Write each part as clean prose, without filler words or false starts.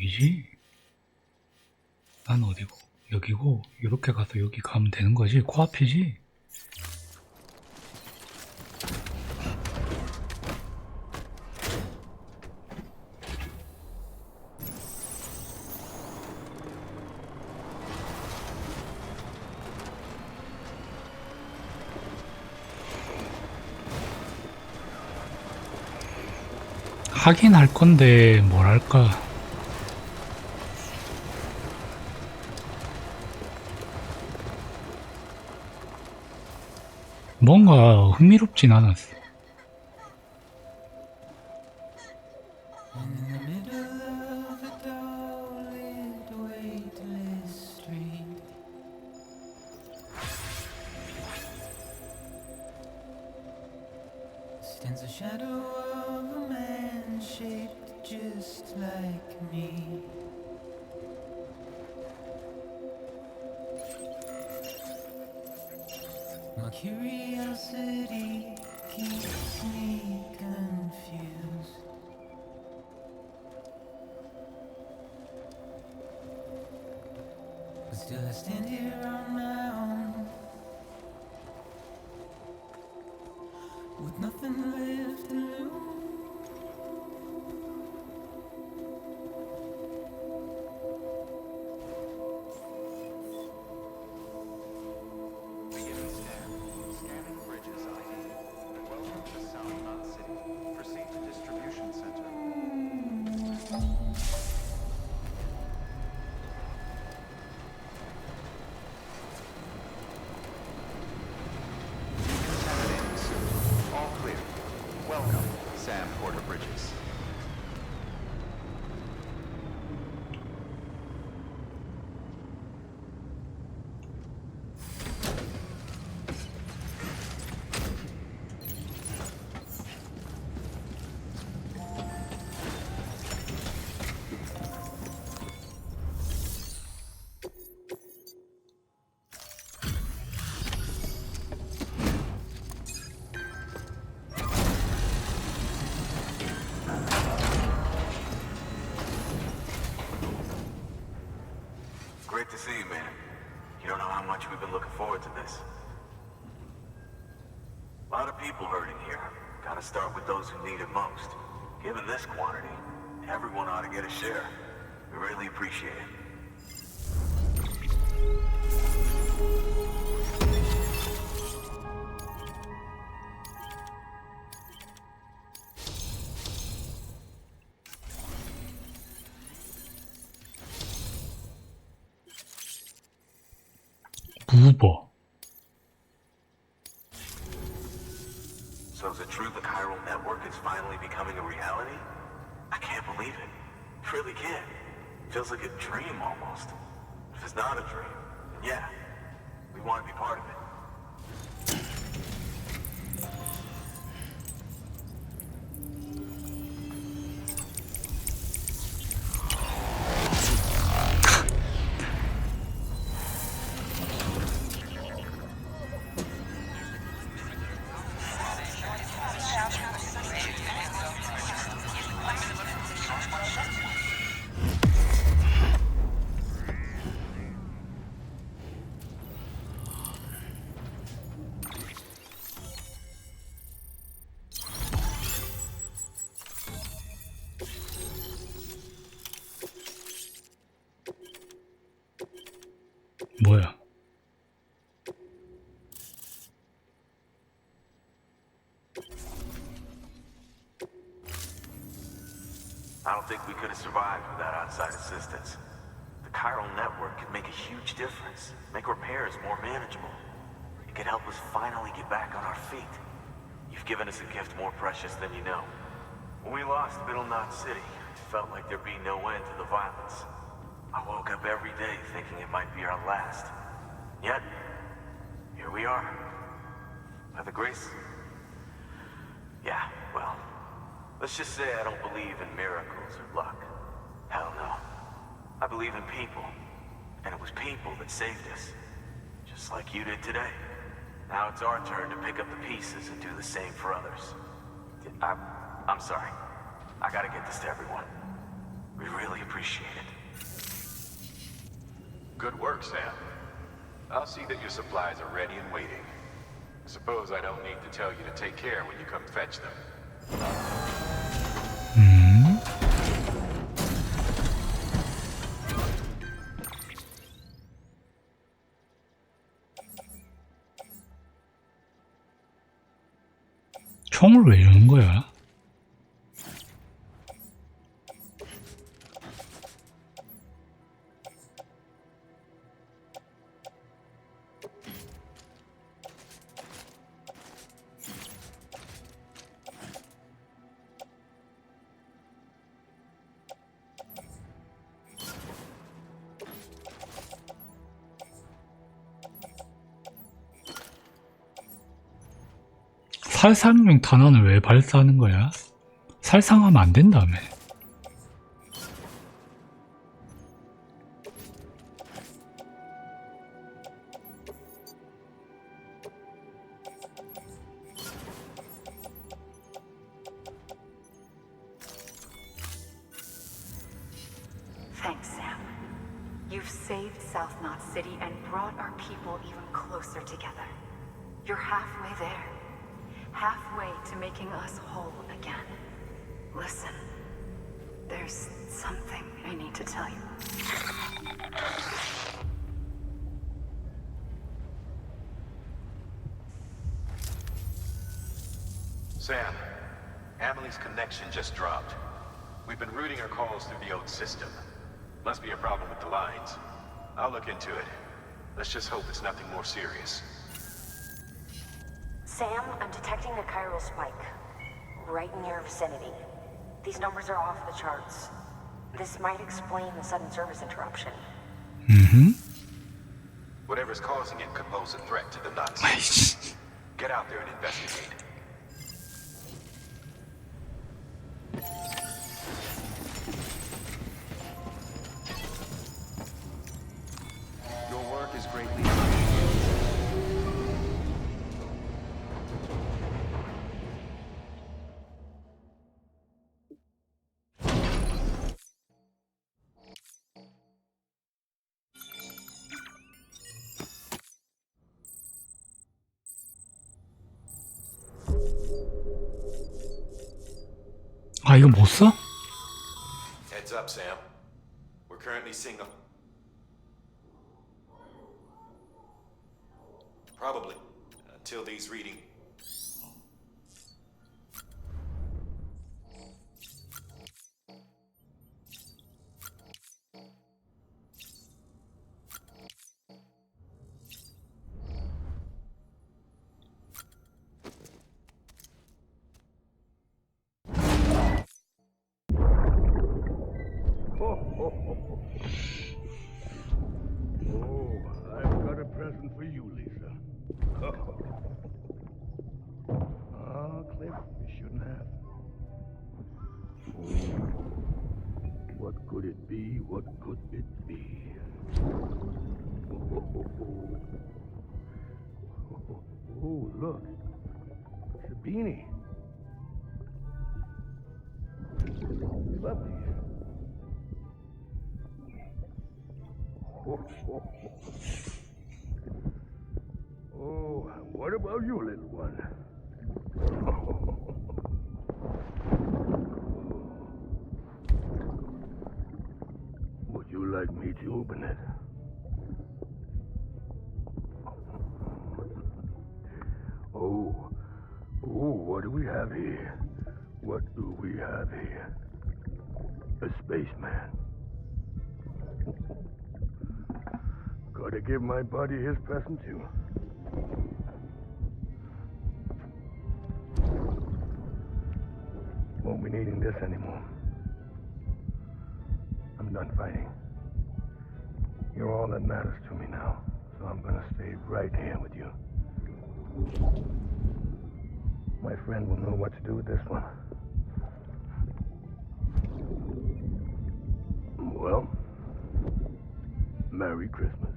여기지? 난 어디고? 여기고, 이렇게 가서 여기 가면 되는 거지? 코앞이지? 하긴 할 건데, 뭐랄까. 뭔가 흥미롭진 않았어. Stands a shadow of a man shaped just like me. My curiosity keeps me confused. But still I stand here on my own, with nothing left to lose. Scanning bridges ID. Welcome to South Knot City. Proceed to distribution center. Contaminating. All clear. Welcome, Sam Porter Bridges. Great to see you, man. You don't know how much we've been looking forward to this. A lot of people hurting here. Gotta start with those who need it most. Given this quantity, everyone ought to get a share. We really appreciate it. 무버. So is it true the chiral network is finally becoming a reality? I can't believe it. Really can't. Feels like a dream almost. If it's not a dream, then yeah, we want to be part of it. 뭐야? I don't think we could have survived without outside assistance. The chiral network could make a huge difference, make repairs more manageable. It could help us finally get back on our feet. You've given us a gift more precious than you know. When we lost Middle Knot City, it felt like there'd be no end to the violence. I woke up every day thinking it might be our last. Yet, here we are. By the grace... Yeah, well, let's just say I don't believe in miracles or luck. Hell no. I believe in people. And it was people that saved us. Just like you did today. Now it's our turn to pick up the pieces and do the same for others. I'm sorry. I gotta get this to everyone. We We really appreciate it. Good work, Sam. I'll see that your supplies are ready and waiting. I suppose I don't need to tell you to take care when you come fetch them. 총을 왜 주는 거야? 살상용 탄환을 왜 발사하는 거야? 살상하면 안 된다며. Thanks, Sam. You've saved South Knot City and brought our people even closer together. You're halfway there. Halfway to making us whole again. Listen, there's something I need to tell you. Sam, Amelie's connection just dropped. We've been routing her calls through the old system. Must be a problem with the lines. I'll look into it. Let's just hope it's nothing more serious. Sam, I'm detecting a chiral spike. Right in your vicinity. These numbers are off the charts. This might explain the sudden service interruption. Whatever's causing it could pose a threat to the Nazis. 아이씨. Get out there and investigate. Your work is greatly 아, 이거 못 써? Heads up, Sam. We're currently seeing a... Probably. Until these readings... Oh, I've got a present for you, Lisa. Oh, Cliff, you shouldn't have. Oh, what could it be? What could it be? Oh, look. It's a beanie. Lovely. Oh, what about you, little one? Would you like me to open it? Oh, what do we have here? What do we have here? A spaceman. Gotta give my buddy his present too. Won't be needing this anymore. I'm done fighting. You're all that matters to me now, so I'm gonna stay right here with you. My friend will know what to do with this one. Well, Merry Christmas.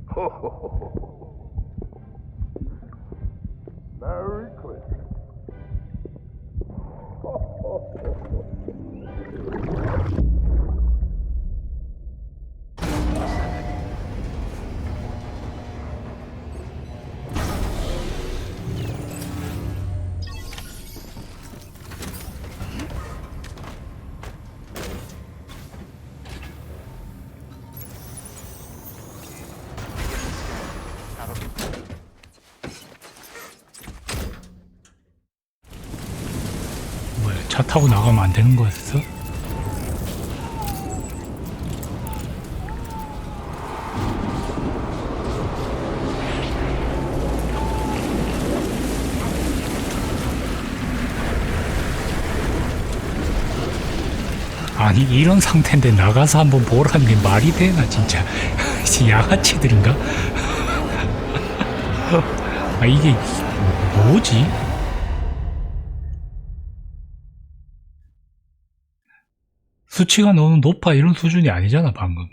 Ho, ho, ho, ho. Merry Christmas. Ho, ho, ho, ho. 차 타고 나가면 안 되는 거였어? 아니 이런 상태인데 나가서 한번 보라는 게 말이 되나 진짜. 양아치들인가? 아 이게 뭐지? 수치가 너무 높아 이런 수준이 아니잖아 방금.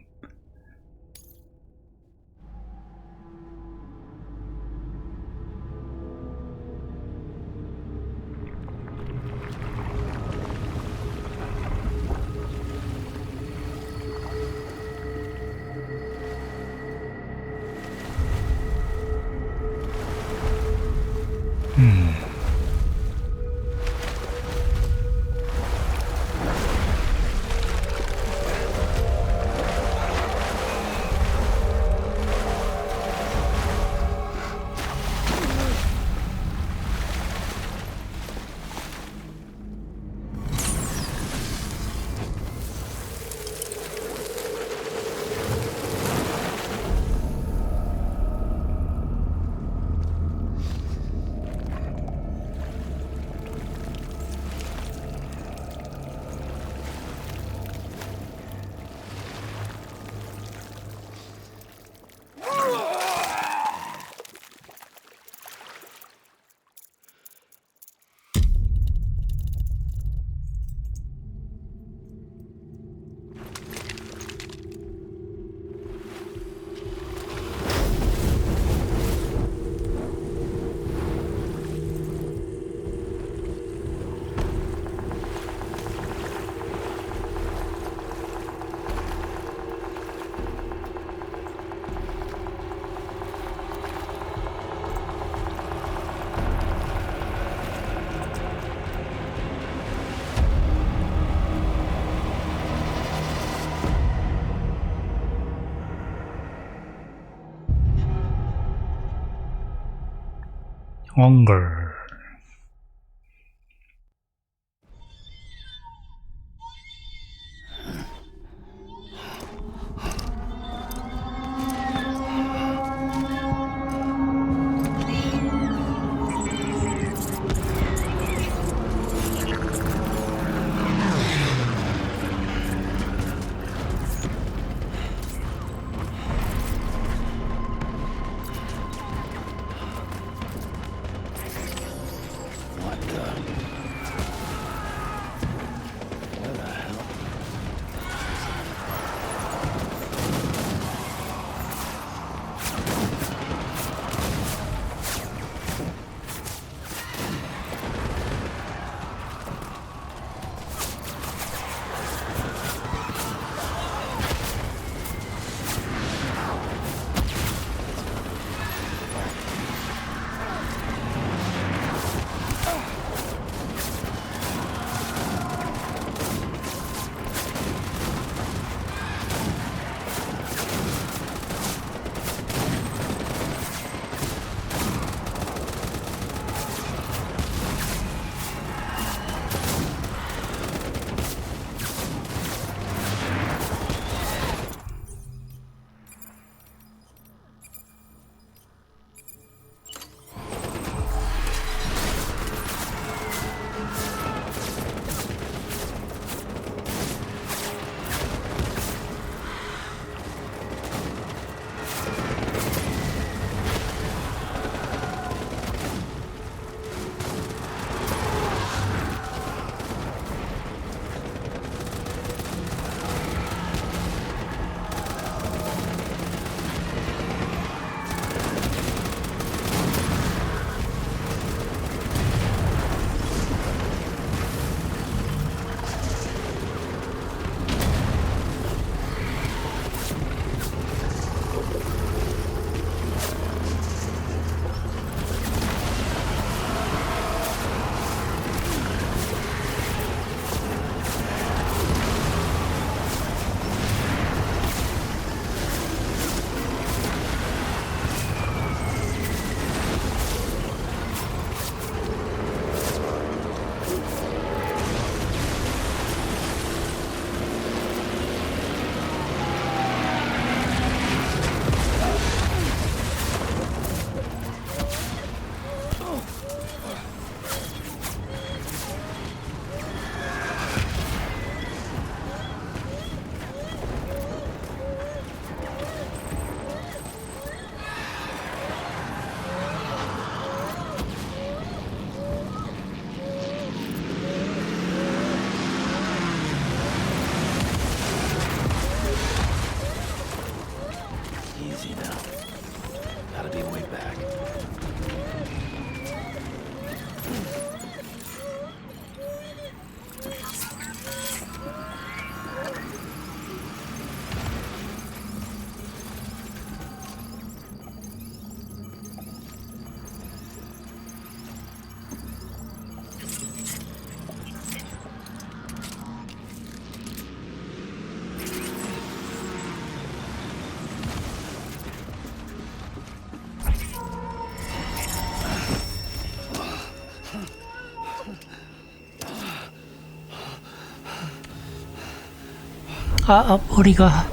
엉글. 머리가.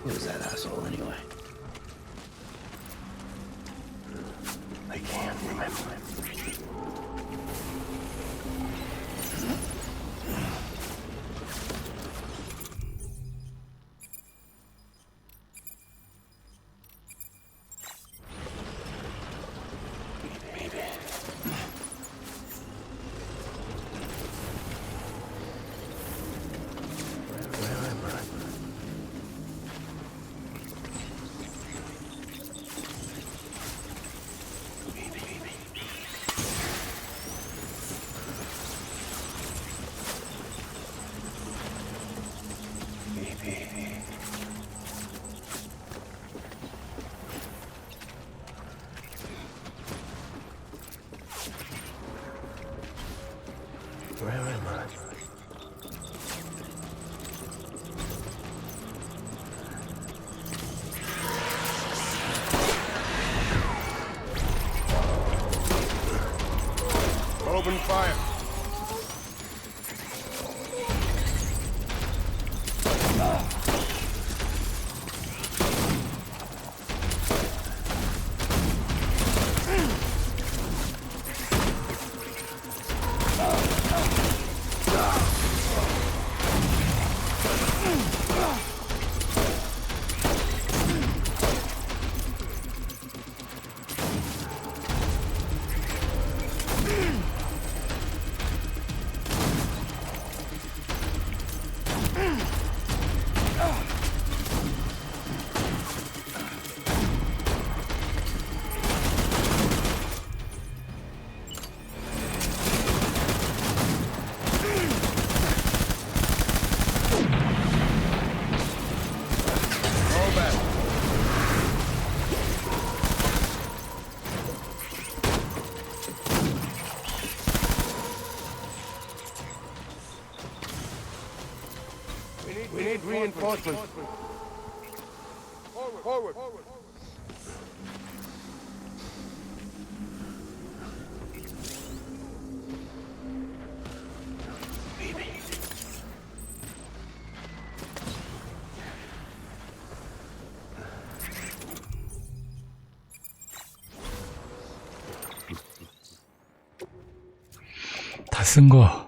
Who's that asshole anyway? I can't remember. Where am I? Open fire. We need reinforcements. Forward. 다 쓴 거.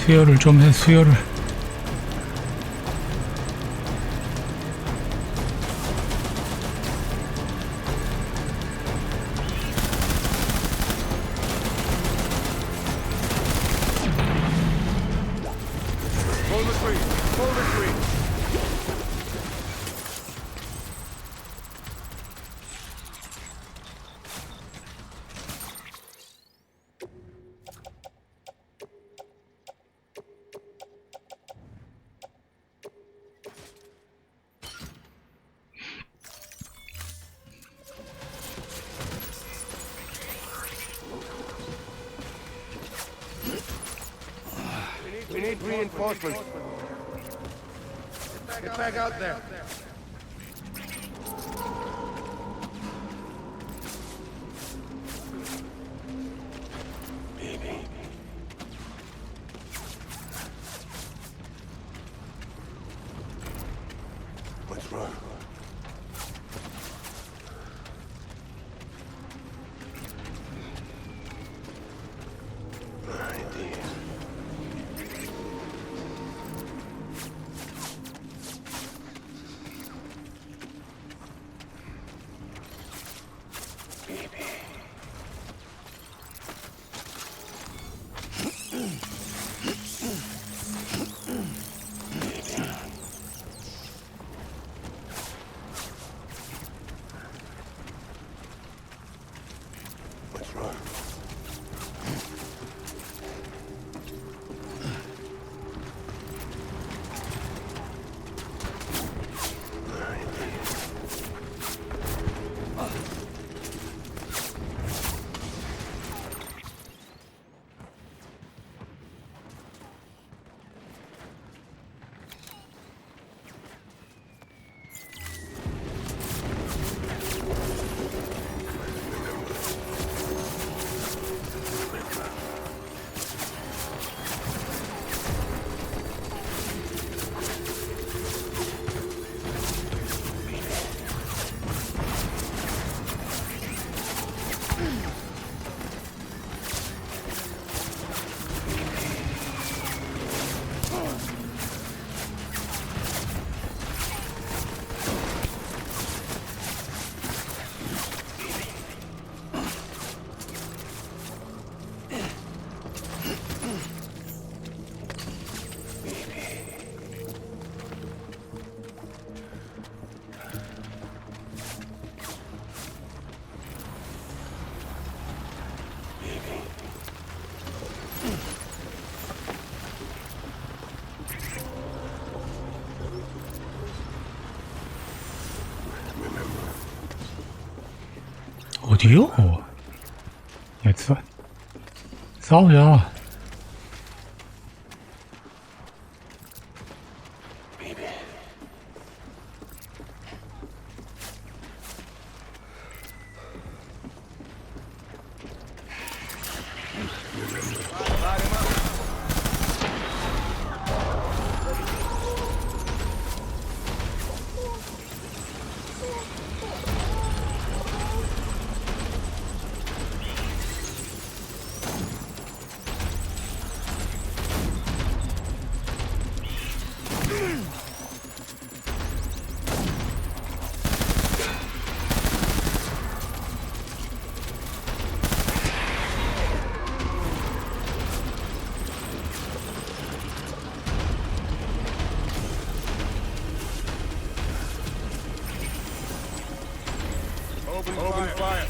수혈을 좀 해, 수혈을. Full retreat! Full retreat! We need reinforcements. Get back out there. Baby. What's wrong? My dear. Baby. What's wrong? 어디요? 야, 싸우자. Baby. Open fire.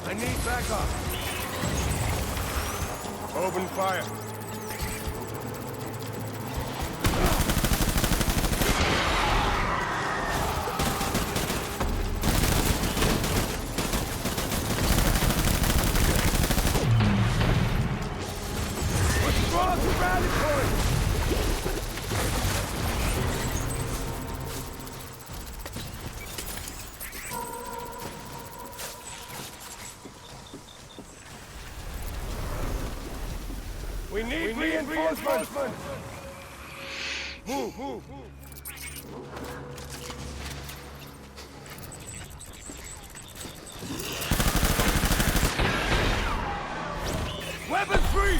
I need backup. Open fire. need reinforcements! Move! Weapons free!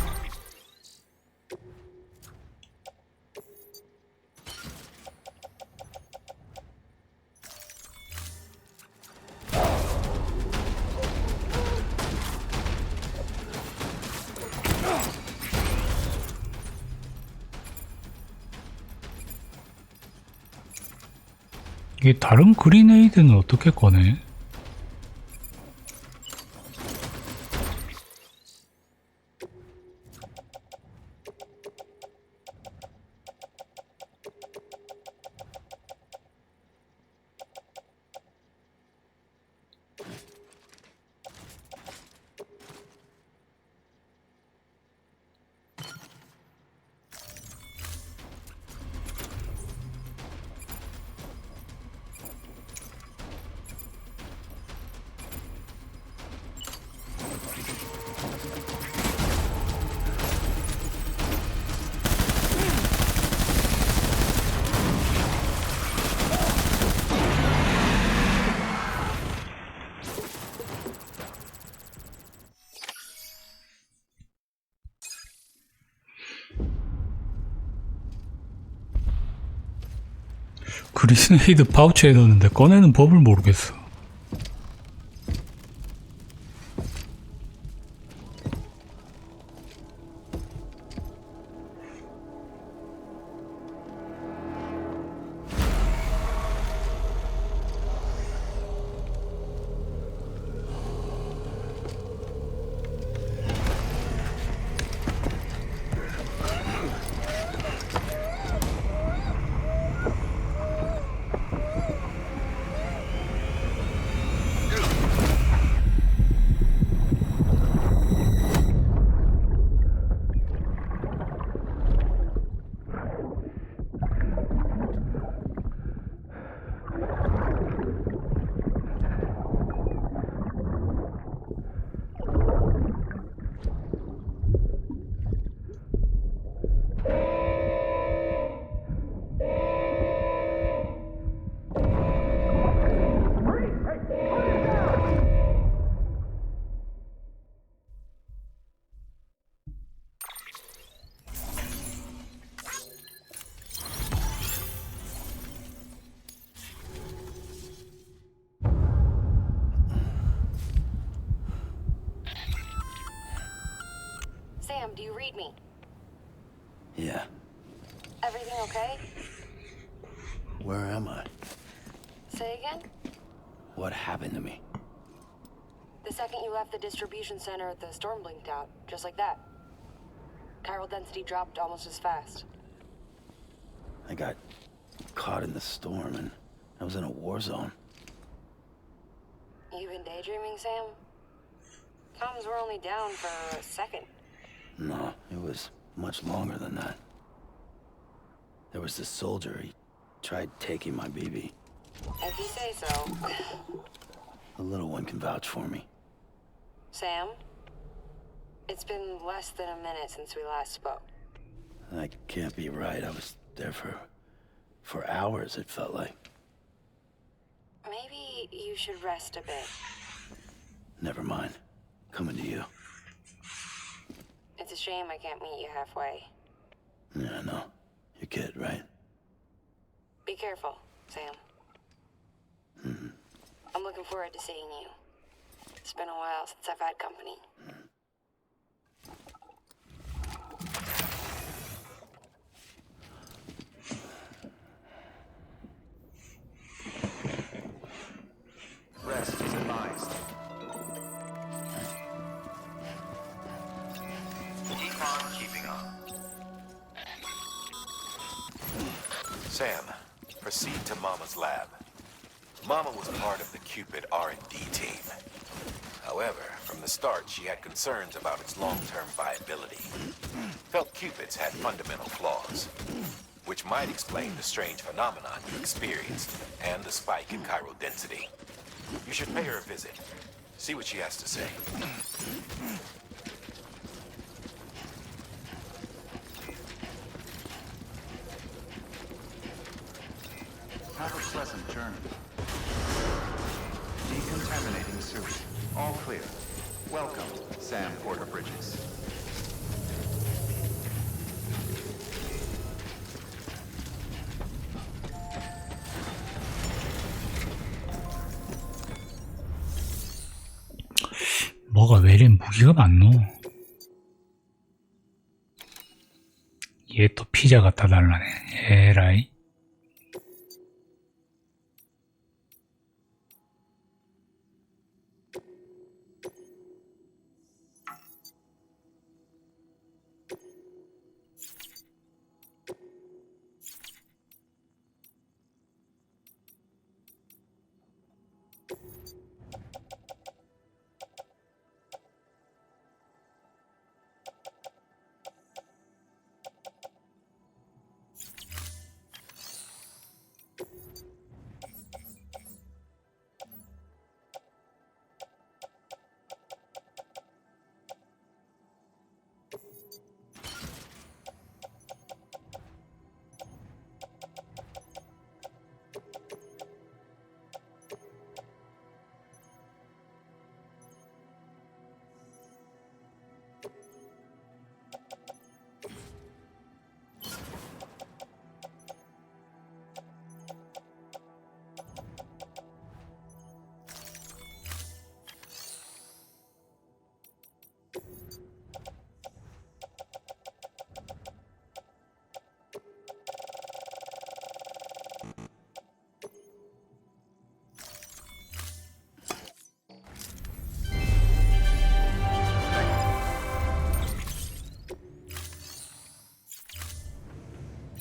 이게 다른 그리네이드는 어떻게 꺼내? 그리네이드 파우치에 넣었는데 꺼내는 법을 모르겠어. Sam, do you read me? Yeah. Everything okay? Where am I? Say again? What happened to me? The second you left the distribution center, the storm blinked out, just like that. Chiral density dropped almost as fast. I got caught in the storm and I was in a war zone. You been daydreaming, Sam? Comms were only down for a second. No, it was much longer than that. There was this soldier, he tried taking my BB. If you say so. The little one can vouch for me. Sam? It's been less than a minute since we last spoke. That can't be right. I was there for hours, it felt like. Maybe you should rest a bit. Never mind. Coming to you. It's a shame I can't meet you halfway. Yeah, I know. Your kid, right? Be careful, Sam. Mm-hmm. I'm looking forward to seeing you. It's been a while since I've had company. Rest is advised. Keep on keeping on. Sam, proceed to Mama's lab. Mama was part of the Cupid R&D team. However, from the start, she had concerns about its long-term viability. Felt Cupids had fundamental flaws, which might explain the strange phenomenon you experienced and the spike in chiral density. You should pay her a visit. See what she has to say. Have a pleasant journey. Decontaminating suit. All clear. Welcome, Sam Porter Bridges. 뭐가 왜 이리 무기가 많노? 얘 또 피자 갖다 달라네. 에라이.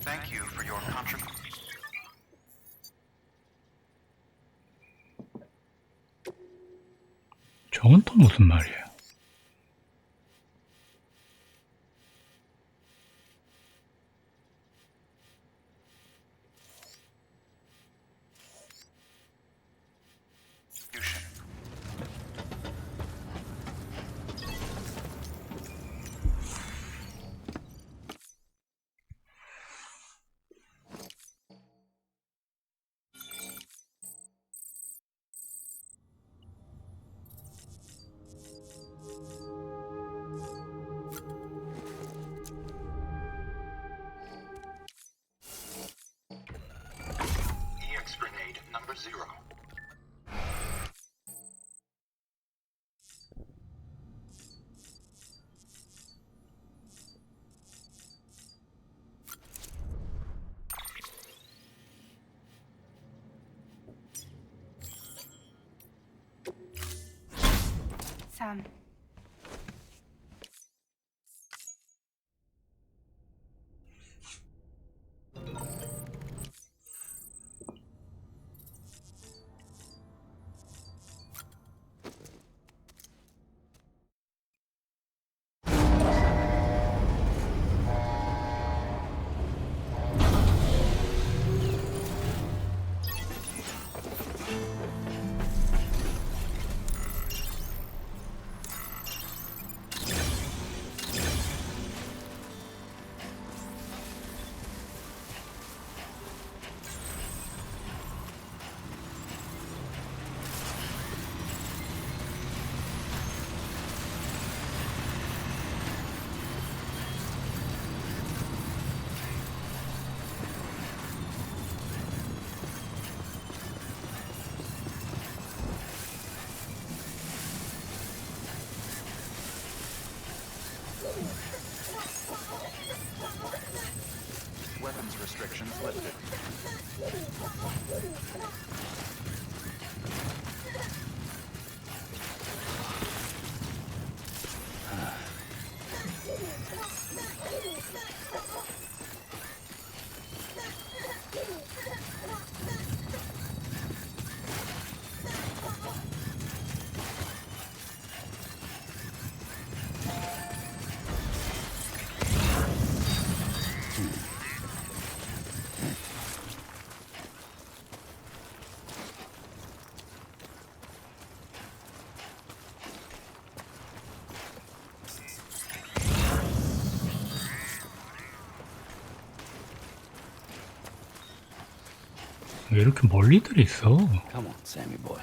Thank you for your contribution. 저건 또 무슨 말이야? EX grenade number 0. Sam. Weapons restrictions lifted. 왜 이렇게 멀리들 있어? Come on, Sammy boy.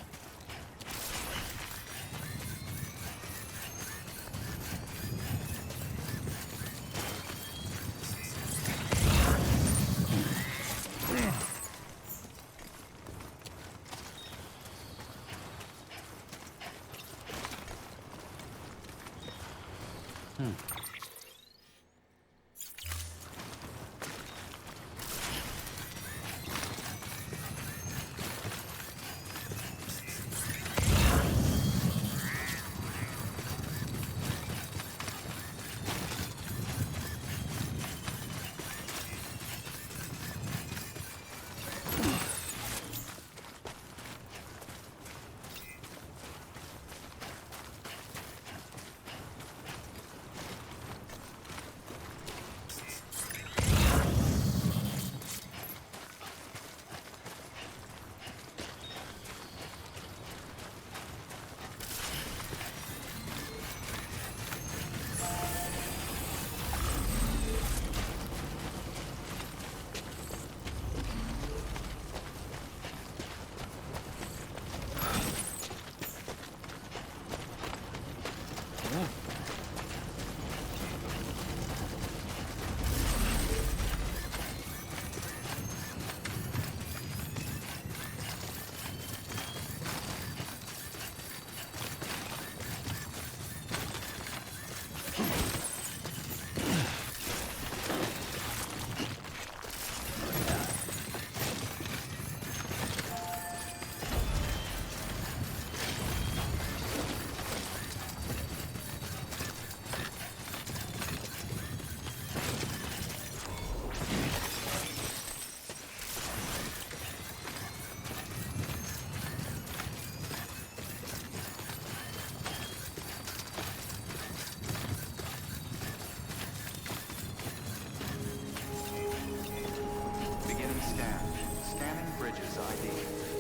Beginning scan. Scanning bridges ID.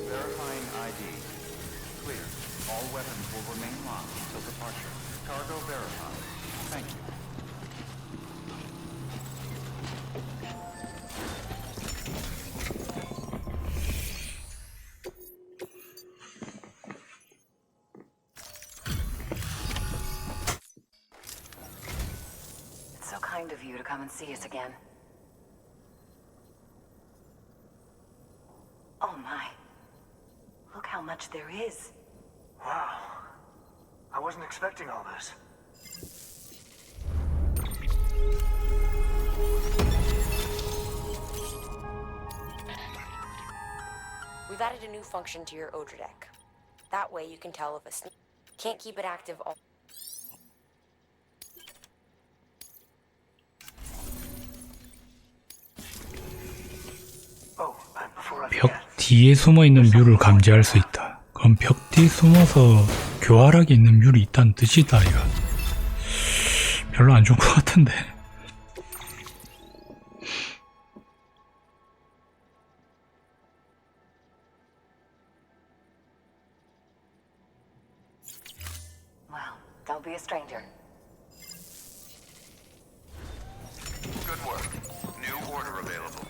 Verifying ID. Clear. All weapons will remain locked until departure. Cargo verified. Thank you. It's so kind of you to come and see us again. Oh my. Look how much there is. Wow. I wasn't expecting all this. We've added a new function to your Odra deck. That way you can tell if a sneak can't keep it active all. Oh, and before I 벽 forget, 뒤에 숨어 있는 뮤를 감지할 수 있다. 그럼 벽 뒤에 숨어서 교활하게 있는 뮤이 있다는 뜻이다, 이거. 별로 안 좋은 것 같은데. Well, don't be a stranger. Good work. New order available.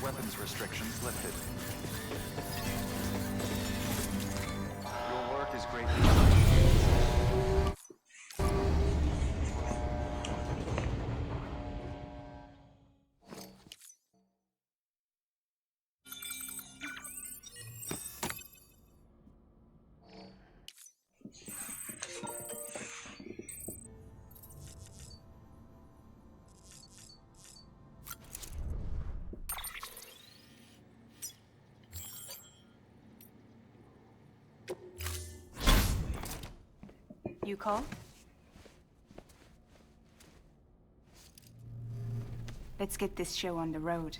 Weapons restrictions lifted. Your work is greatly appreciated. You call? Let's get this show on the road.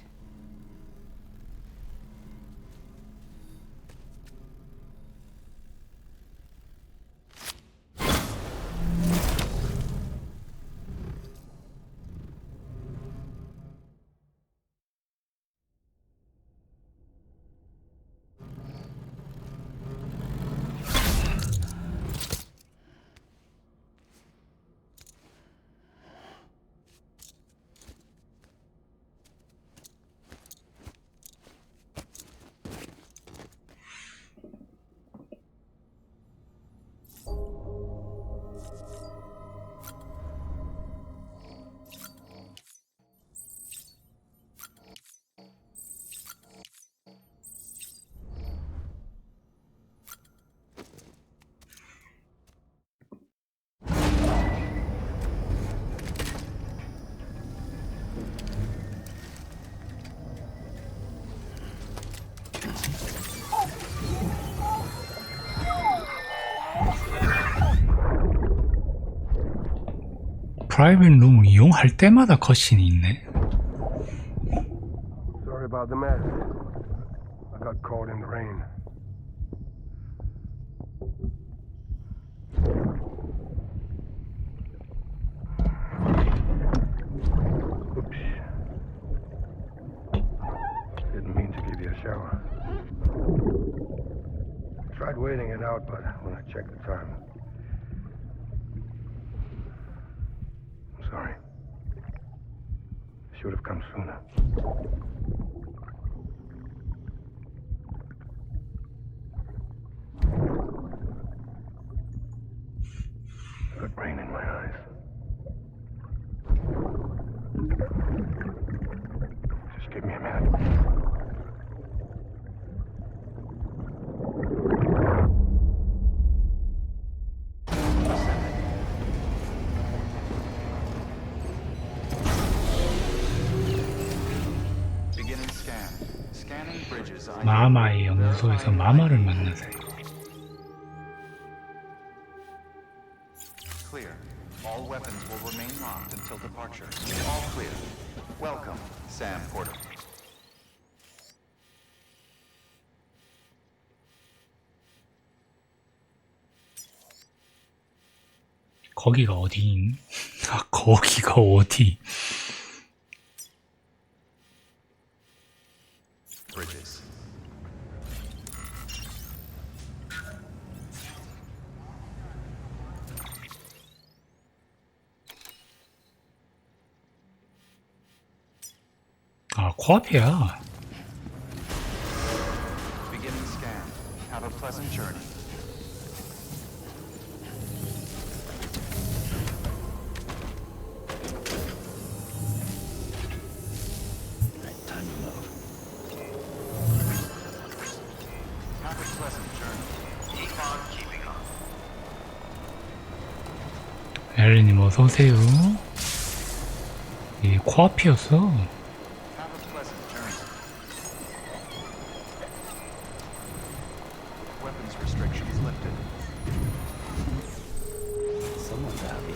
프라이빗 룸을 이용할 때마다 컷신이 있네. Sorry about the mess. I got caught in the rain. Oops. Didn't mean to give you a shower. Tried waiting it out, but when I checked the time. I'm sorry. Should have come sooner. Got rain in my eyes. Just give me a minute. Beginning scan. Scanning bridges ID. 마마의 연구소에서 마마를 만나세요. Clear. All weapons will remain locked until departure. All clear. Welcome, Sam Porter. 거기가 어디인? 아, 거기가 어디? Bridges. 아, 코앞이야. Beginning scan. Have a pleasant journey. Right, time to move. Have a pleasant journey. Keep on keeping on. 엘리님 어서 오세요. 이 코앞이었어. Have a pleasant journey. Weapons restrictions lifted. Someone's happy.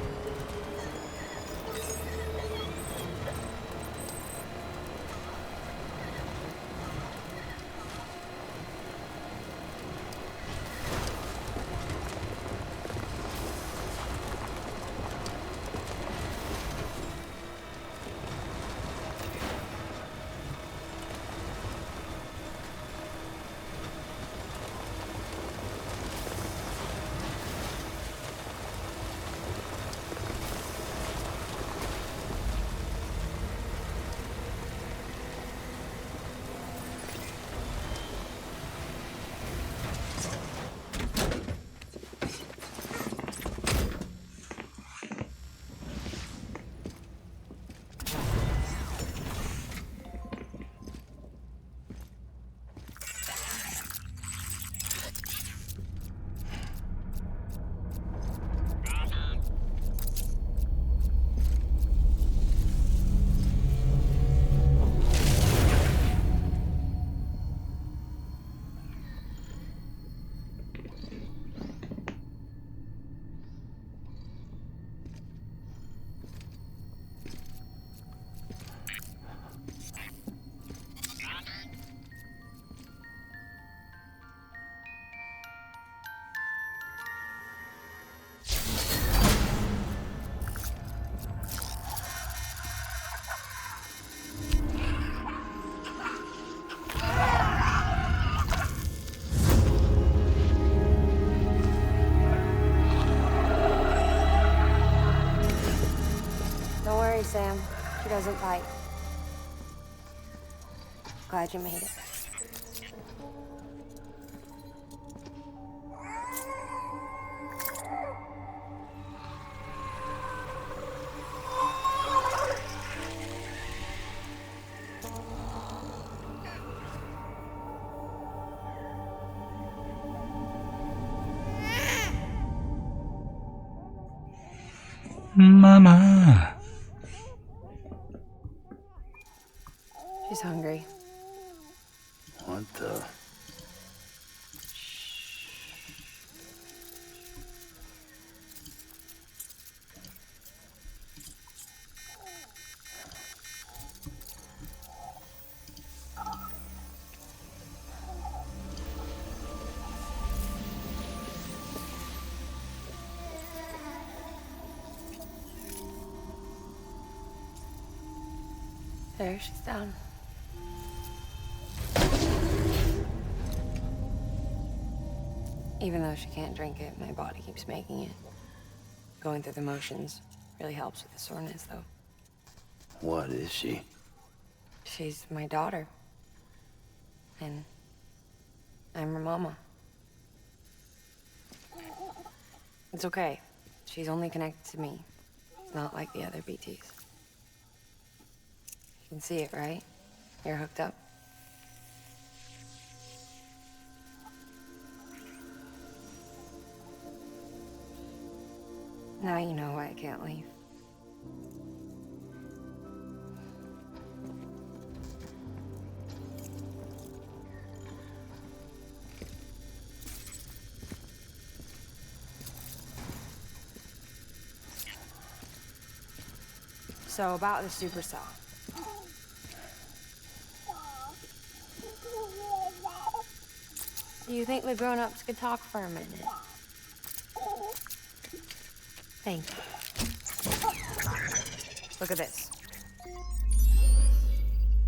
Sam. She doesn't bite. Glad you made it. Mama. She's hungry. What the? There, she's down. Even though she can't drink it, my body keeps making it. Going through the motions really helps with the soreness, though. What is she? She's my daughter. And I'm her mama. It's okay. She's only connected to me. It's not like the other BTs. You can see it, right? You're hooked up. Now you know why I can't leave. So about the supercell. Do you think the grown-ups could talk for a minute? Thank you. Look at this.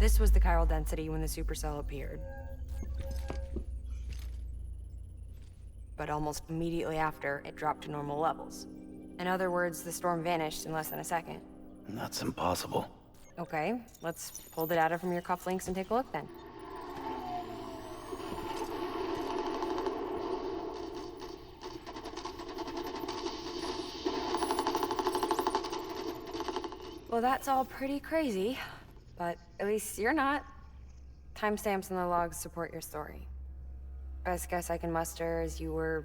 This was the chiral density when the supercell appeared. But almost immediately after, it dropped to normal levels. In other words, the storm vanished in less than a second. That's impossible. Okay, let's pull the data from your cufflinks and take a look then. Well, that's all pretty crazy, but at least you're not. Timestamps in the logs support your story. Best guess I can muster is you were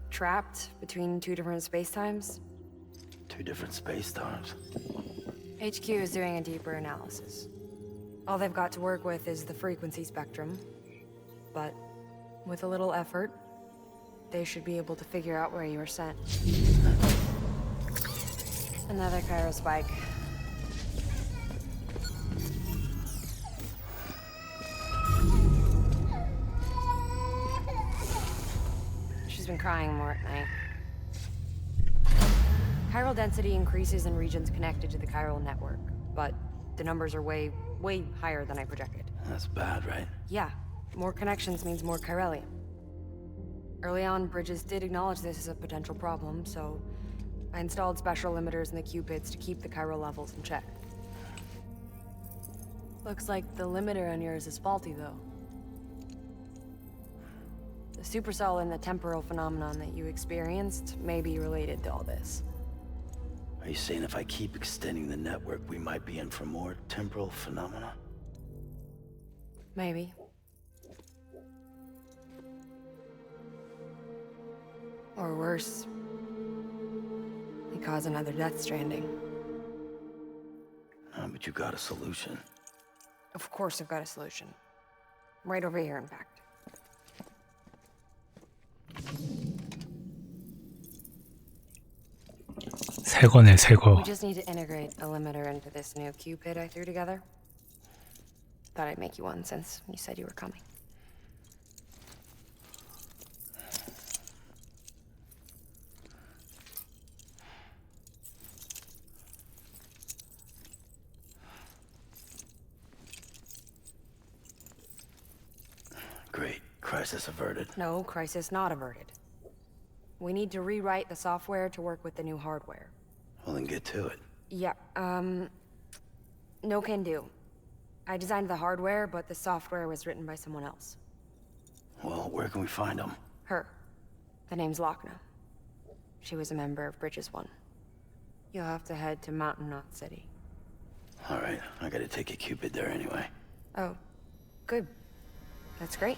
trapped between two different spacetimes. Two different space times. HQ is doing a deeper analysis. All they've got to work with is the frequency spectrum, but with a little effort, they should be able to figure out where you were sent. Another chiral spike. She's been crying more at night. Chiral density increases in regions connected to the chiral network, but the numbers are way higher than I projected. That's bad, right? Yeah, more connections means more chiralium. Early on, Bridges did acknowledge this as a potential problem, so I installed special limiters in the Cupids to keep the chiral levels in check. Looks like the limiter on yours is faulty, though. The supercell and the temporal phenomenon that you experienced may be related to all this. Are you saying if I keep extending the network, we might be in for more temporal phenomena? Maybe. Or worse, they cause another Death Stranding. But you got a solution. Of course I've got a solution. Right over here, in fact. 새거네, 새거. We just need to integrate a limiter into this new Cupid I threw together. Thought I'd make you one since you said you were coming. Great. Crisis averted. No, crisis not averted. We need to rewrite the software to work with the new hardware. Well, then get to it. Yeah, no can do. I designed the hardware, but the software was written by someone else. Well, where can we find them? Her. The name's Lochna. She was a member of Bridges 1. You'll have to head to Mountain Knot City. Alright, I gotta take a Cupid there anyway. Oh, good. That's great.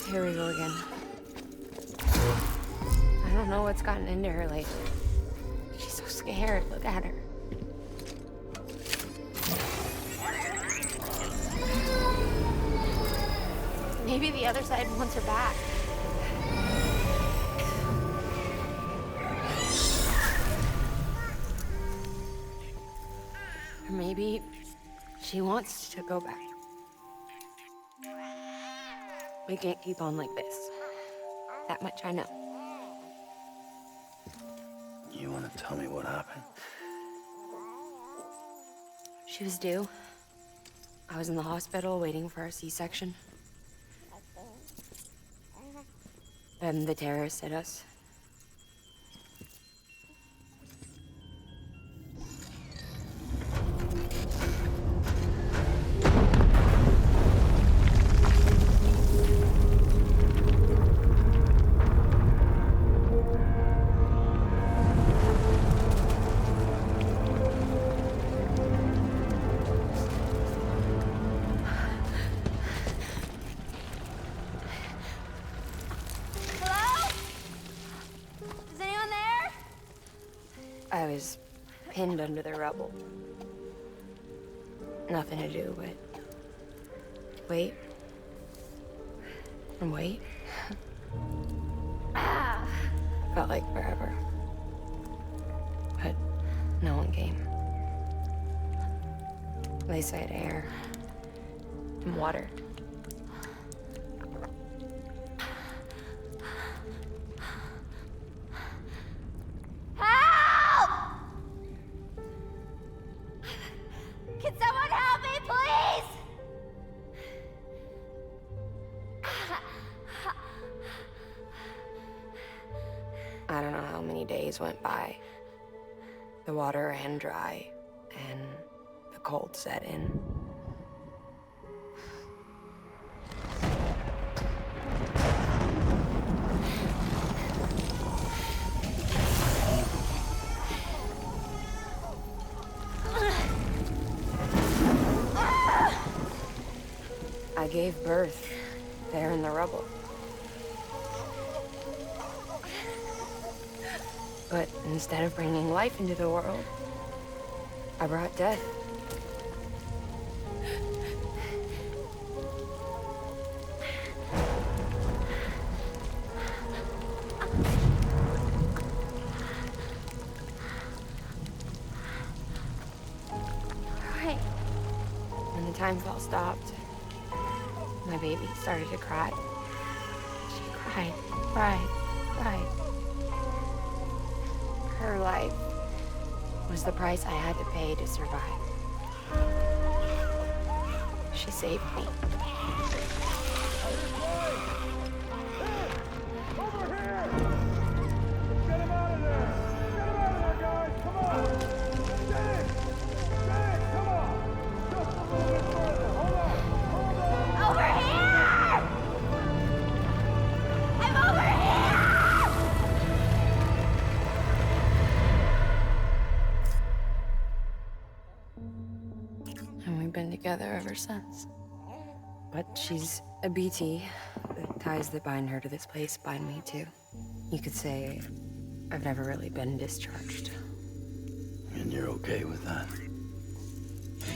Here we go again. I don't know what's gotten into her lately. She's so scared. Look at her. Maybe the other side wants her back. Or maybe she wants to go back. We can't keep on like this. That much I know. You wanna tell me what happened? She was due. I was in the hospital waiting for a C-section. And the terrorists hit us. I was pinned under the rubble. Nothing to do but wait and wait. Felt like forever. But no one came. They said air and water. Can someone help me, please? I don't know how many days went by. The water ran dry, and the cold set in. I gave birth there in the rubble. But instead of bringing life into the world, I brought death. Right. When the time fall stopped, my baby started to cry. She cried, cried, cried. Her life was the price I had to pay to survive. She saved me. Over here! Get him out of there! Get him out of there, guys! Come on! Get in! Get in! Come on! Just a little bit further! Hold on! Hold on! Over here! I'm over here! And we've been together ever since. But she's a BT. The ties that bind her to this place bind me too. You could say I've never really been discharged. And you're okay with that?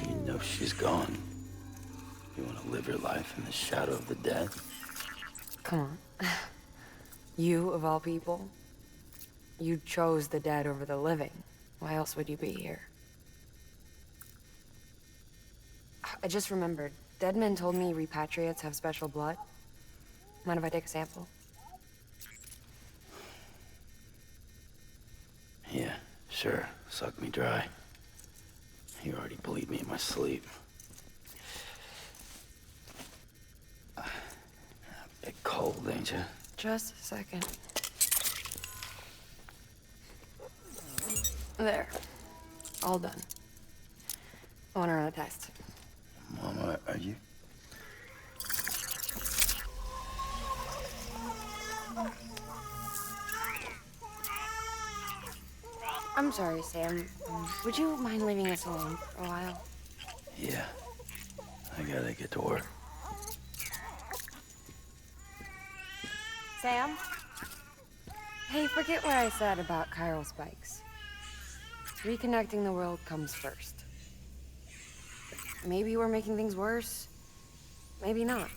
You know she's gone. You want to live your life in the shadow of the dead? Come on. You, of all people, you chose the dead over the living. Why else would you be here? I just remembered. Dead men told me repatriates have special blood. Mind if I take a sample? Yeah, sure. Suck me dry. You already bleed me in my sleep. A bit cold, ain't you? Just a second. There. All done. I want to run a test. Mama, are you... I'm sorry, Sam. Would you mind leaving us alone for a while? Yeah. I gotta get to work. Sam? Hey, forget what I said about chiral spikes. Reconnecting the world comes first. Maybe we're making things worse. Maybe not.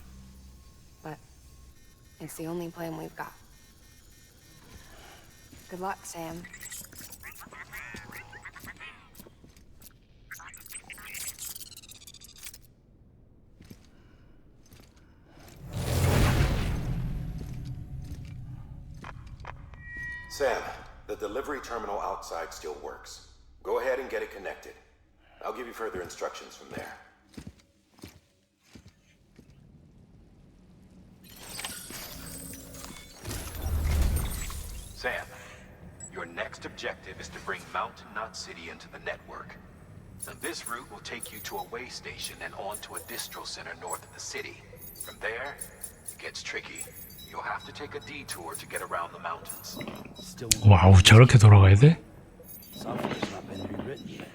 But it's the only plan we've got. Good luck, Sam. Sam, the delivery terminal outside still works. Go ahead and get it connected. I'll give you further instructions from there. Sam, your next objective is to bring Mountain Knot City into the network. Now, this route will take you to a way station and on to a distro center north of the city. From there, it gets tricky. You'll have to take a detour to get around the mountains. Still... 와우, 저렇게 돌아가야 돼? Software's not been rewritten yet.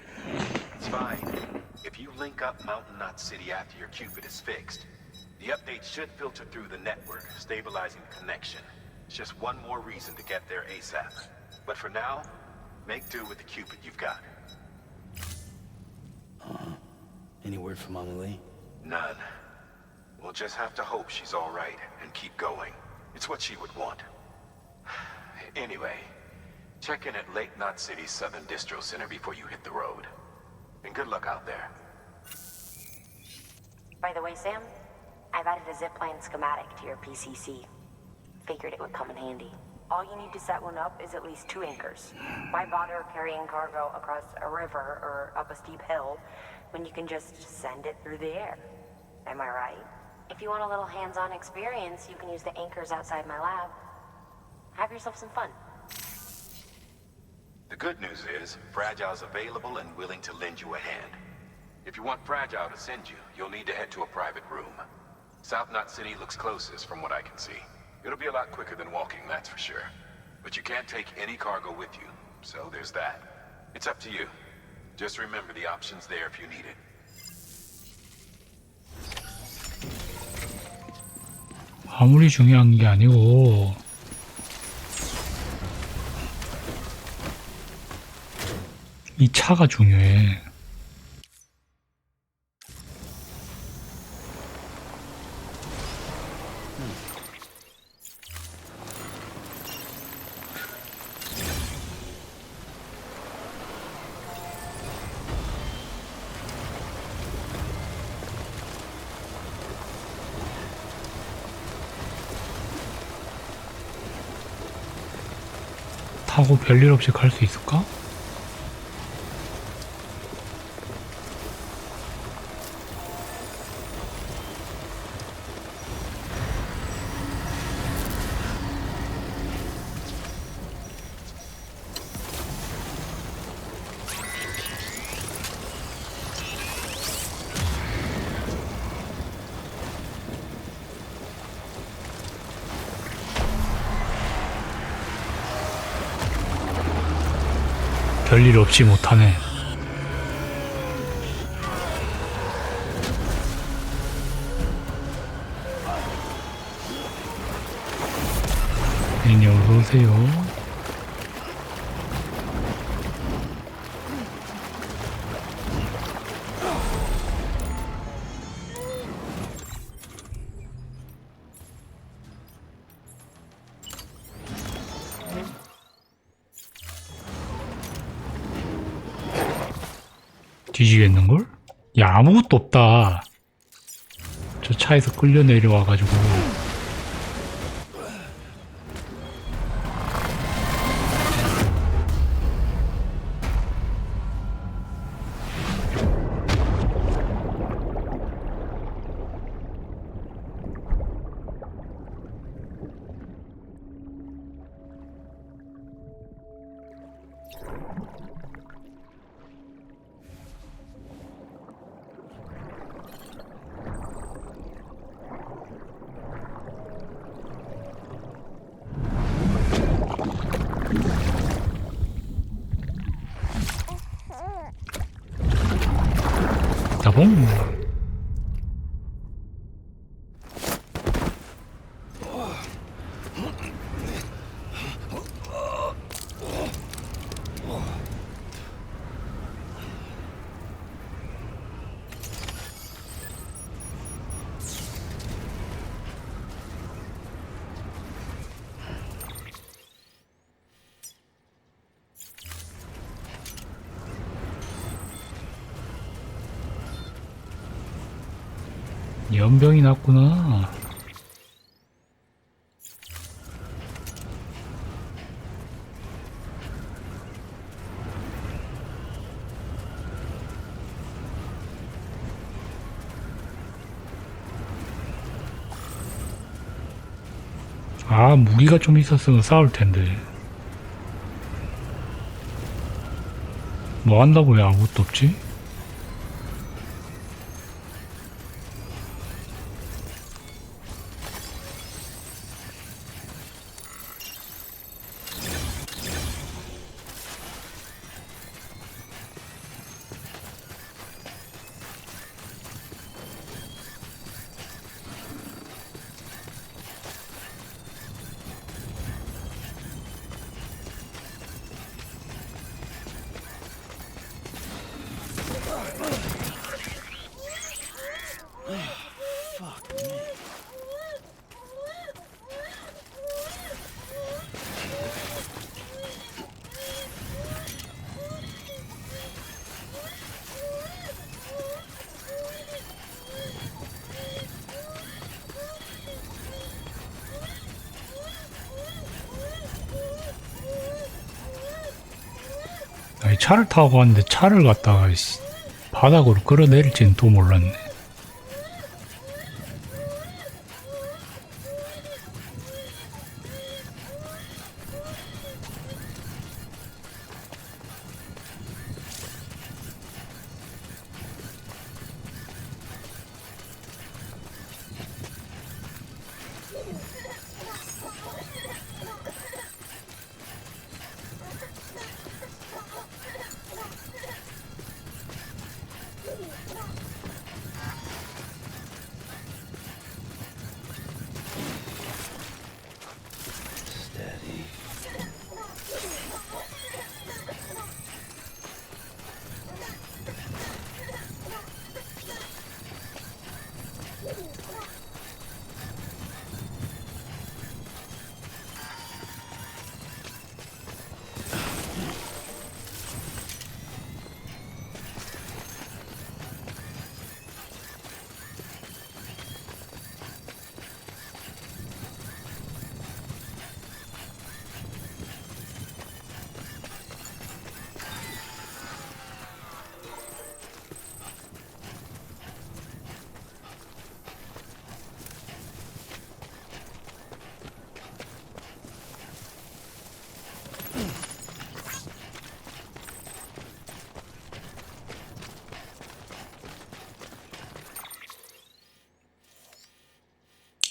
It's fine. If you link up Mountain Knot City after your Cupid is fixed, the update should filter through the network, stabilizing the connection. It's just one more reason to get there ASAP. But for now, make do with the Cupid you've got. Any word from Mama Lee? None. We'll just have to hope she's all right and keep going. It's what she would want. Anyway, check in at Lake Knot City's Southern Distro Center before you hit the road. And good luck out there. By the way, Sam, I've added a zipline schematic to your PCC. Figured it would come in handy. All you need to set one up is at least 2 anchors. Why bother carrying cargo across a river or up a steep hill when you can just send it through the air? Am I right? If you want a little hands-on experience, you can use the anchors outside my lab. Have yourself some fun. The good news is, Fragile's available and willing to lend you a hand. If you want Fragile to send you, you'll need to head to a private room. South Knot City looks closest from what I can see. It'll be a lot quicker than walking, that's for sure. But you can't take any cargo with you, so there's that. It's up to you. Just remember the option's there if you need it. 아무리 중요한 게 아니고 이 차가 중요해. 타고 별일 없이 갈 수 있을까? 별일 없지 못하네. 애니 어서오세요. 뒤지겠는걸? 야, 아무것도 없다. 저 차에서 끌려 내려와가지고. 따봉. 연병이 났구나. 아, 무기가 좀 있었으면 싸울 텐데. 뭐 한다고 왜 아무것도 없지? 아니, 차를 타고 왔는데 차를 갖다가 바닥으로 끌어내릴지는 또 몰랐네.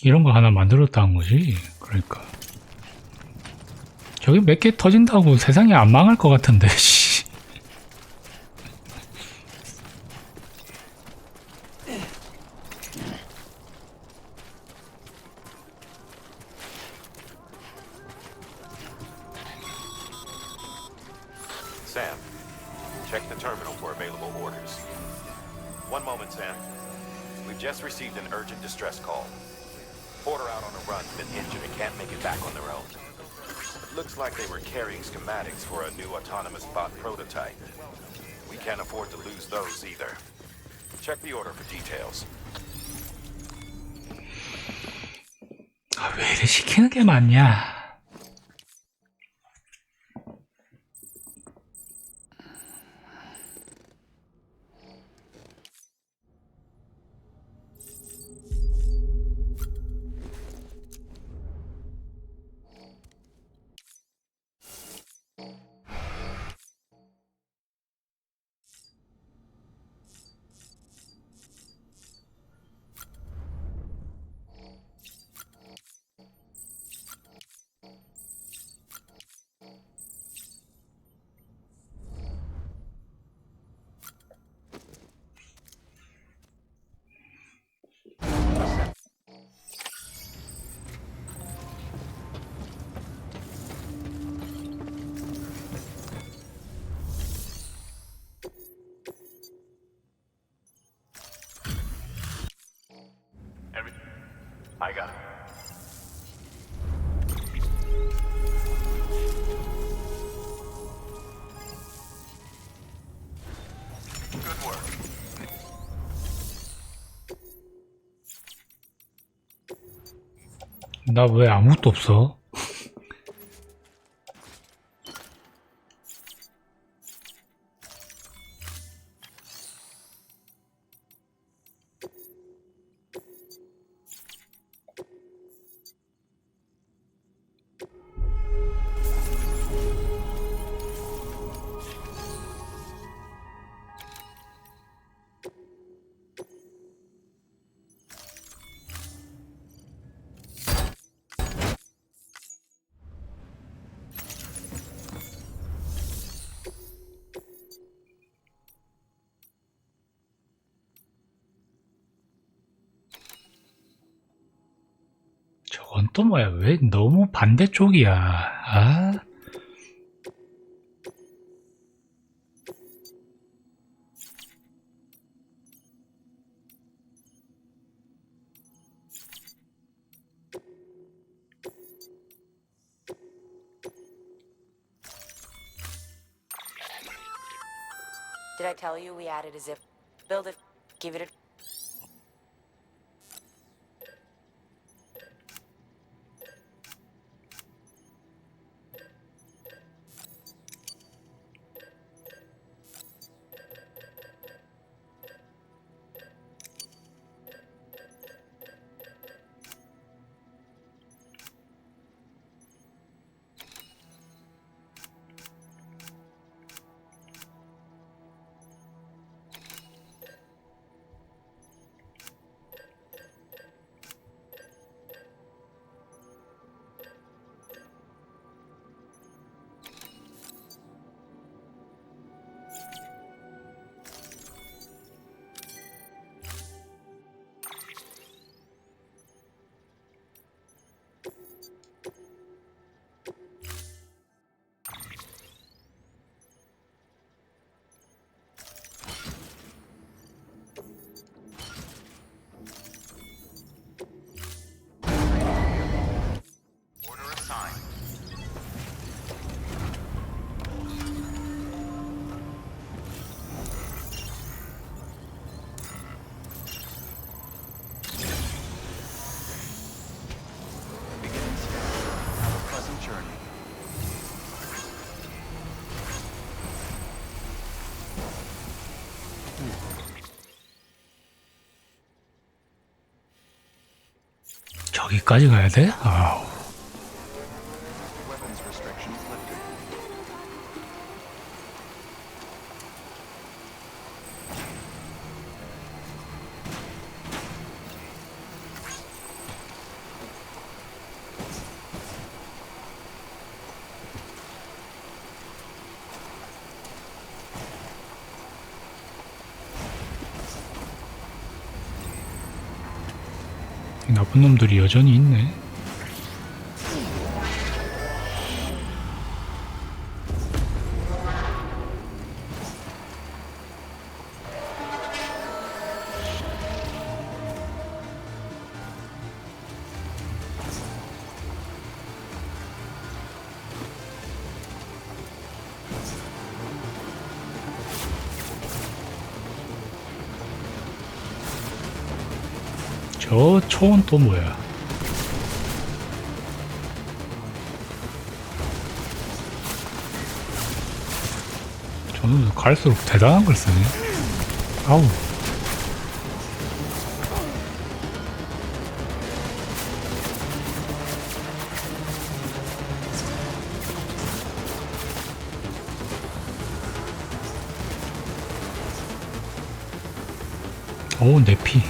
이런 거 하나 만들었다는 거지. 그러니까 저기 몇 개 터진다고 세상이 안 망할 것 같은데. 씨. Sam, check the terminal for available orders. One moment, Sam. We've just received an urgent distress call. Porter out on a run, been injured and can't make it back on their own. It looks like they were carrying schematics for a new autonomous bot prototype. We can't afford to lose those either. Check the order for details. 아, 왜 이래 시키는 게 많냐. I got it. Good work. 나 왜 아무것도 없어? 저건 또 뭐야? 왜 너무 반대쪽이야? 아, Did I tell you we added a zip? Build it, give it a... Order assigned. Beginning scan. Have a pleasant journey. 저기까지 가야 돼? 아우. Weapons restrictions lifted. 나쁜 놈들이 여전히 있네. 저 초원 또 뭐야? 저는 갈수록 대단한 걸 쓰네. 아우. 어우, 내 피.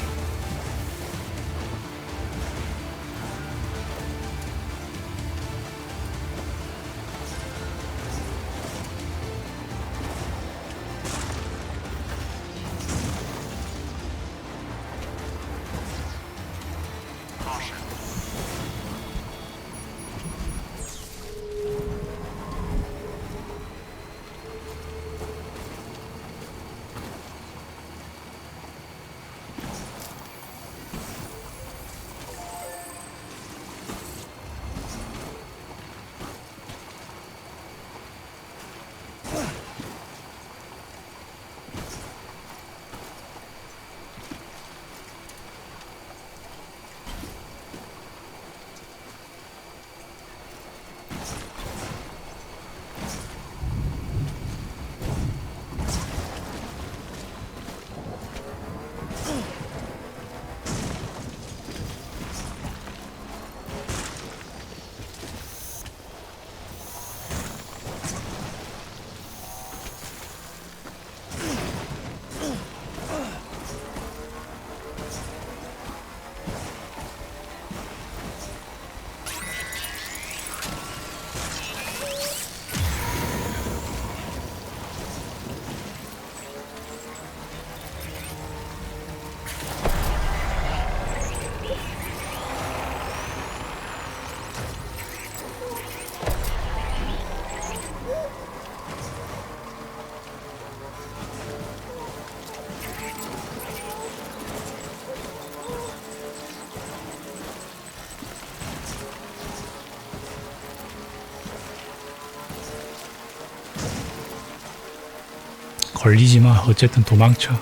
걸리지 마. 어쨌든 도망쳐.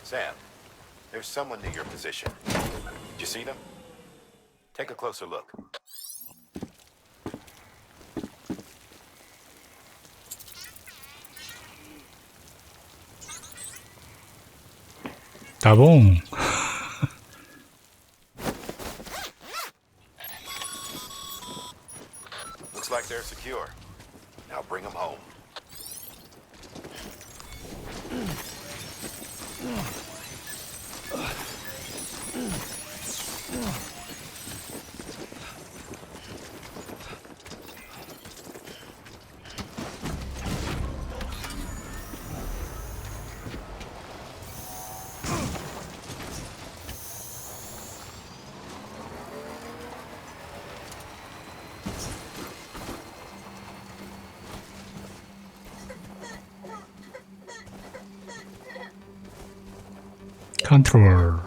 Sam, there's someone near your position. Did you see them? Take a closer look. 따봉. Looks like they're secure. Now bring them home. 컨트롤.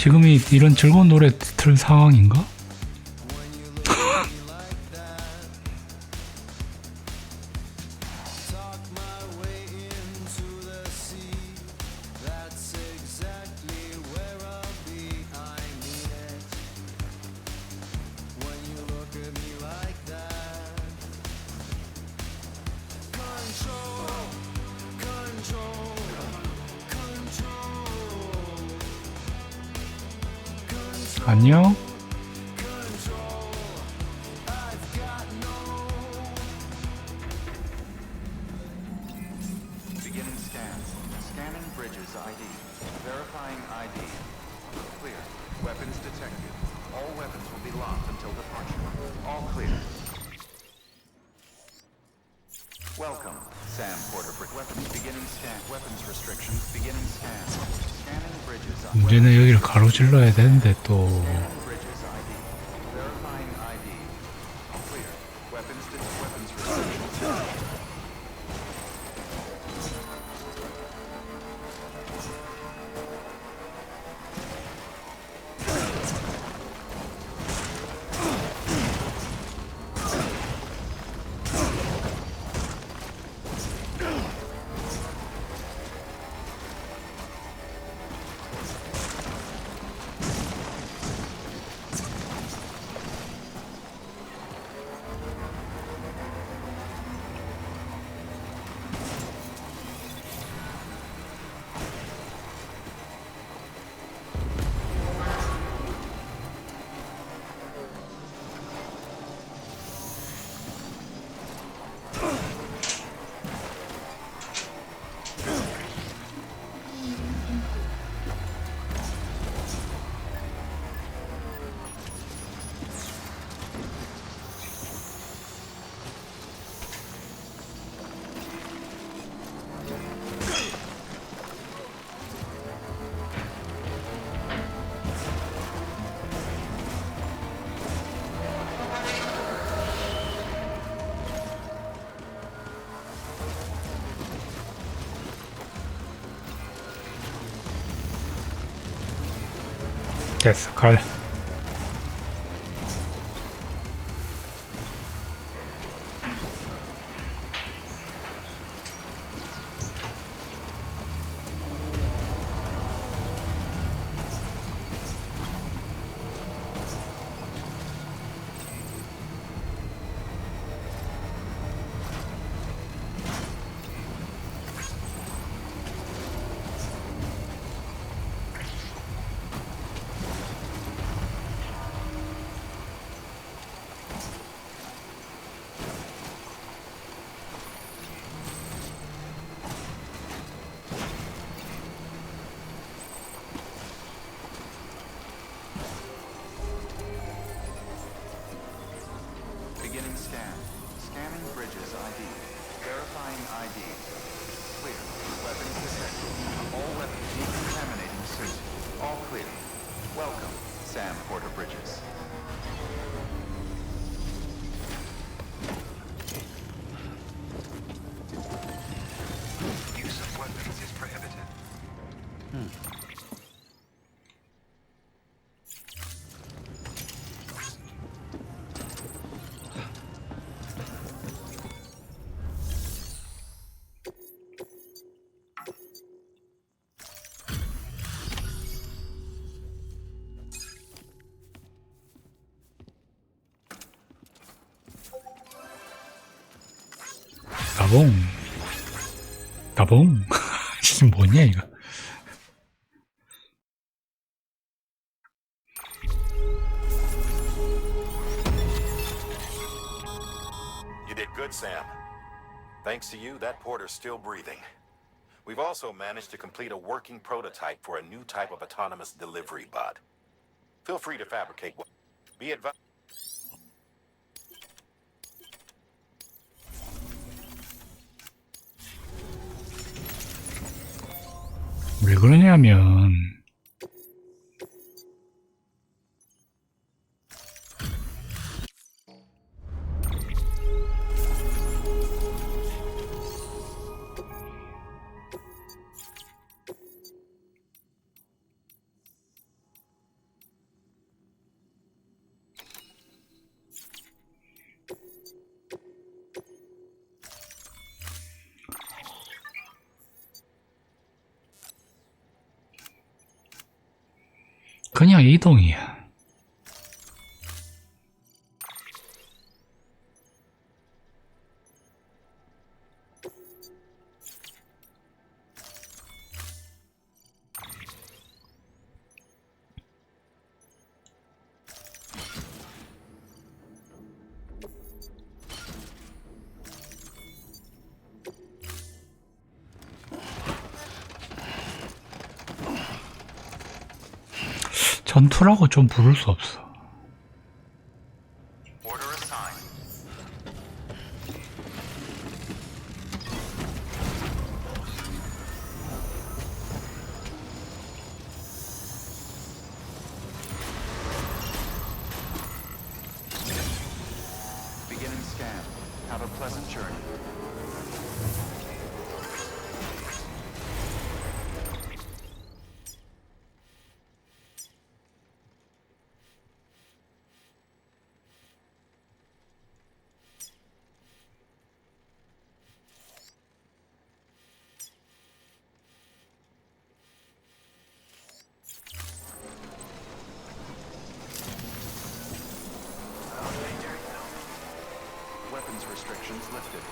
지금이 이런 즐거운 노래 틀 상황인가? 안녕? Beginning scan. Scanning bridges ID. Verifying ID. Clear. Weapons detected. All weapons will be locked until departure. All clear. Welcome, Sam Porter. Weapons beginning scan. Weapons restrictions beginning scan. Scanning bridges ID. 문제는 여기를 가로질러야 되는데 또 Scanning bridges ID. Verifying ID. Clear. Weapons restrictions. 됐어, 갈. Beginning scan. Scanning bridges ID. Verifying ID. Clear. Weapons detected. All weapons decontaminating suit. All clear. Welcome, Sam Porter Bridges. Use of weapons is prohibited. 따봉. 따봉. 이게 뭐냐, 이거. You did good, Sam. Thanks to you, that porter's still breathing. We've also managed to complete a working prototype for a new type of autonomous delivery bot. Feel free to fabricate one. Be advised. 왜 그러냐면 그냥 이동이야. 전투라고 좀 부를 수 없어. Order assigned. Beginning scan. Have a pleasant journey. Weapons restrictions lifted.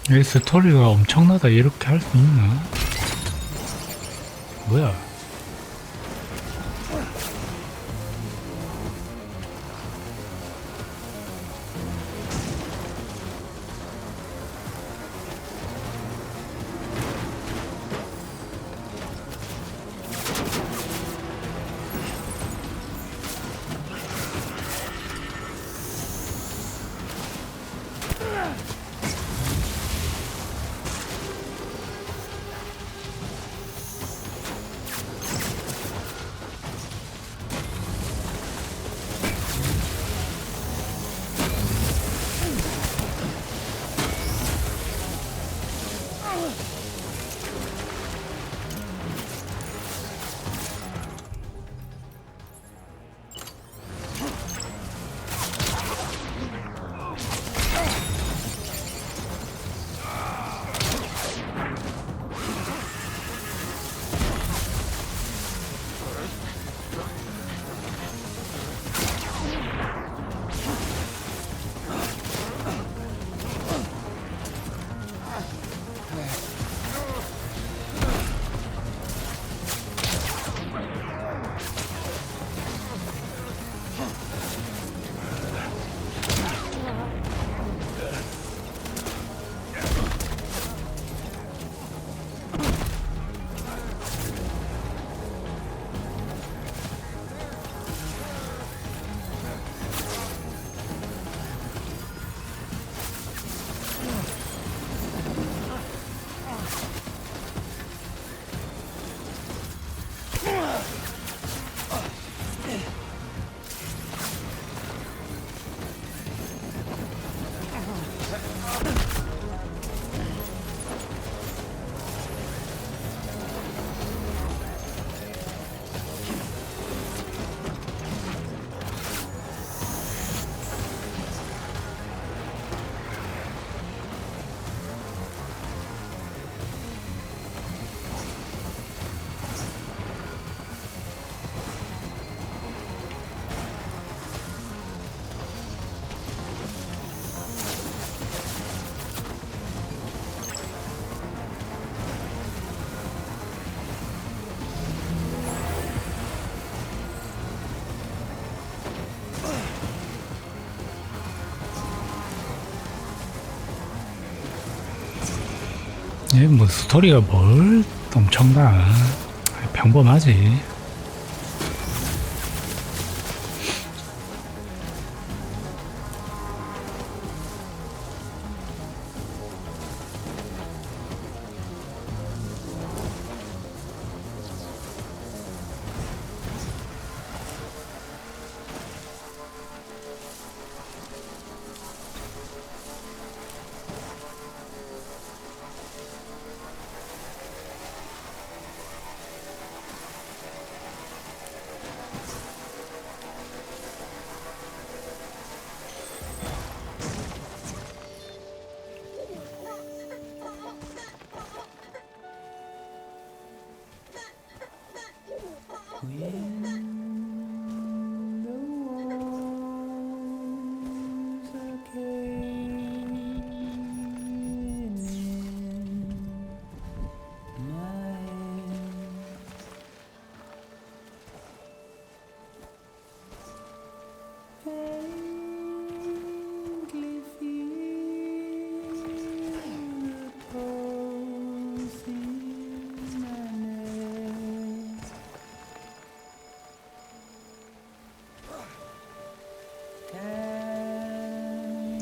이 스토리가 엄청나다 이렇게 할 수 있나? 뭐야? 뭐 스토리가 뭘 엄청나. 평범하지.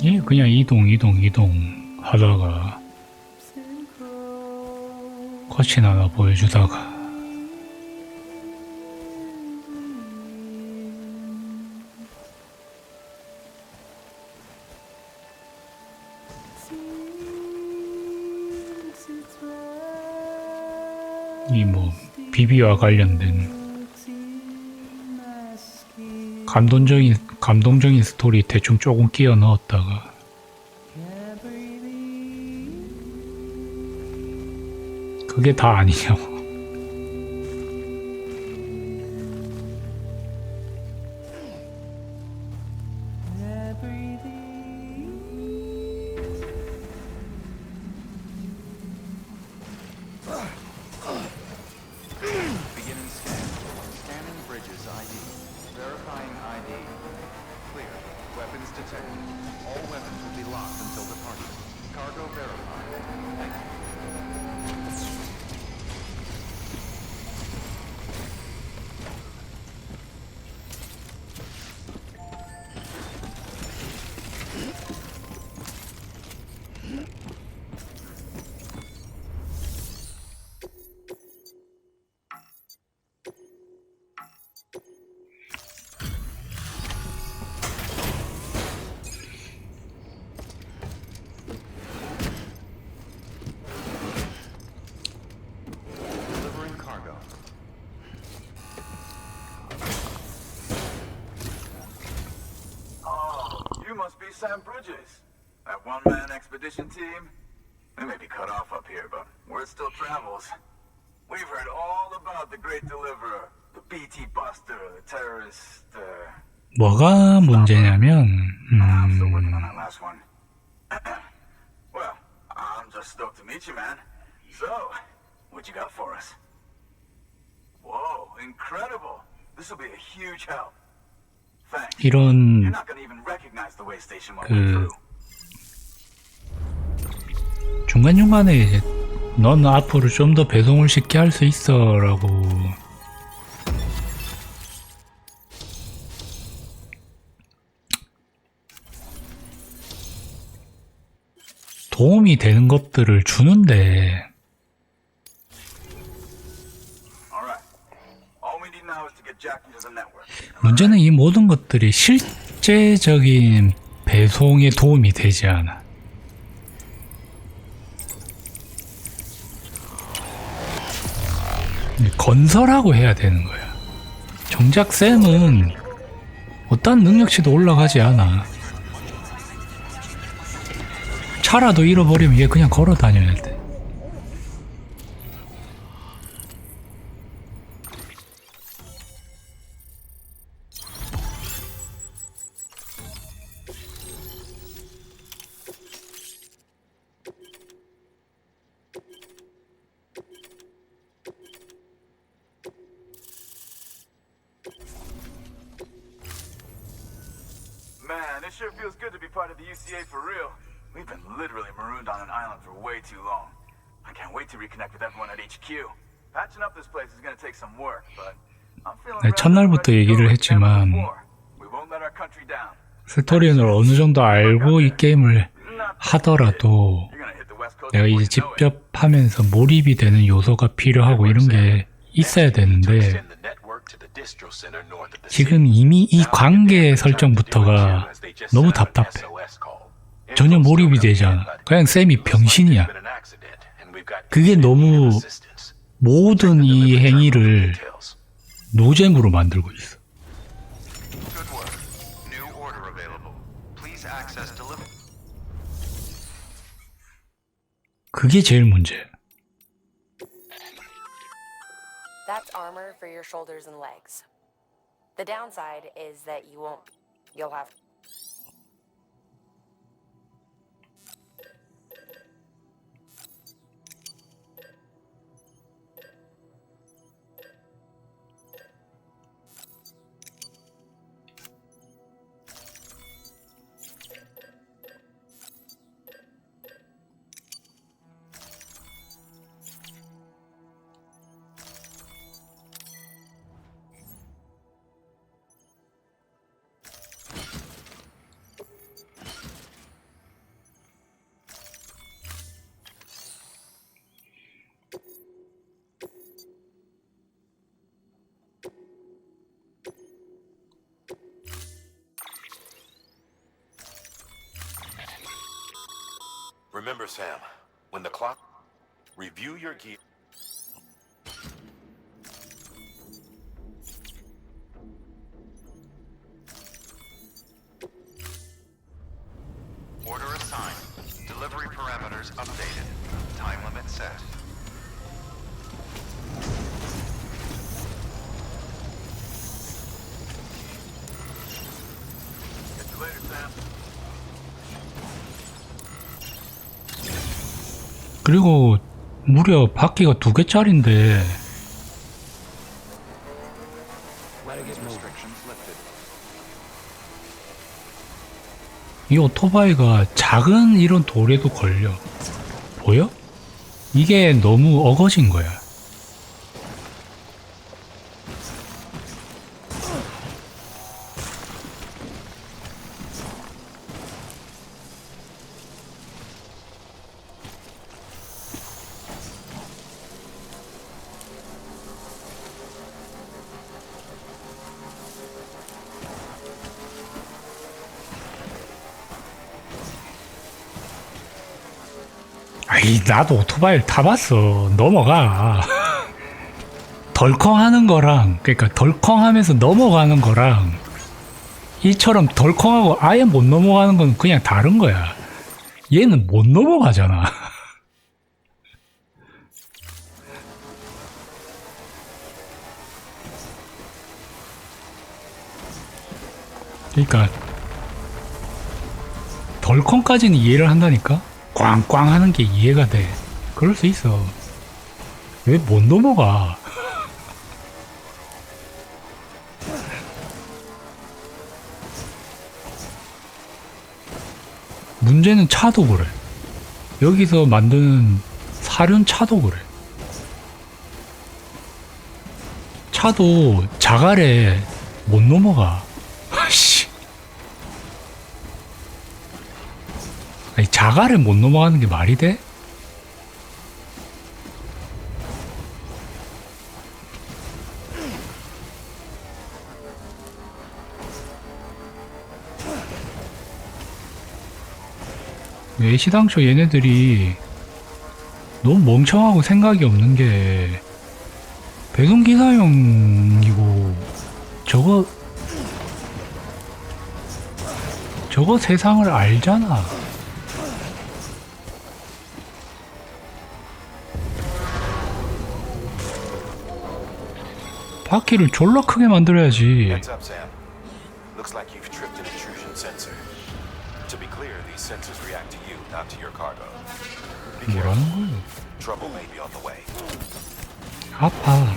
예, 그냥 이동 하다가 컷신 하나 보여주다가 이 뭐 비비와 관련된 감동적인 스토리 대충 조금 끼워 넣었다가 그게 다 아니냐고. Sam Bridges. That one-man expedition team. They may be cut off up here, but word still travels. We've heard all about the Great Deliverer, the BT Buster, the terrorist. 뭐가 문제냐면, I'm still working on that last one. Well, I'm just stoked to meet you, man. So, what you got for us? Whoa, incredible! This will be a huge help. Thanks. 이런 You're not gonna even recognize the way station while we're through. 중간중간에 이제 넌 앞으로 좀 더 배송을 쉽게 할 수 있어 라고 도움이 되는 것들을 주는데 문제는 이 모든 것들이 실제적인 배송에 도움이 되지 않아. 건설하고 해야 되는 거야. 정작 샘은 어떤 능력치도 올라가지 않아. 차라도 잃어버리면 얘 그냥 걸어 다녀야 돼. Man, it sure feels good to be part of the UCA for real. We've been literally marooned on an island for way too long. I can't wait to reconnect with everyone at HQ. Patching up this place is gonna take some work, but I'm feeling 첫날부터 얘기를 했지만 we won't let our country down. 스토리를 어느 정도 알고 이 게임을 하더라도 내가 이제 직접 하면서 몰입이 되는 요소가 필요하고 이런 게 있어야 되는데 지금 이미 이 관계 설정부터가 너무 답답해. 전혀 몰입이 되지 않아. 그냥 쌤이 병신이야. 그게 너무 모든 이 행위를 노잼으로 만들고 있어. 그게 제일 문제야. That's armor for your shoulders and legs. The downside is that you'll have. Remember, Sam, when the clock... Review your gear... Order assigned. Delivery parameters updated. Time limit set. Catch you later, Sam. 그리고 무려 바퀴가 2개짜린데 이 오토바이가 작은 이런 돌에도 걸려. 보여? 이게 너무 어거진 거야. 아이, 나도 오토바이를 타봤어. 넘어가. 덜컹 하는 거랑, 그러니까 덜컹 하면서 넘어가는 거랑 이처럼 덜컹하고 아예 못 넘어가는 건 그냥 다른 거야. 얘는 못 넘어가잖아. 그러니까 덜컹까지는 이해를 한다니까? 꽝꽝 하는 게 이해가 돼. 그럴 수 있어. 왜 못 넘어가? 문제는 차도 그래. 여기서 만드는 사륜 차도 그래. 차도 자갈에 못 넘어가. 아씨. 아니, 자갈에 못 넘어가는 게 말이 돼? 애시당초 얘네들이 너무 멍청하고 생각이 없는 게 배송기사용이고 저거 세상을 알잖아. 바퀴를 졸라 크게 만들어야지. Heads up, Sam. Looks like you've tripped an intrusion sensor. To be clear, these sensors react to you, not to your cargo. Be careful. 뭐라는 거야? Trouble may be on the way. 아파.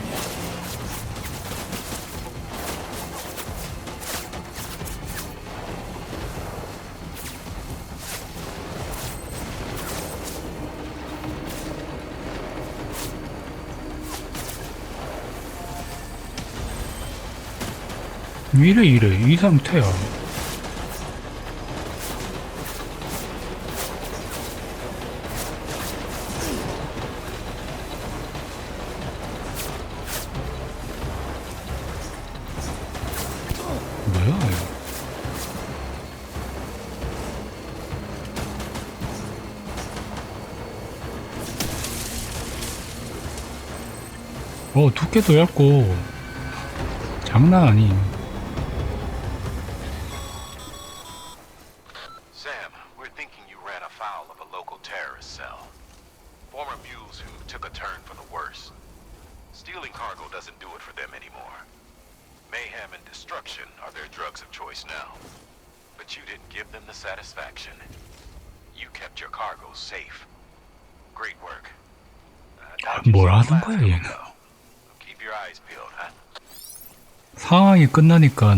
이래 이 상태야. 뭐야? 두께도 얇고 장난 아니. Sam, we're thinking you ran afoul of a local terrorist cell. Former mules who took a turn for the worse. Stealing cargo doesn't do it for them anymore. Mayhem and destruction are their drugs of choice now. But you didn't give them the satisfaction. You kept your cargo safe. Great work. 뭘 하는 거야 얘는? Keep your eyes peeled, huh? 상황이 끝나니까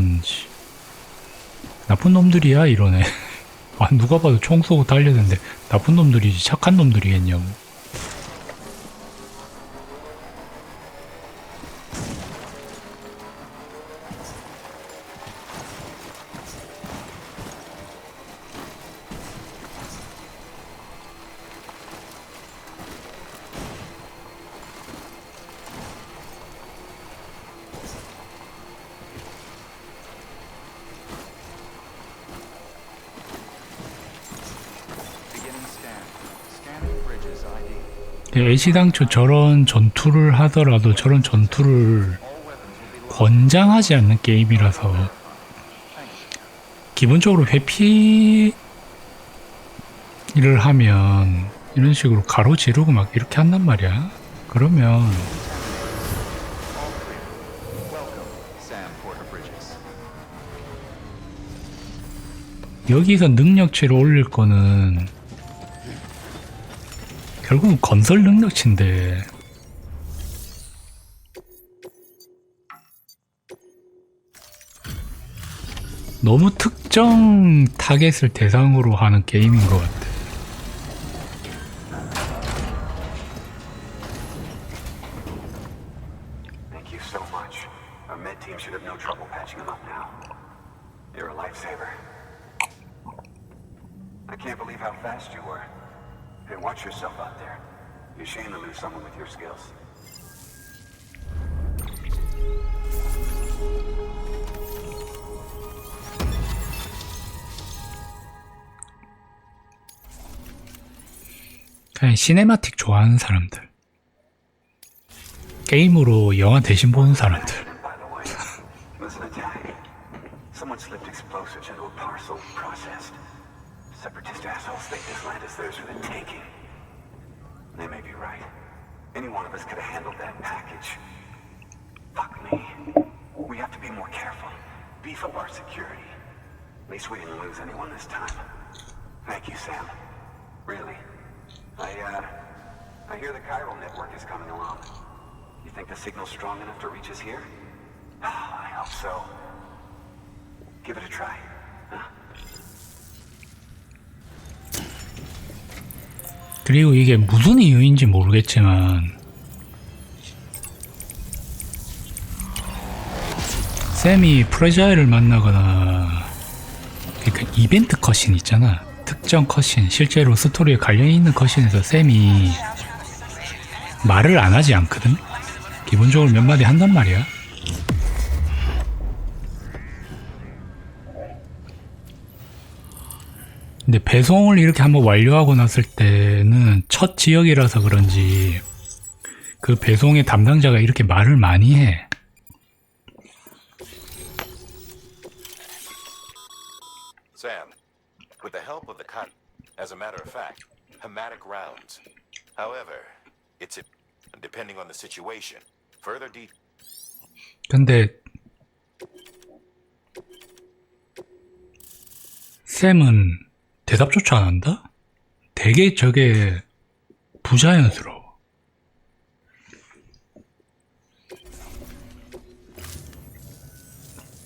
나쁜 놈들이야 이러네. 아, 누가 봐도 총 쏘고 달려드는데 나쁜 놈들이지 착한 놈들이겠냐고. 애시당초 저런 전투를 하더라도 저런 전투를 권장하지 않는 게임이라서 기본적으로 회피를 하면 이런 식으로 가로지르고 막 이렇게 한단 말이야. 그러면 여기서 능력치를 올릴 거는 결국은 건설 능력치인데 너무 특정 타겟을 대상으로 하는 게임인 것 같아. Thank you so much. Our med team should have no trouble patching him up now. You're a lifesaver. I can't believe how fast you were. Hey, watch yourself out there. You're ashamed to lose someone with your skills. 그냥 시네마틱 좋아하는 사람들, 게임으로 영화 대신 보는 사람들. Listen to Jack. Someone slipped explosives that package. Fuck me. We have to be more careful. Beef up our security. At least we didn't lose anyone this time. Thank you, Sam. Really. I hear the chiral network is coming along. You think the signal's strong enough to reach us here? I hope so. Give it a try. Huh? 그리고 이게 무슨 이유인지 모르겠지만 샘이 프레자일을 만나거나 그러니까 이벤트 컷신 있잖아. 특정 컷신, 실제로 스토리에 관련이 있는 컷신에서 샘이 말을 안 하지 않거든? 기본적으로 몇 마디 한단 말이야. 근데 배송을 이렇게 한번 완료하고 났을 때는 첫 지역이라서 그런지 그 배송의 담당자가 이렇게 말을 많이 해. Sam, with the help of the as a matter of fact, hematic rounds. However, it's depending on the situation. Further 근데 샘은 대답조차 안 한다? 되게 저게 부자연스러워.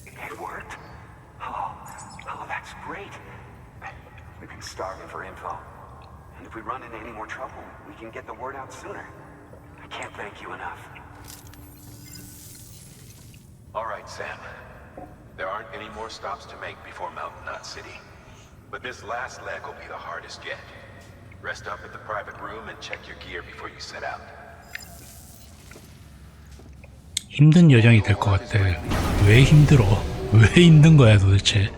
It worked? Oh, that's great. We've been starving for info. And if we run into any more trouble, we can get the word out sooner. I can't thank you enough. All right, Sam. There aren't any more stops to make before Mountain Knot City. But this last leg will be the hardest yet. Rest up at the private room and check your gear before you set out. 힘든 여정이 될 것 같아. 왜 힘들어? 왜 힘든 거야 도대체?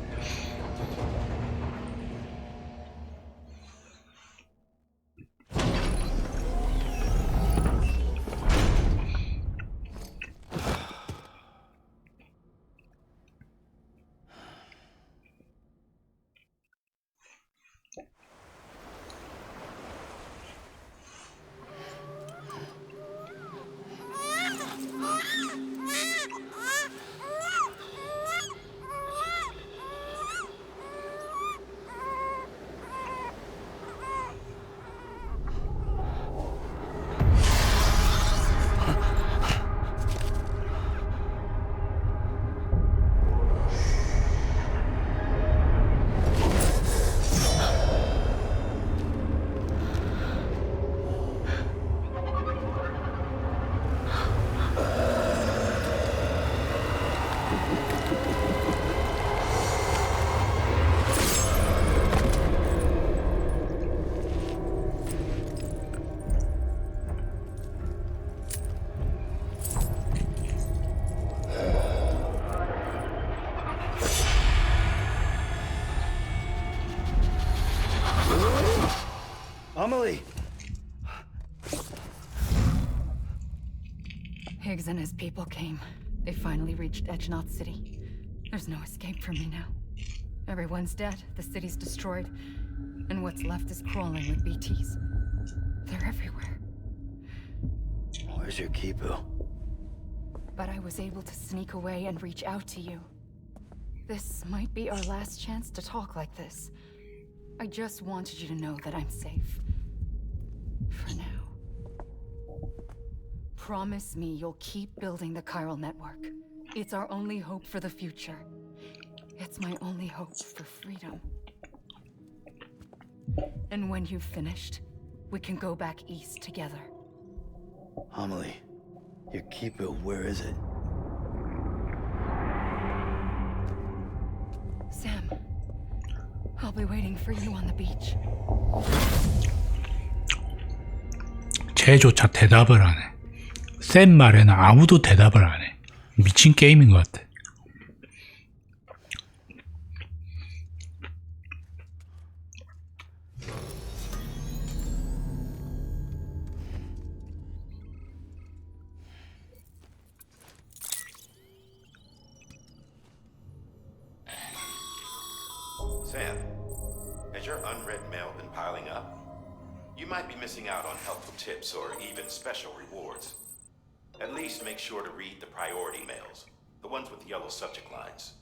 Amelie! Higgs and his people came. They finally reached Edge Knot City. There's no escape for me now. Everyone's dead, the city's destroyed, and what's left is crawling with BTs. They're everywhere. Where's your Kipu? But I was able to sneak away and reach out to you. This might be our last chance to talk like this. I just wanted you to know that I'm safe. For now. Promise me you'll keep building the chiral network. It's our only hope for the future. It's my only hope for freedom. And when you've finished, we can go back east together. Amelie, your Kipu, where is it? Sam, I'll be waiting for you on the beach. 쟤조차 대답을 안 해. 쌤 말에는 아무도 대답을 안 해. 미친 게임인 것 같아. Sam, has your unread mail been piling up? You might be missing out on helpful tips or even special rewards. make sure to read the priority mails, the ones with yellow subject lines.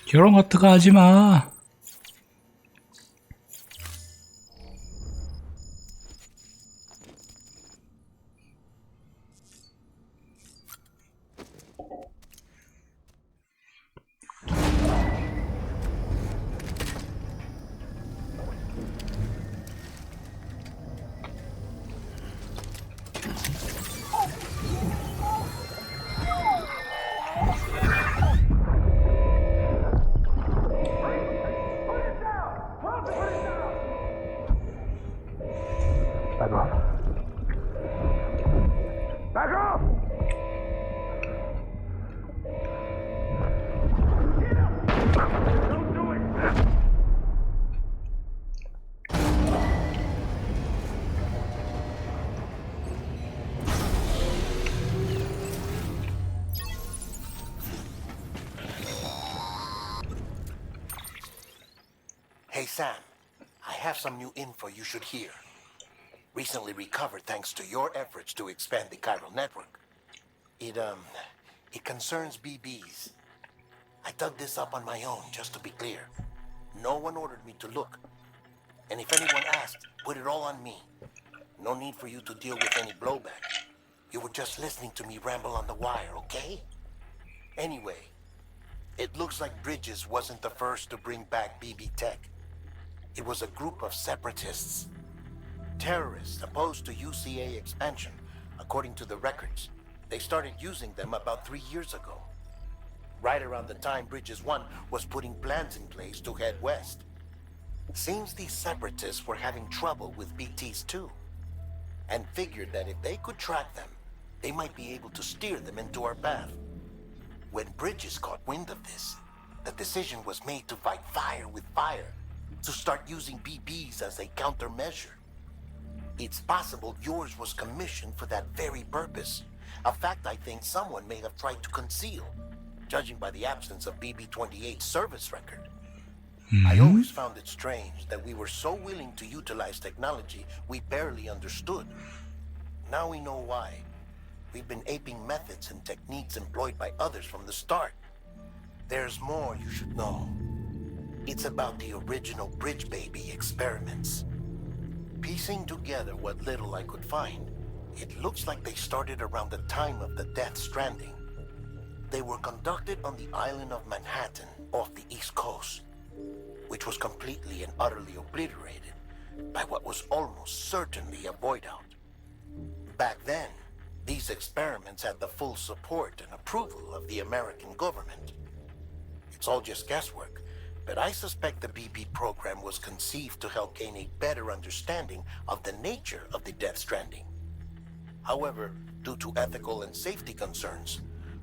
결혼 같은 거 하지 마. Back off. Back off! Don't do it! Hey Sam, I have some new info you should hear. Recently recovered thanks to your efforts to expand the chiral network. It concerns BBs. I dug this up on my own, just to be clear. No one ordered me to look. And if anyone asked, put it all on me. No need for you to deal with any blowback. You were just listening to me ramble on the wire, okay? Anyway, it looks like Bridges wasn't the first to bring back BB tech. It was a group of separatists. Terrorists opposed to UCA expansion, according to the records. They started using them about 3 years ago. Right around the time Bridges 1 was putting plans in place to head west. Seems these separatists were having trouble with BTs too, and figured that if they could track them, they might be able to steer them into our path. When Bridges caught wind of this, the decision was made to fight fire with fire, to start using BBs as a countermeasure. It's possible yours was commissioned for that very purpose, a fact I think someone may have tried to conceal, judging by the absence of BB-28's service record. I always found it strange that we were so willing to utilize technology we barely understood. Now we know why. We've been aping methods and techniques employed by others from the start. There's more you should know. It's about the original Bridge Baby experiments. Piecing together what little I could find, it looks like they started around the time of the Death Stranding. They were conducted on the island of Manhattan off the East Coast, which was completely and utterly obliterated by what was almost certainly a void out. Back then, these experiments had the full support and approval of the American government. It's all just guesswork, but I suspect the BB program was conceived to help gain a better understanding of the nature of the Death Stranding. However, due to ethical and safety concerns,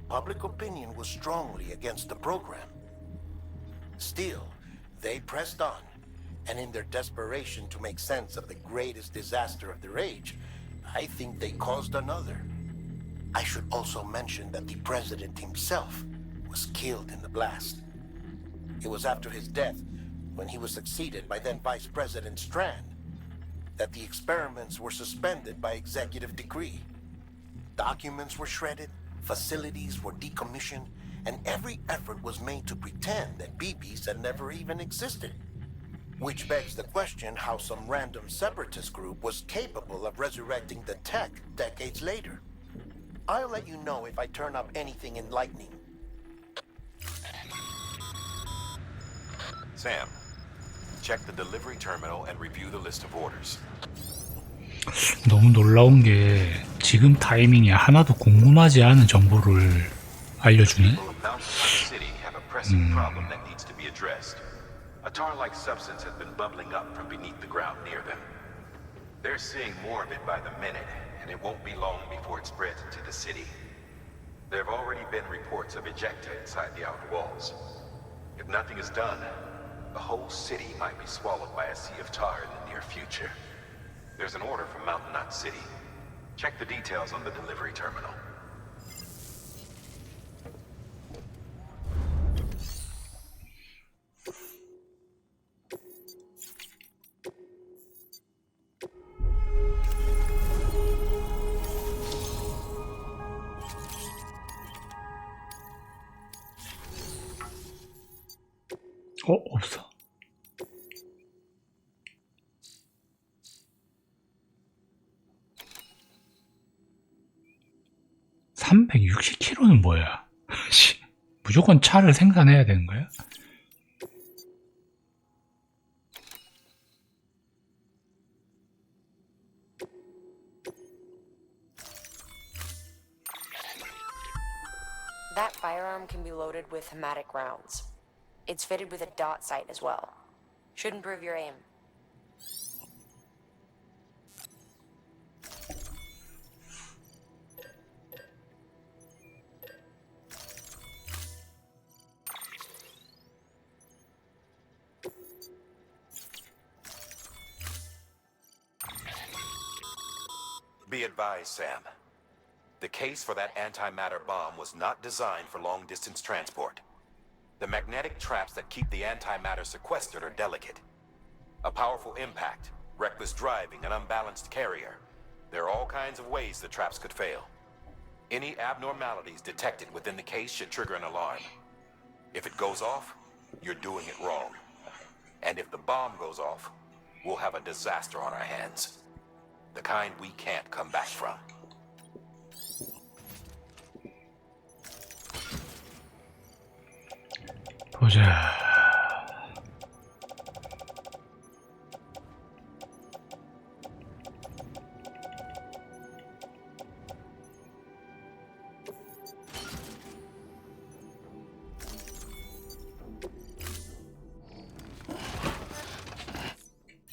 public opinion was strongly against the program. Still, they pressed on, and in their desperation to make sense of the greatest disaster of their age, I think they caused another. I should also mention that the president himself was killed in the blast. It was after his death, when he was succeeded by then Vice President Strand, that the experiments were suspended by executive decree. Documents were shredded, facilities were decommissioned, and every effort was made to pretend that BBs had never even existed. Which begs the question how some random separatist group was capable of resurrecting the tech decades later. I'll let you know if I turn up anything enlightening. Sam, check the delivery terminal and review the list of orders. 너무 놀라운 게 지금 타이밍에 하나도 궁금하지 않은 정보를 알려주네. Mountain City have a pressing problem that needs to be addressed. A tar-like substance has been bubbling up from beneath the ground near them. They're seeing more of it by the minute, and it won't be long before it spreads into the city. There have already been reports of ejecta inside the outer walls. If nothing is done, the whole city might be swallowed by a sea of tar in the near future. There's an order from Mountain Knot City. Check the details on the delivery terminal. 없어. (360km는) 뭐야? 무조건 차를 생산해야 되는 거야? That firearm can be loaded with hematic rounds. It's fitted with a dot sight as well. Should improve your aim. Be advised, Sam. The case for that antimatter bomb was not designed for long-distance transport. The magnetic traps that keep the antimatter sequestered are delicate. A powerful impact, reckless driving, an unbalanced carrier. There are all kinds of ways the traps could fail. Any abnormalities detected within the case should trigger an alarm. If it goes off, you're doing it wrong. And if the bomb goes off, we'll have a disaster on our hands. The kind we can't come back from. 보자.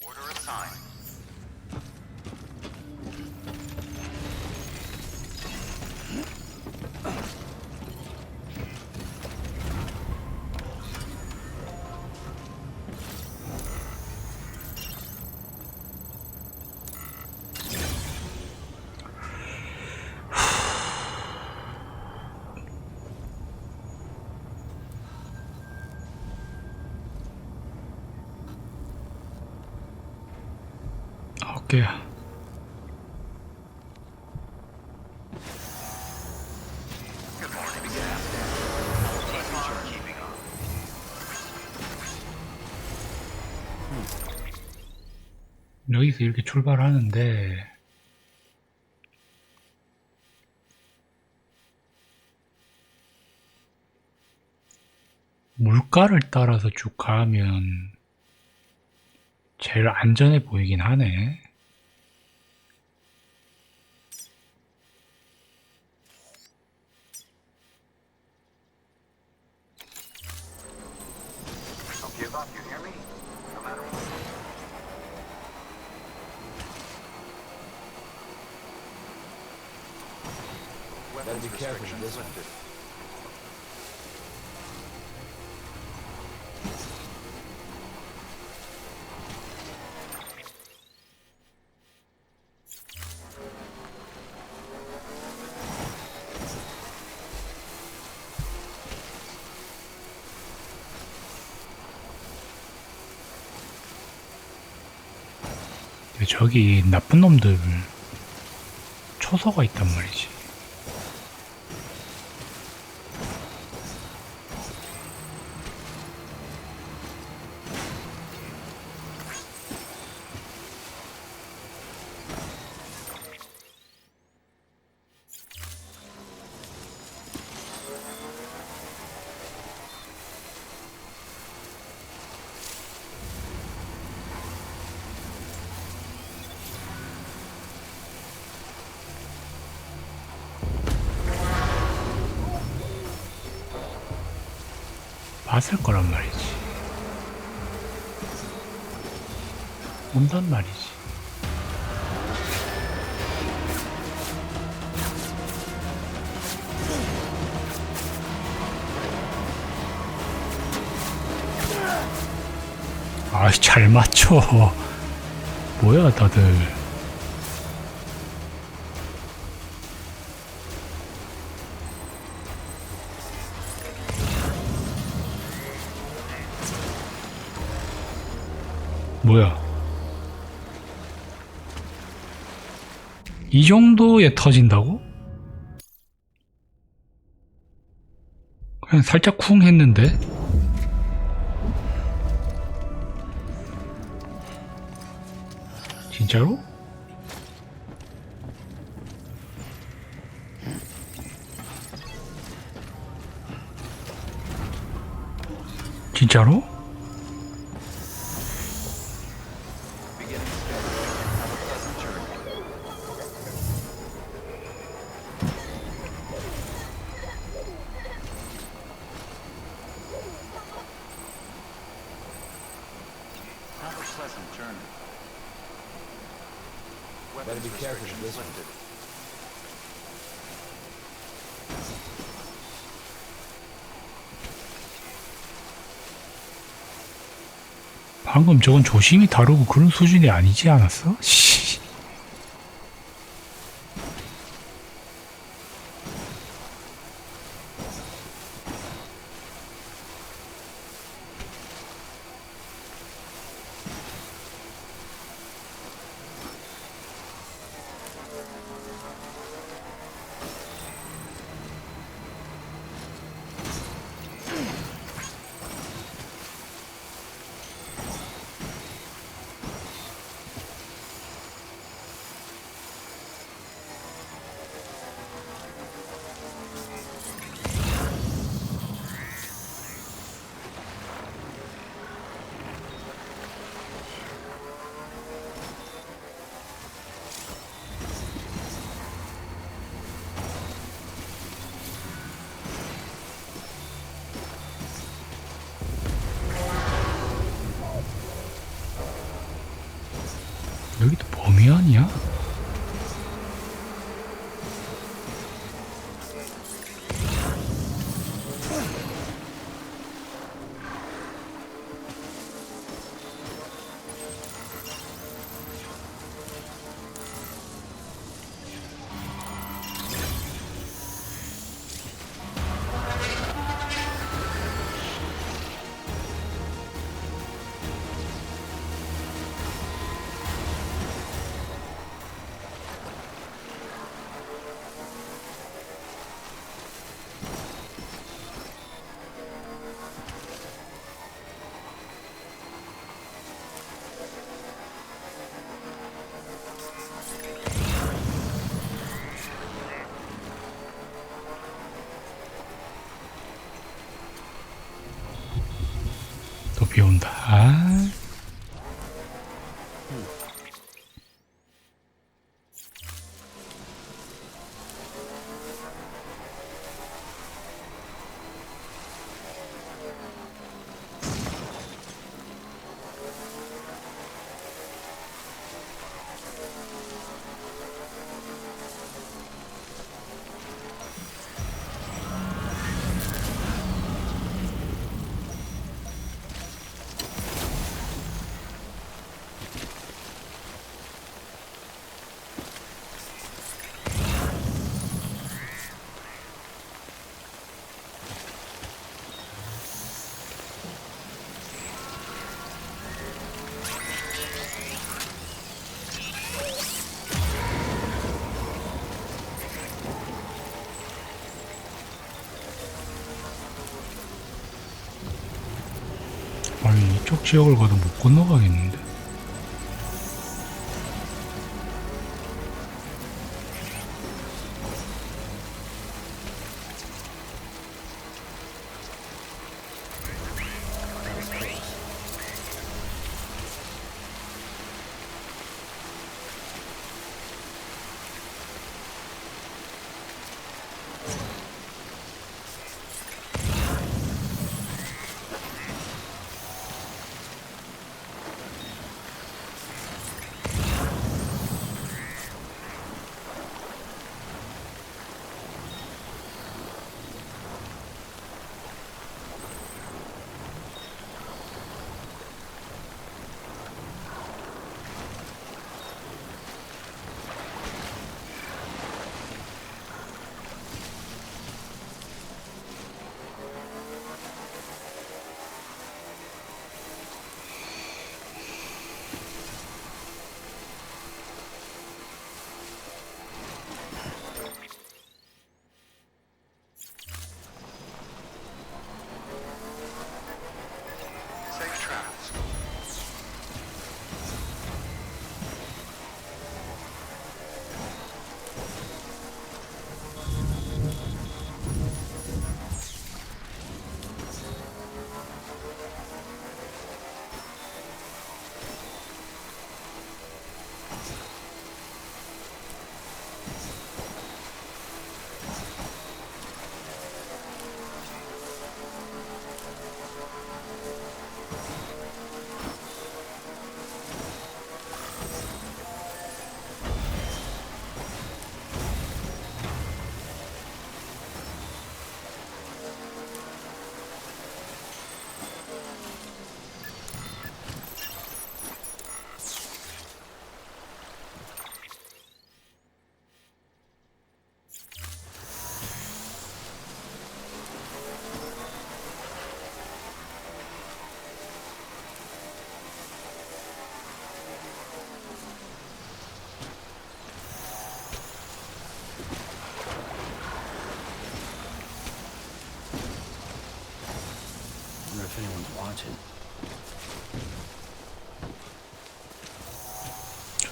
Order assigned. 어깨야. Good morning, Captain. Keep on keeping on. 여기서 이렇게 출발하는데 물가를 따라서 쭉 가면 제일 안전해 보이긴 하네. Don't give up, you hear me? No matter what. Gotta be careful with this one. 저기 나쁜 놈들 초소가 있단 말이지. 봤을 거란 말이지. 온단 말이지. 아이, 잘 맞춰. 뭐야, 다들. 뭐야. 이 정도에 터진다고? 그냥 살짝 쿵 했는데? 진짜로? 진짜로? Have a pleasant journey. Better be careful with this one. 방금 저건 조심히 다루고 그런 수준이 아니지 않았어? 씨. 여기도 범위 아니야? 또 비 온다. 아. 아니, 이쪽 지역을 가도 못 건너가겠는데?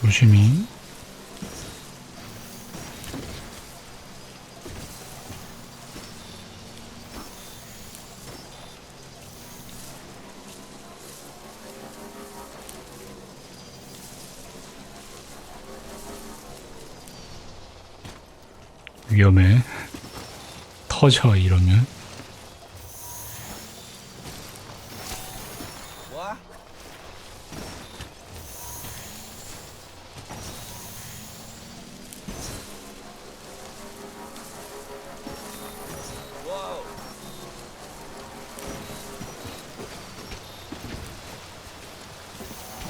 조심히. 위험해. 터져 이러면.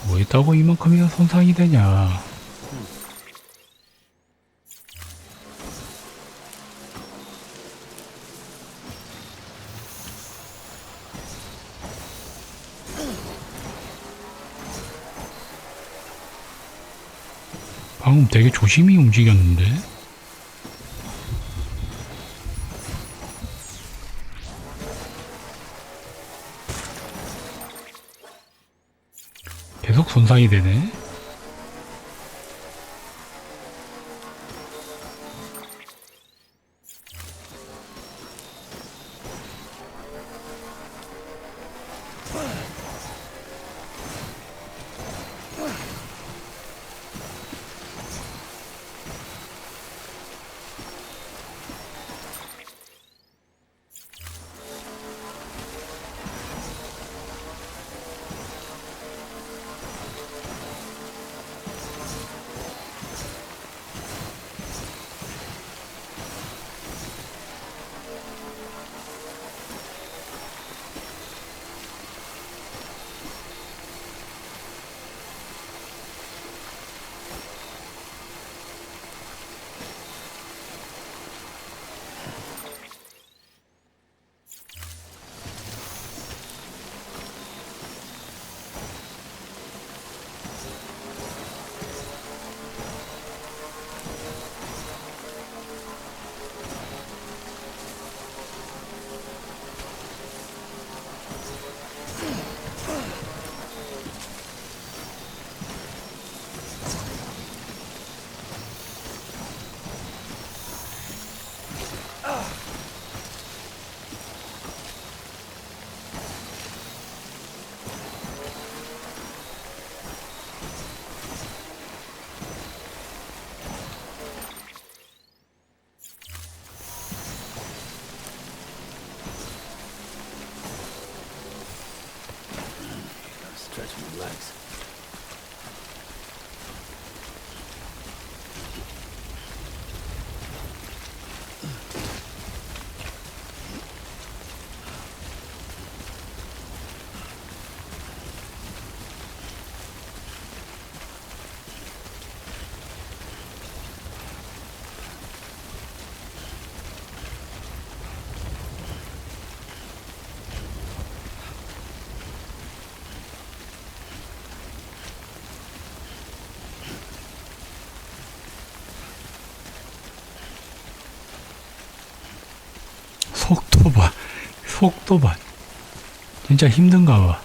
뭐 있다고 이만큼이나 손상이 되냐. 방금 되게 조심히 움직였는데. 계속 손상이 되네. Stretch my legs. 속도 봐. 속도 봐. 진짜 힘든가 봐.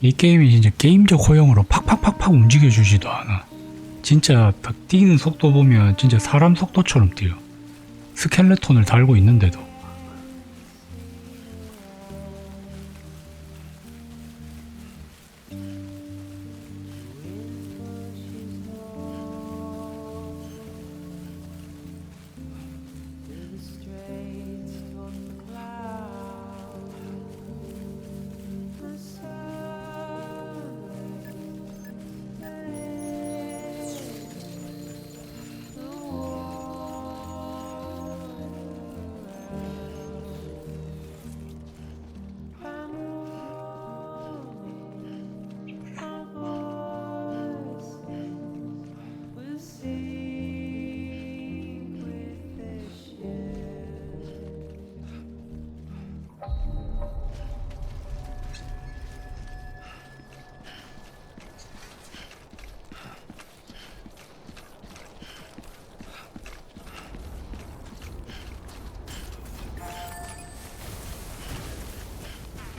이 게임이 진짜 게임적 허용으로 팍팍팍팍 움직여주지도 않아. 진짜 딱 뛰는 속도 보면 진짜 사람 속도처럼 뛰어. 스켈레톤을 달고 있는데도.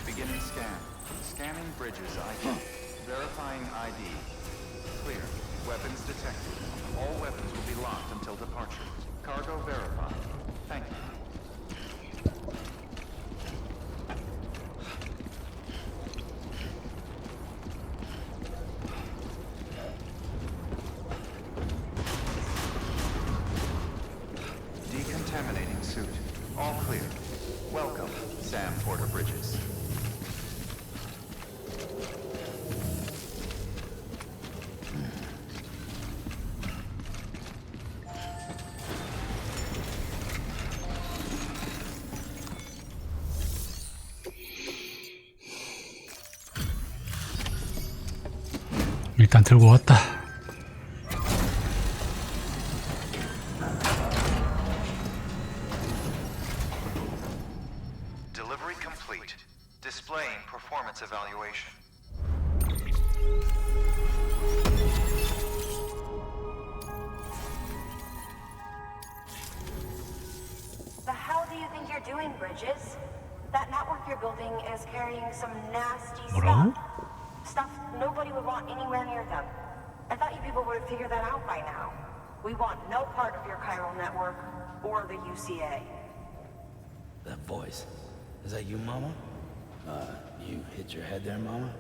Beginning scan. Scanning bridges ID. Verifying ID. Clear. Weapons detected. All weapons will be locked until departure. Cargo verified. Thank you. Decontaminating suit. All clear. Welcome, Sam Porter Bridges. 일단 들고 왔다. Delivery complete. Displaying performance evaluation. The hell do you think you're doing, Bridges? That network you're building is carrying some nasty 뭐라고? stuff nobody would want anywhere near them. I thought you people would have figured that out by now. We want no part of your chiral network or the UCA. That voice. Is that you, Mama? You hit your head there, Mama?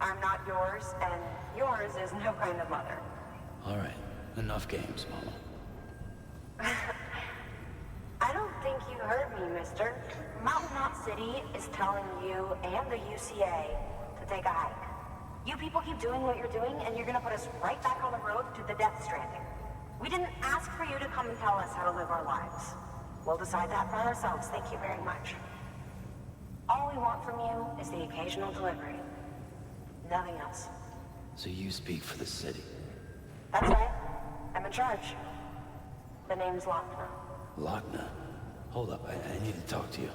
I'm not yours, and yours is no kind of mother. All right. Enough games, Mama. I don't think you heard me, mister. Mountain Knot City is telling you and the UCA to take a hike. You people keep doing what you're doing, and you're gonna put us right back on the road to the Death Stranding. We didn't ask for you to come and tell us how to live our lives. We'll decide that for ourselves, thank you very much. All we want from you is the occasional delivery. Nothing else. So you speak for the city. That's right. I'm in charge. The name's Lochner. Lochner? Hold up, I need to talk to you.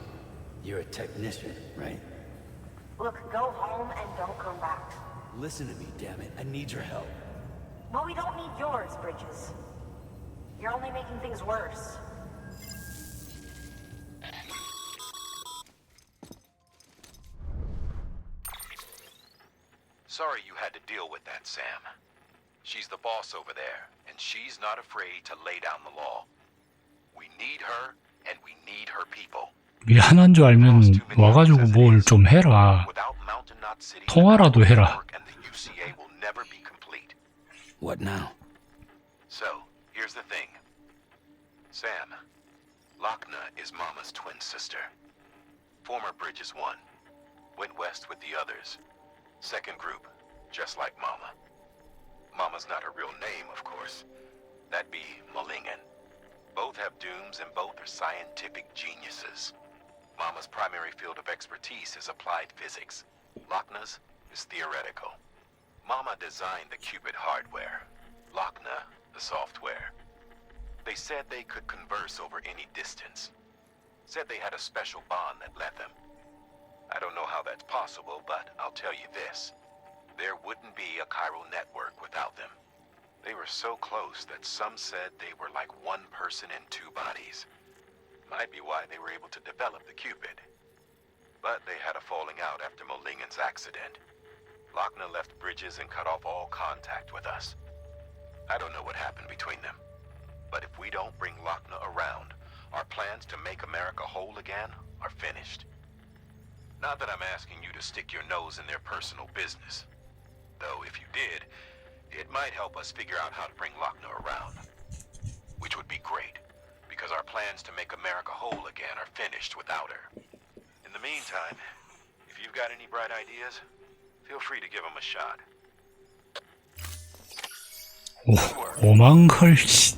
You're a technician, right? Look, go home and don't come back. Listen to me, damn it. I need your help. Well, we don't need yours, Bridges. You're only making things worse. Sorry you had to deal with that, Sam. She's the boss over there, and she's not afraid to lay down the law. We need her, and we need her people. 미안한 줄 알면 와가지고 뭘 좀 해라. 통화라도 해라. What now? So, here's the thing. Sam, Lochner is Mama's twin sister. Former Bridges 1. Went west with the others. Second group, just like Mama. Mama's not her real name, of course. That'd be Malingen. Both have dooms and both are scientific geniuses. Mama's primary field of expertise is applied physics. Lochner's is theoretical. Mama designed the Cupid hardware. Lochner, the software. They said they could converse over any distance. Said they had a special bond that led them. I don't know how that's possible, but I'll tell you this. There wouldn't be a chiral network without them. They were so close that some said they were like one person in two bodies. Might be why they were able to develop the Cupid. But they had a falling out after Molingen's accident. Lochner left Bridges and cut off all contact with us. I don't know what happened between them. But if we don't bring Lochner around, our plans to make America whole again are finished. Not that I'm asking you to stick your nose in their personal business. Though if you did, it might help us figure out how to bring Lochner around. Which would be great, because our plans to make America whole again are finished without her. In the meantime, if you've got any bright ideas, feel free to give them a shot. 오, 5만 걸, 씨.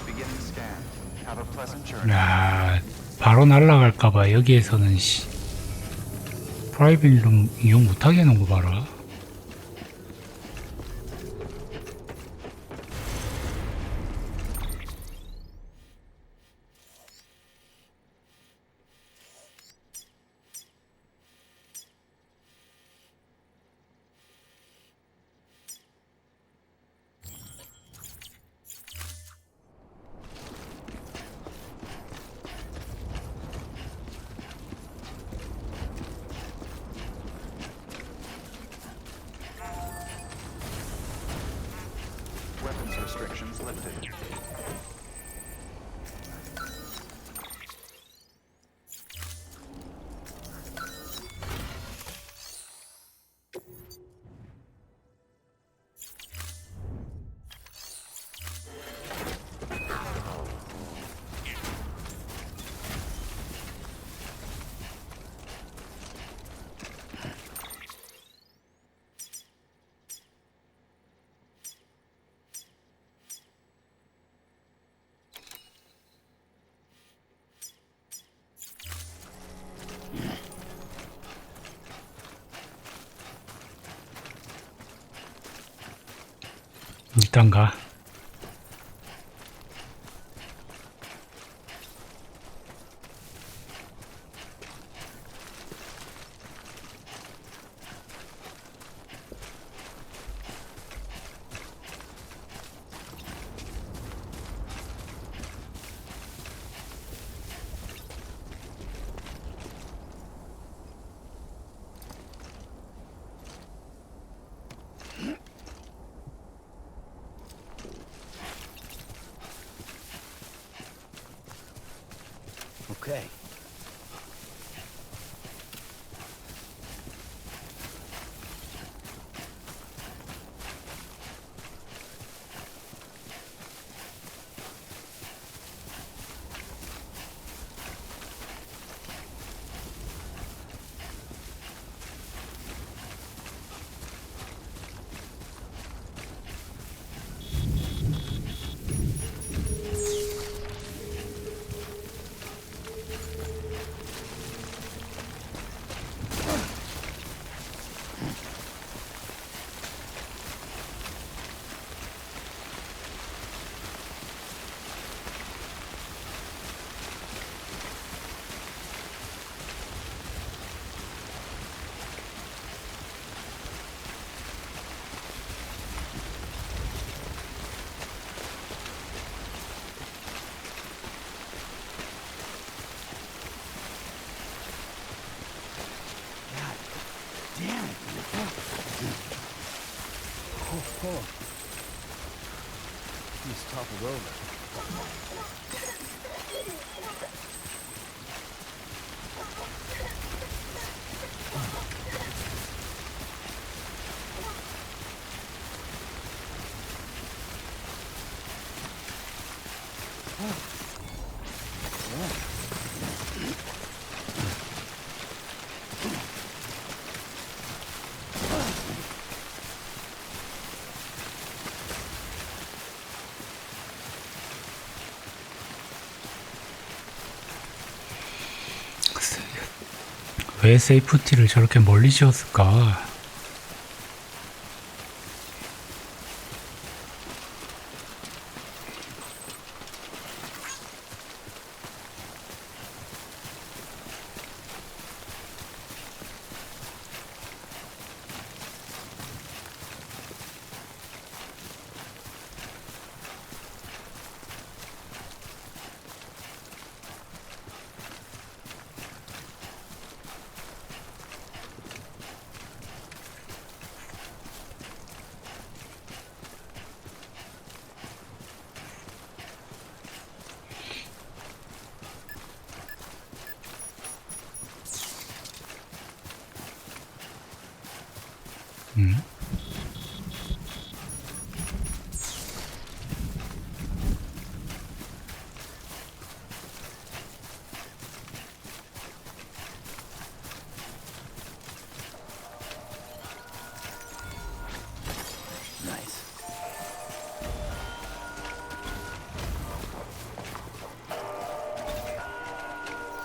Beginning scan. Have a pleasant journey. 야, 바로 날아갈까봐 여기에서는 씨. 프라이빗 룸 이용 못하게 해놓은 거 봐라. Weapons restrictions lifted. 일단 가. Hold on. He's toppled over. 왜 세이프티를 저렇게 멀리 지었을까?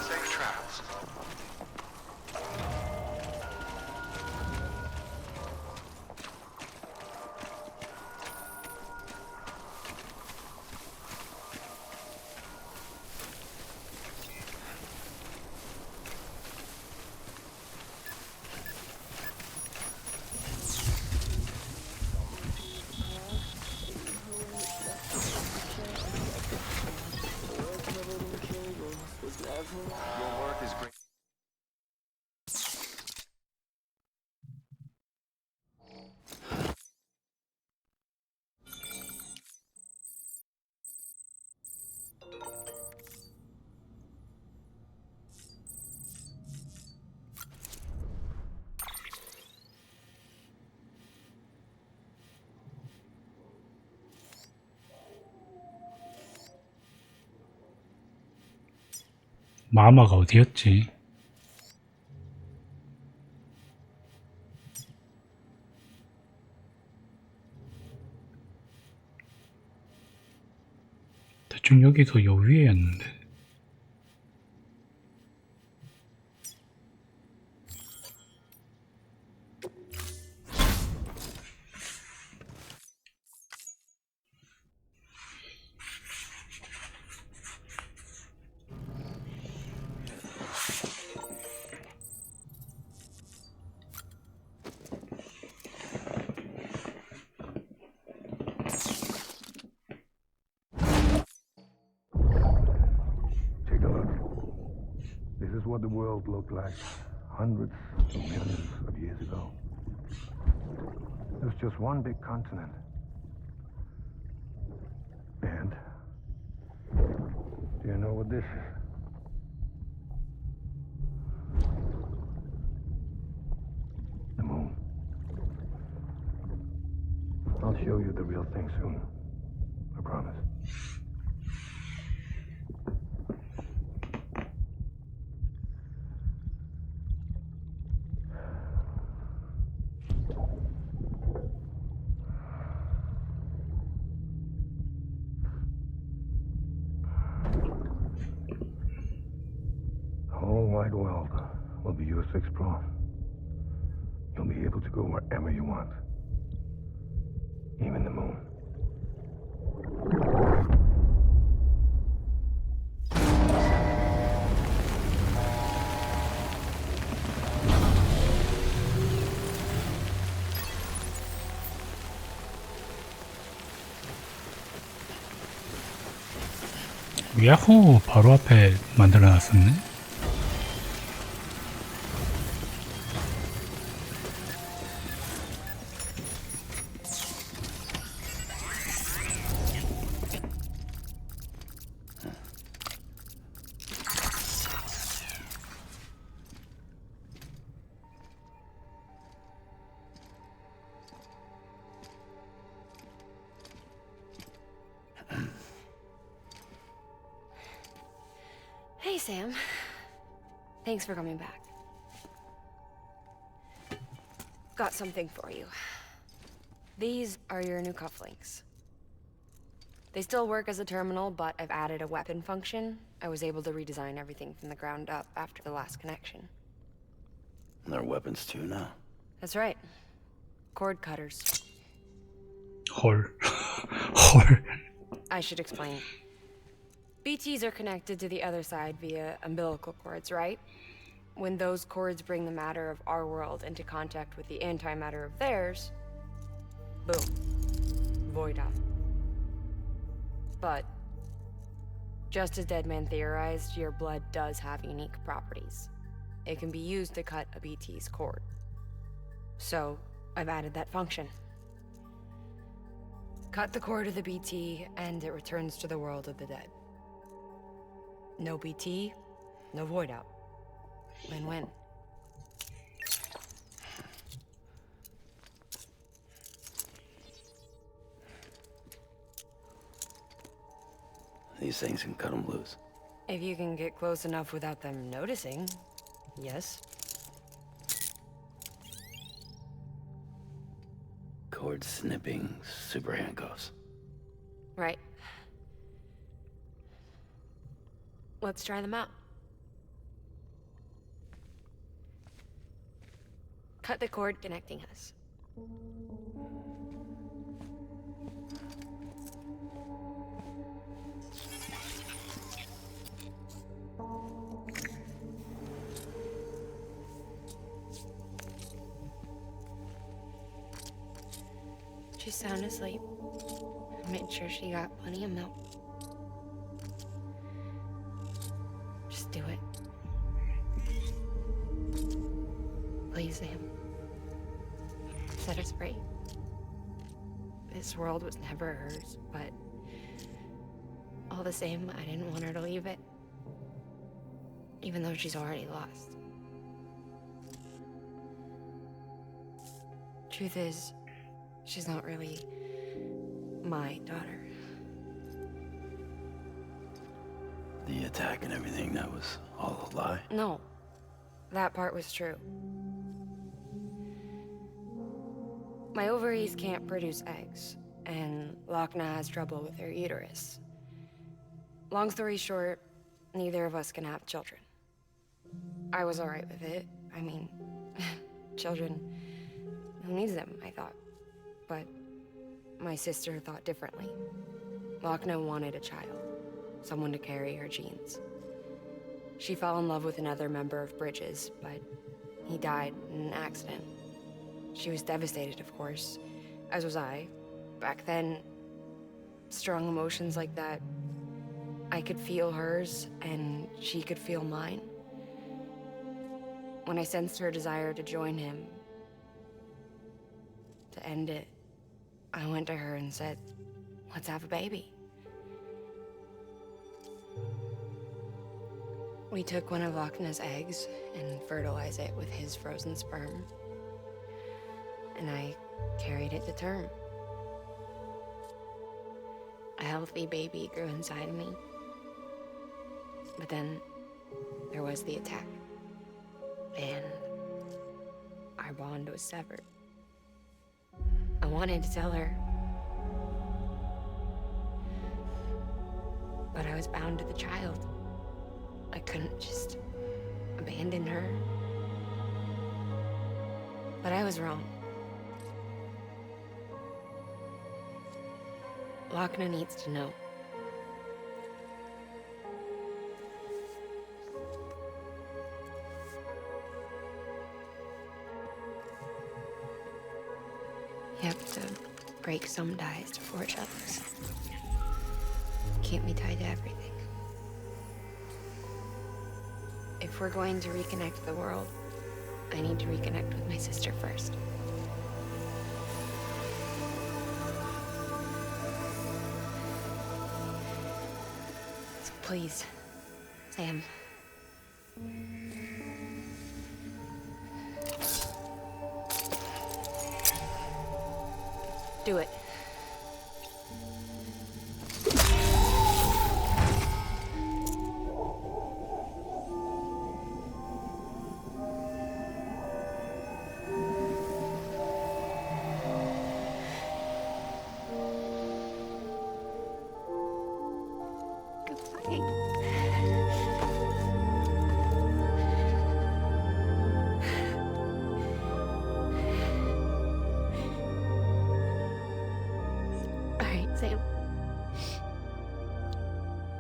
Safe travels. Your work is great. 마마가 어디였지? 대충 여기서 요 위에였는데. Take a look. This is what the world looked like hundreds of millions of years ago. It was just one big continent. And do you know what this is? The moon. I'll show you the real thing soon. I promise. The whole wide world will be yours to explore. You'll be able to go wherever you want. Even the moon. 야호! 바로 앞에 만들어놨었네. Sam. Thanks for coming back. Got something for you. These are your new cufflinks. They still work as a terminal, but I've added a weapon function. I was able to redesign everything from the ground up after the last connection. They're weapons too now. That's right. Cord cutters. 헐. 헐. I should explain. BTs are connected to the other side via umbilical cords, right? When those cords bring the matter of our world into contact with the antimatter of theirs, boom. Void out. But, just as Deadman theorized, your blood does have unique properties. It can be used to cut a BT's cord. So, I've added that function. Cut the cord of the BT, and it returns to the world of the dead. No BT, no void out. Win-win. These things can cut them loose. If you can get close enough without them noticing, yes. Cord snipping, super handcuffs. Right. Let's try them out. Cut the cord connecting us. She's sound asleep. I made sure she got plenty of milk. Just do it. Please, Sam. Set us free. This world was never hers, but all the same, I didn't want her to leave it. Even though she's already lost. Truth is, she's not really my daughter. The attack and everything, that was all a lie? No, that part was true. My ovaries can't produce eggs, and Lochna has trouble with her uterus. Long story short, neither of us can have children. I was alright with it. I mean, children, who needs them, I thought. But my sister thought differently. Lochna wanted a child, someone to carry her genes. She fell in love with another member of Bridges, but he died in an accident. She was devastated, of course, as was I. Back then, strong emotions like that, I could feel hers, and she could feel mine. When I sensed her desire to join him, to end it, I went to her and said, let's have a baby. We took one of Lochna's eggs and fertilized it with his frozen sperm. And I carried it to term. A healthy baby grew inside me. But then there was the attack. And our bond was severed. I wanted to tell her. But I was bound to the child. I couldn't just abandon her. But I was wrong. Lochna needs to know. You have to break some ties to forge others. Can't be tied to everything. If we're going to reconnect the world, I need to reconnect with my sister first. So please, Sam. Do it.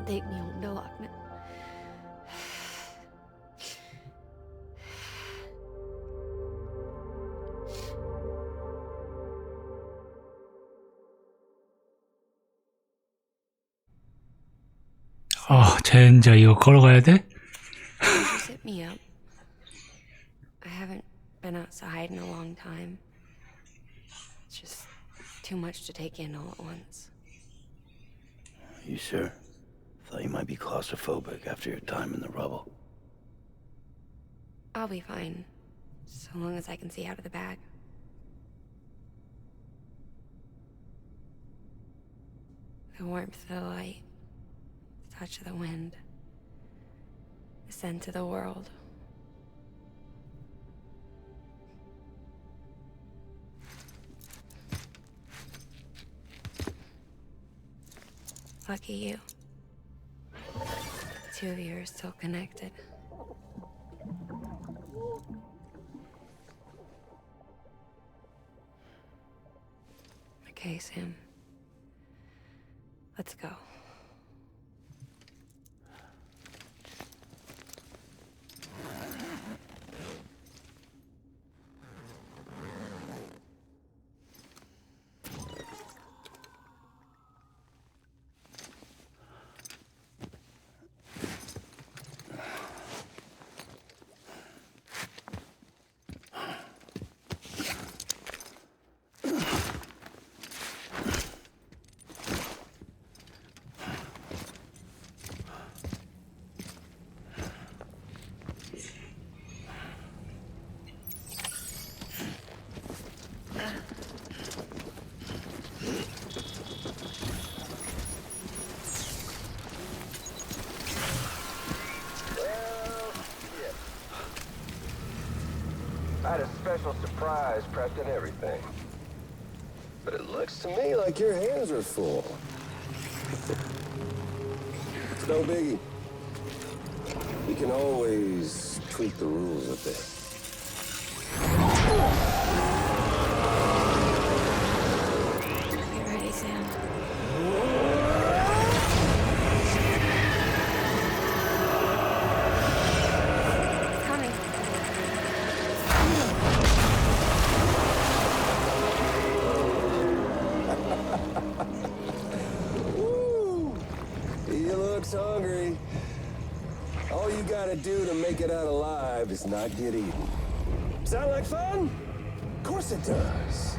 take me home to Lockman. 젠자 이거 걸어가야 돼? Could you sit me up? I haven't been outside in a long time. It's just too much to take in all at once. You sure? Thought you might be claustrophobic after your time in the rubble. I'll be fine, so long as I can see out of the bag. The warmth of the light, the touch of the wind, the scent of the world. Lucky you. The two of you are still connected. Okay, Sam. Let's go. I had a special surprise prepped and everything. But it looks to me like your hands are full. It's no biggie. You can always tweak the rules a bit. Get ready, Sam. Coming. Woo! He looks hungry. All you gotta do to make it out alive is not get eaten. Sound like fun? Of course it does.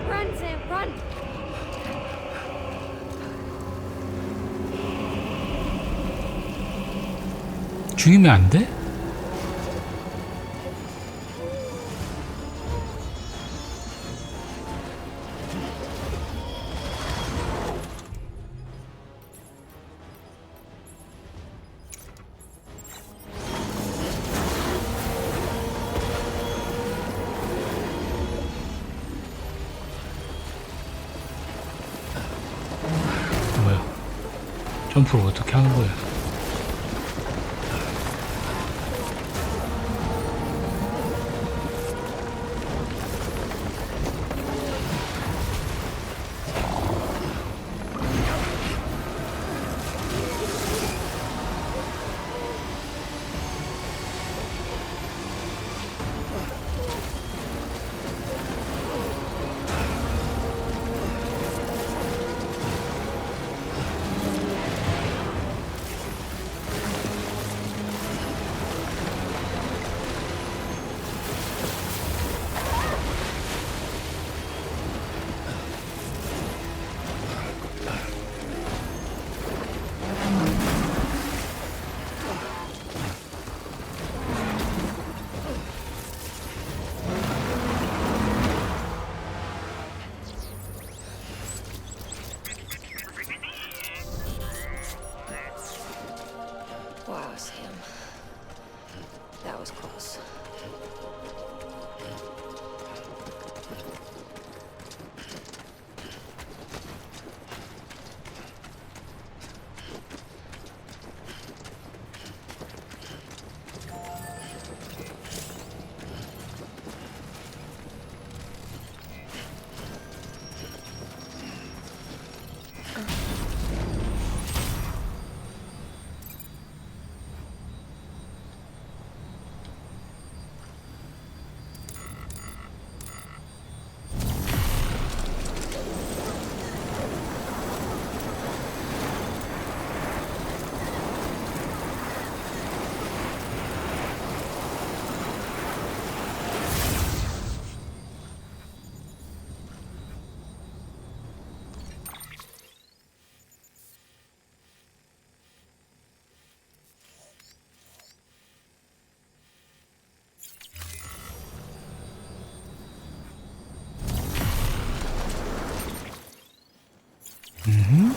Run, Sam, run! 죽이면 안 돼? 뭐야? 점프를 어떻게 하는 거야? Wow, Sam. That was close. 음?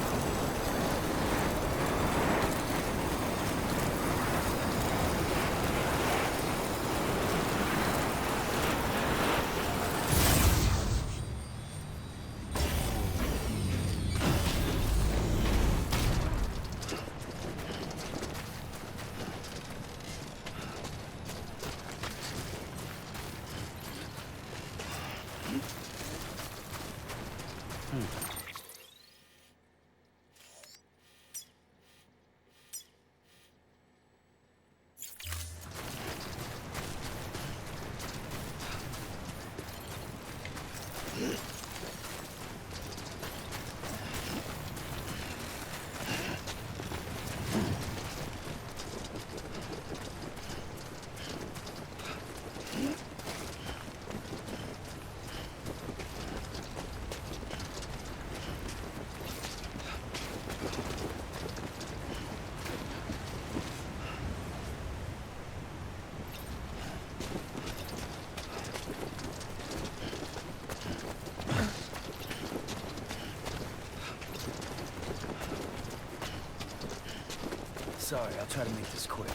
Sorry, I'll try to make this quick.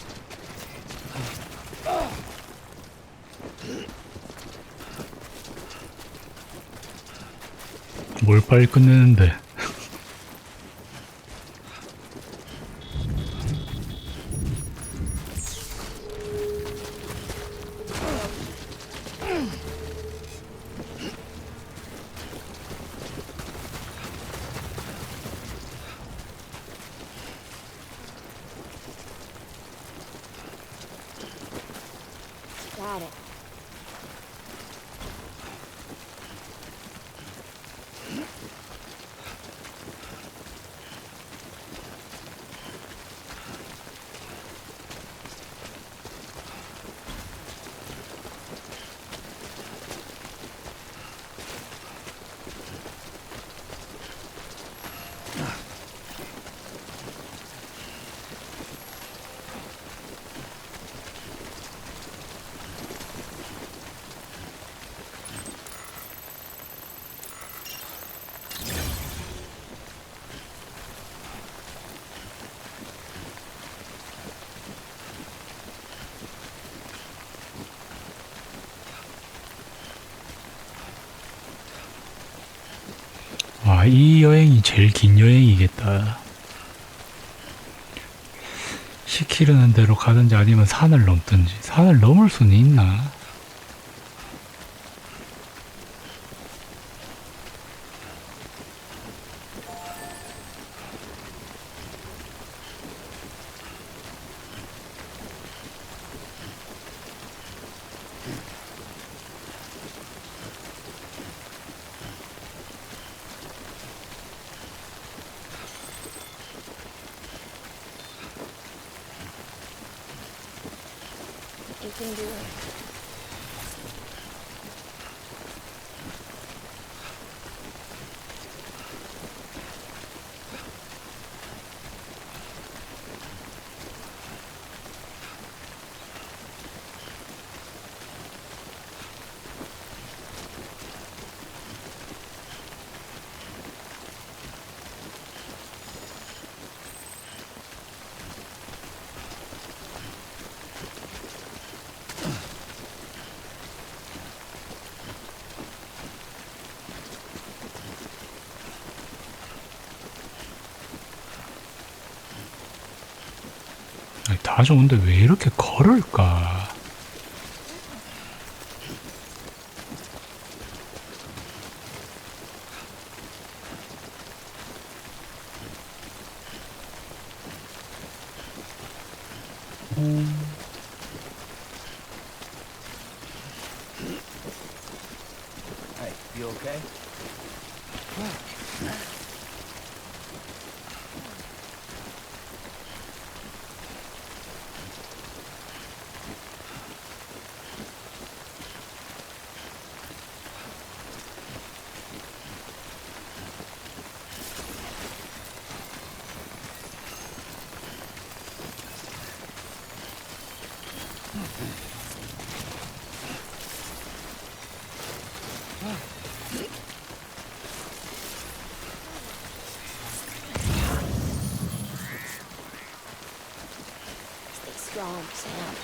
뭘 빨리 끝내는데. Got it. 아, 이 여행이 제일 긴 여행이겠다. 시키려는 대로 가든지 아니면 산을 넘든지. 산을 넘을 수는 있나? You can do it. 아니, 다 좋은데 왜 이렇게 걸을까? Hey, you okay? strong, Sam.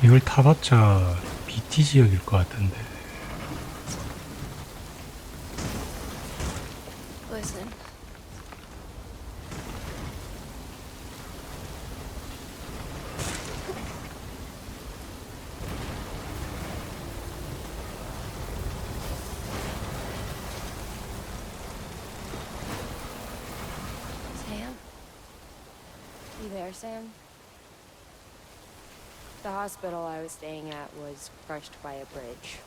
이걸 타봤자 BT 지역일 것 같은데. Listen. Sam? You there, Sam? The hospital I was staying at was crushed by a bridge.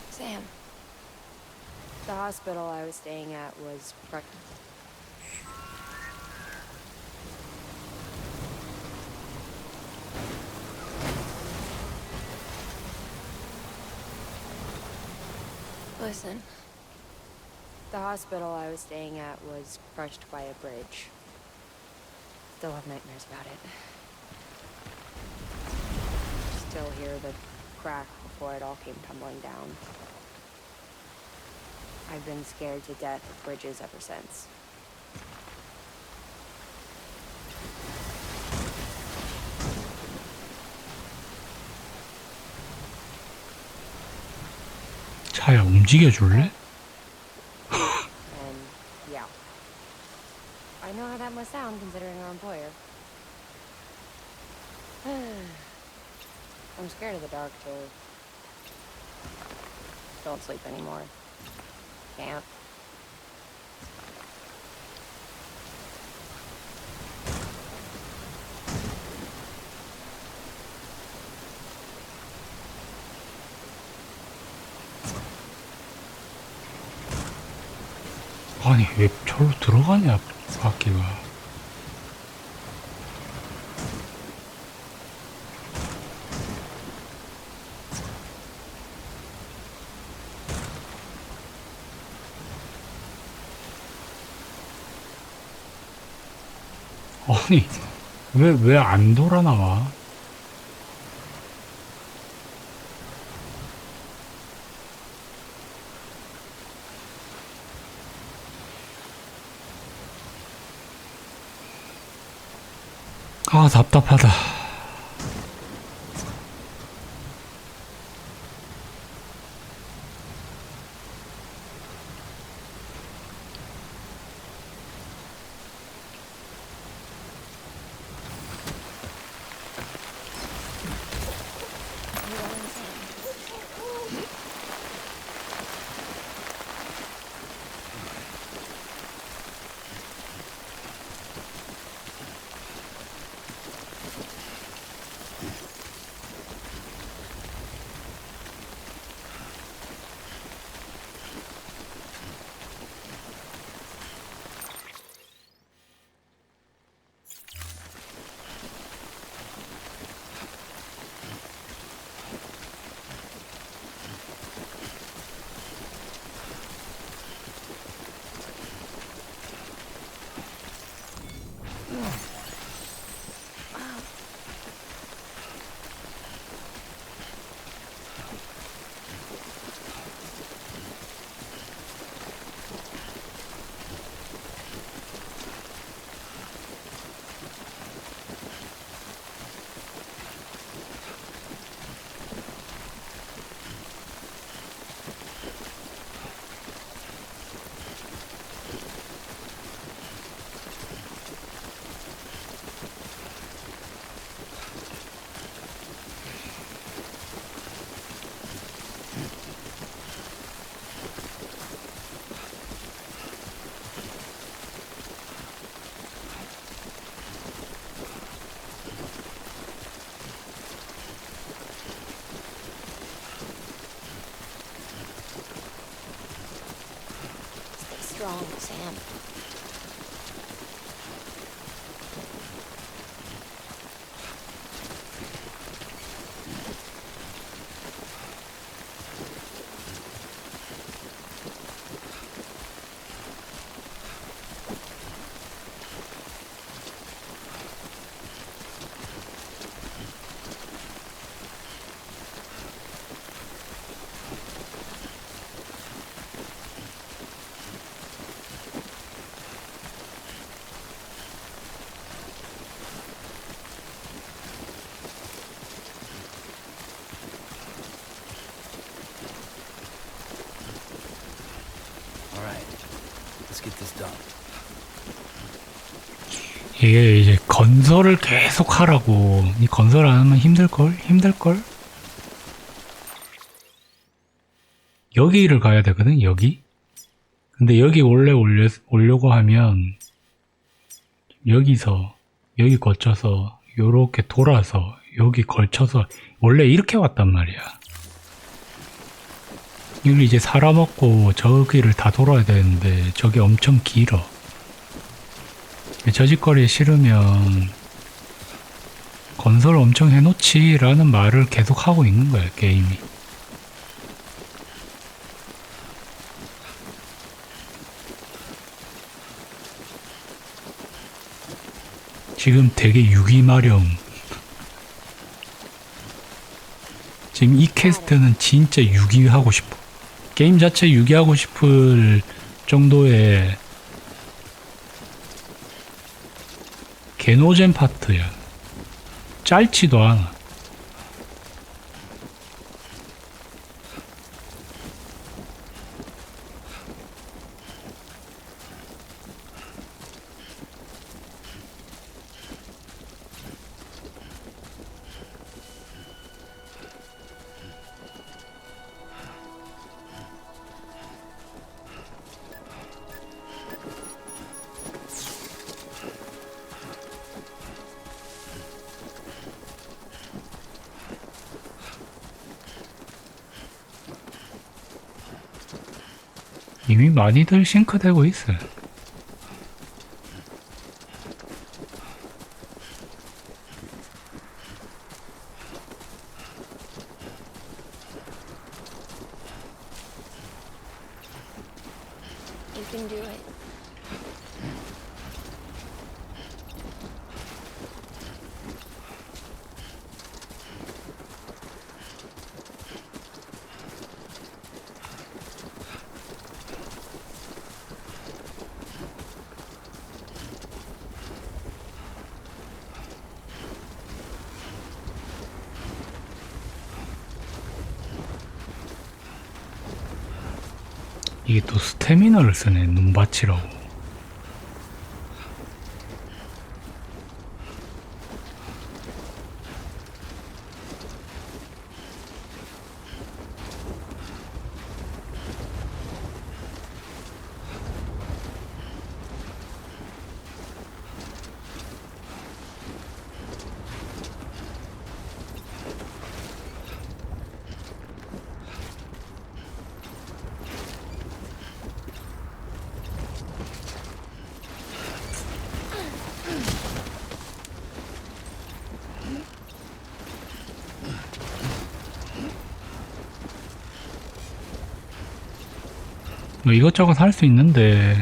Sam. The hospital I was staying at was crushed. Listen. The hospital I was staying at was crushed by a bridge. Still have nightmares about it. Still hear the crack before it all came tumbling down. I've been scared to death of bridges ever since. 차야 움직여줄래? And yeah. I know how that must sound considering our employer. I'm scared of the dark too. Don't sleep anymore. Can't. 아니 왜 저로 들어가냐 바퀴가. 아니 왜 안 돌아 나와? 아 답답하다. strong, Sam. All right, let's get this done. 이게 이제 건설을 계속 하라고. 이 건설 안 하면 힘들걸? 힘들걸? 여기를 가야 되거든, 여기? 근데 여기 원래 오려고 하면 여기서 여기 거쳐서 요렇게 돌아서 여기 걸쳐서 원래 이렇게 왔단 말이야. 여기 이제 살아먹고 저기를 다 돌아야 되는데 저게 엄청 길어. 저 짓거리 싫으면 건설 엄청 해놓지 라는 말을 계속 하고 있는 거야, 게임이. 지금 되게 유기마령. 지금 이 퀘스트는 진짜 유기하고 싶어. 게임 자체 유기하고 싶을 정도의 개노잼 파트야. 짧지도 않아. 이미 많이들 싱크되고 있어요. You can do it. 이게 또 스태미너를 쓰네, 눈밭이라고. 뭐 이것저것 할 수 있는데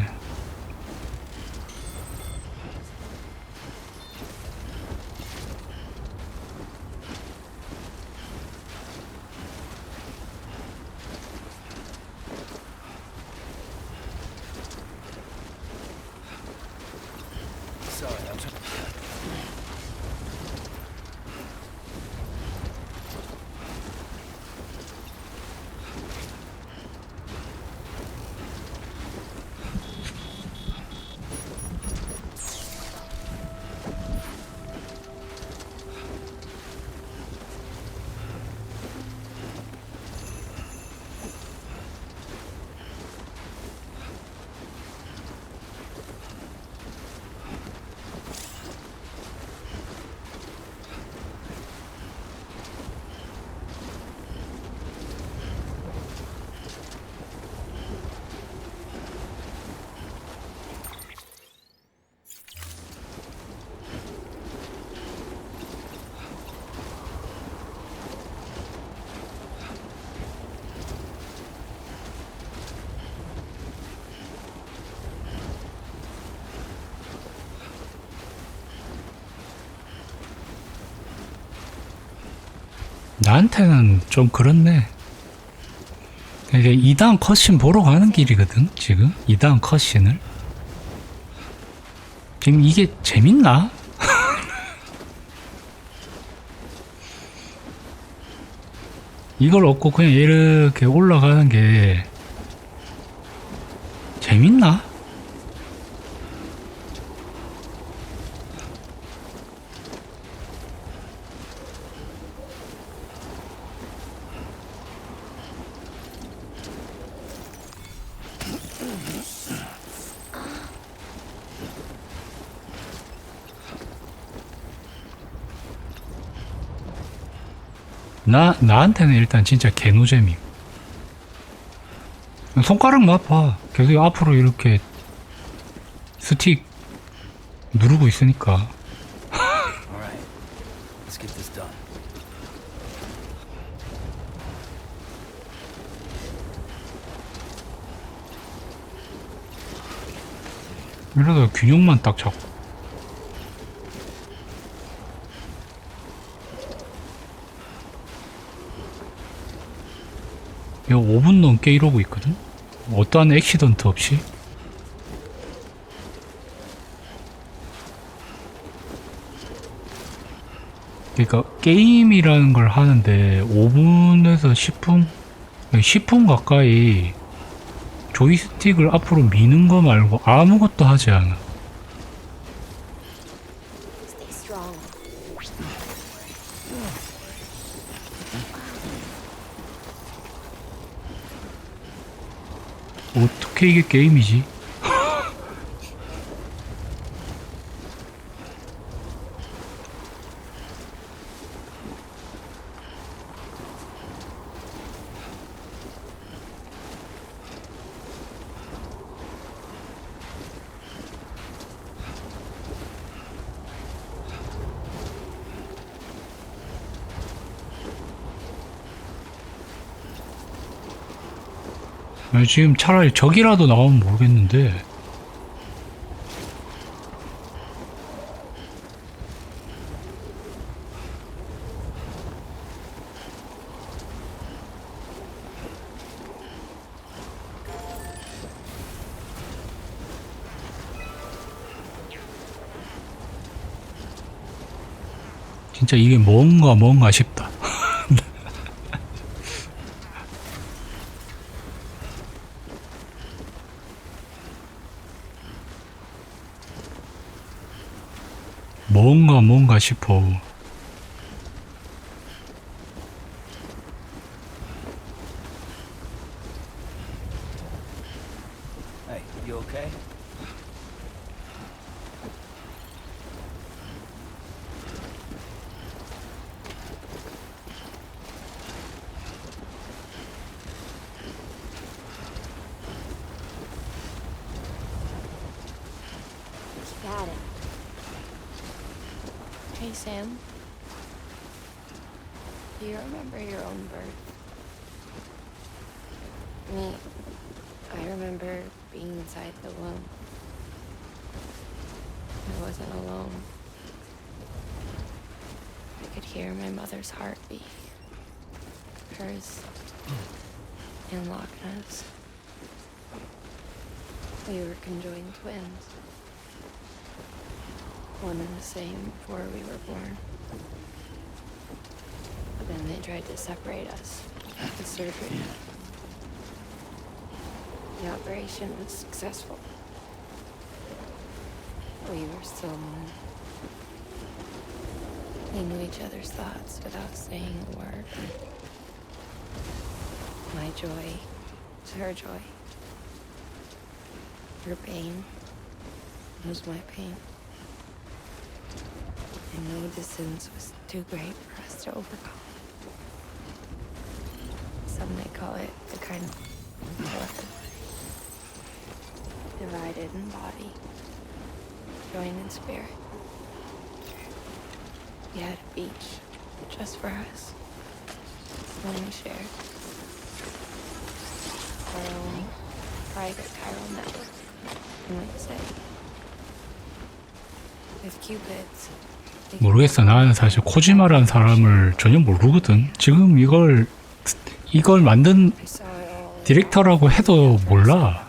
나한테는 좀 그렇네. 이제 2단 컷신 보러 가는 길이거든, 지금. 2단 컷신을. 지금 이게 재밌나? 이걸 얻고 그냥 이렇게 올라가는 게 재밌나? 나한테는 일단 진짜 개노잼임. 손가락만 아파. 계속 앞으로 이렇게 스틱 누르고 있으니까. Alright, let's get this done. 이러다 균형만 딱 잡고. 이거 5분 넘게 이러고 있거든? 어떠한 액시던트 없이? 그러니까 게임이라는 걸 하는데 5분에서 10분? 10분 가까이 조이스틱을 앞으로 미는 거 말고 아무것도 하지 않아. Stay strong. 어떻게 이게 게임이지? 아니, 지금 차라리 적이라도 나오면 모르겠는데 진짜 이게 뭔가 싶다. 뭔가 싶어. Hey, you okay? Keep at it. Hey, Sam. Do you remember your own birth? Me, I remember being inside the womb. I wasn't alone. I could hear my mother's heartbeat. Hers and Lochna's. We were conjoined twins. One and the same before we were born. But then they tried to separate us with surgery. The operation was successful. We were still one. We knew each other's thoughts without saying a word. My joy was her joy. Her pain was my pain. And no distance was too great for us to overcome. Some may call it the kind of telepathy. Divided in body, joined in spirit. We had a beach just for us. One we shared. Our own private chiral network, you might say. With cupids 모르겠어. 나는 사실 코지마라는 사람을 전혀 모르거든. 지금 이걸 만든 디렉터라고 해도 몰라.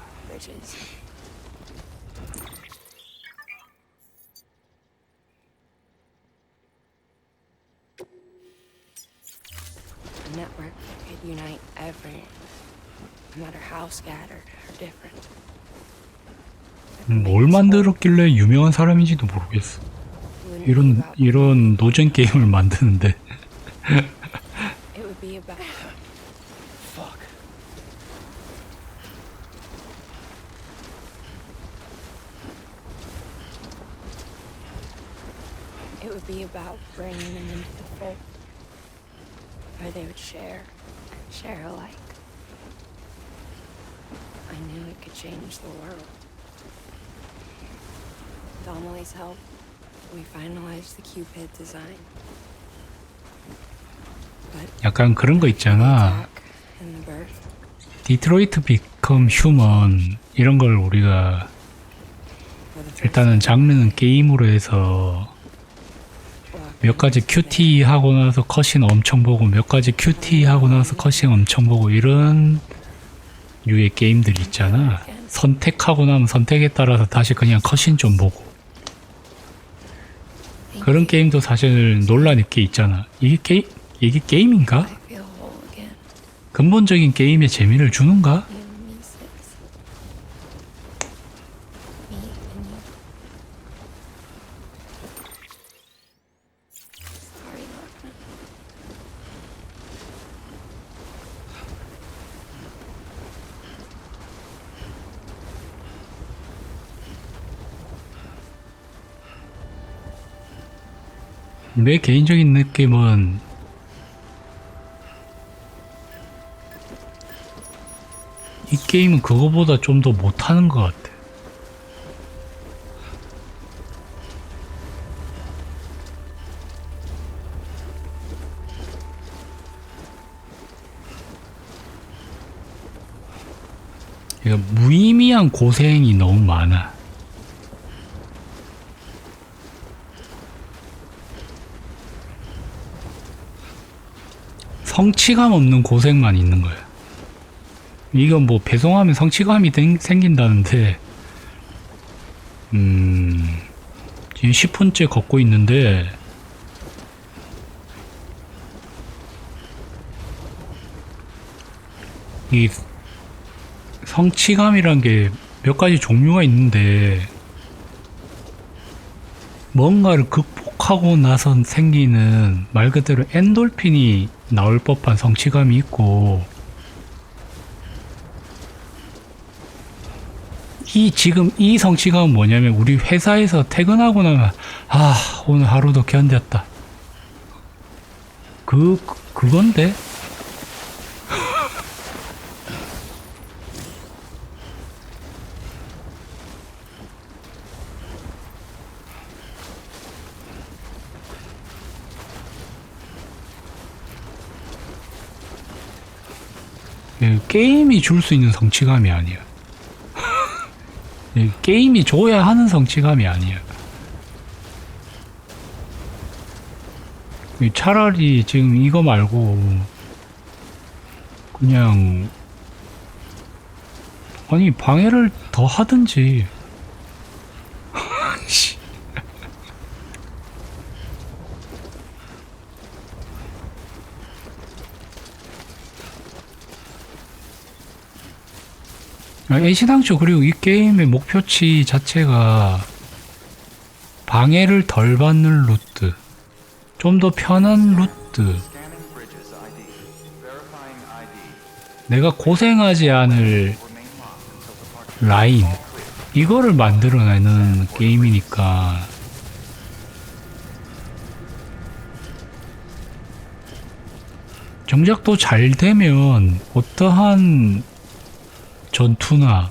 A network that could unite everyone, no matter how scattered or different. 뭘 만들었길래 유명한 사람인지도 모르겠어. 이런 노잼 게임을 만드는데. It would be about Fuck. it would be about bringing them into the fold, where they would share alike. I knew it could change the world. With Amelie's help, we finalized the Cupid design. 약간 그런 거 있잖아. And the birth. 디트로이트 비컴 휴먼 이런 걸 우리가 일단은 장르는 게임으로 해서 몇 가지 큐티 하고 나서 컷신 엄청 보고 몇 가지 큐티 하고 나서 컷신 엄청 보고 이런 류의 게임들 있잖아. 선택하고 나면 선택에 따라서 다시 그냥 컷신 좀 보고 그런 게임도 사실 논란 있게 있잖아. 이게 게임인가? 근본적인 게임의 재미를 주는가? 내 개인적인 느낌은 이 게임은 그거보다 좀 더 못하는 것 같아. 그러니까 무의미한 고생이 너무 많아. 성취감 없는 고생만 있는 거야. 이건 뭐 배송하면 성취감이 생긴다는데 지금 10분째 걷고 있는데 이 성취감이란 게 몇 가지 종류가 있는데 뭔가를 극복하고 나서 생기는 말 그대로 엔돌핀이 나올 법한 성취감이 있고 지금 이 성취감은 뭐냐면 우리 회사에서 퇴근하고 나면 오늘 하루도 견뎠다 그건데 게임이 줄 수 있는 성취감이 아니야. 게임이 줘야 하는 성취감이 아니야. 차라리 지금 이거 말고 그냥 아니 방해를 더 하든지 애시당초 그리고 이 게임의 목표치 자체가 방해를 덜 받는 루트, 좀 더 편한 루트, 내가 고생하지 않을 라인 이거를 만들어내는 게임이니까 정작도 잘 되면 어떠한 전투나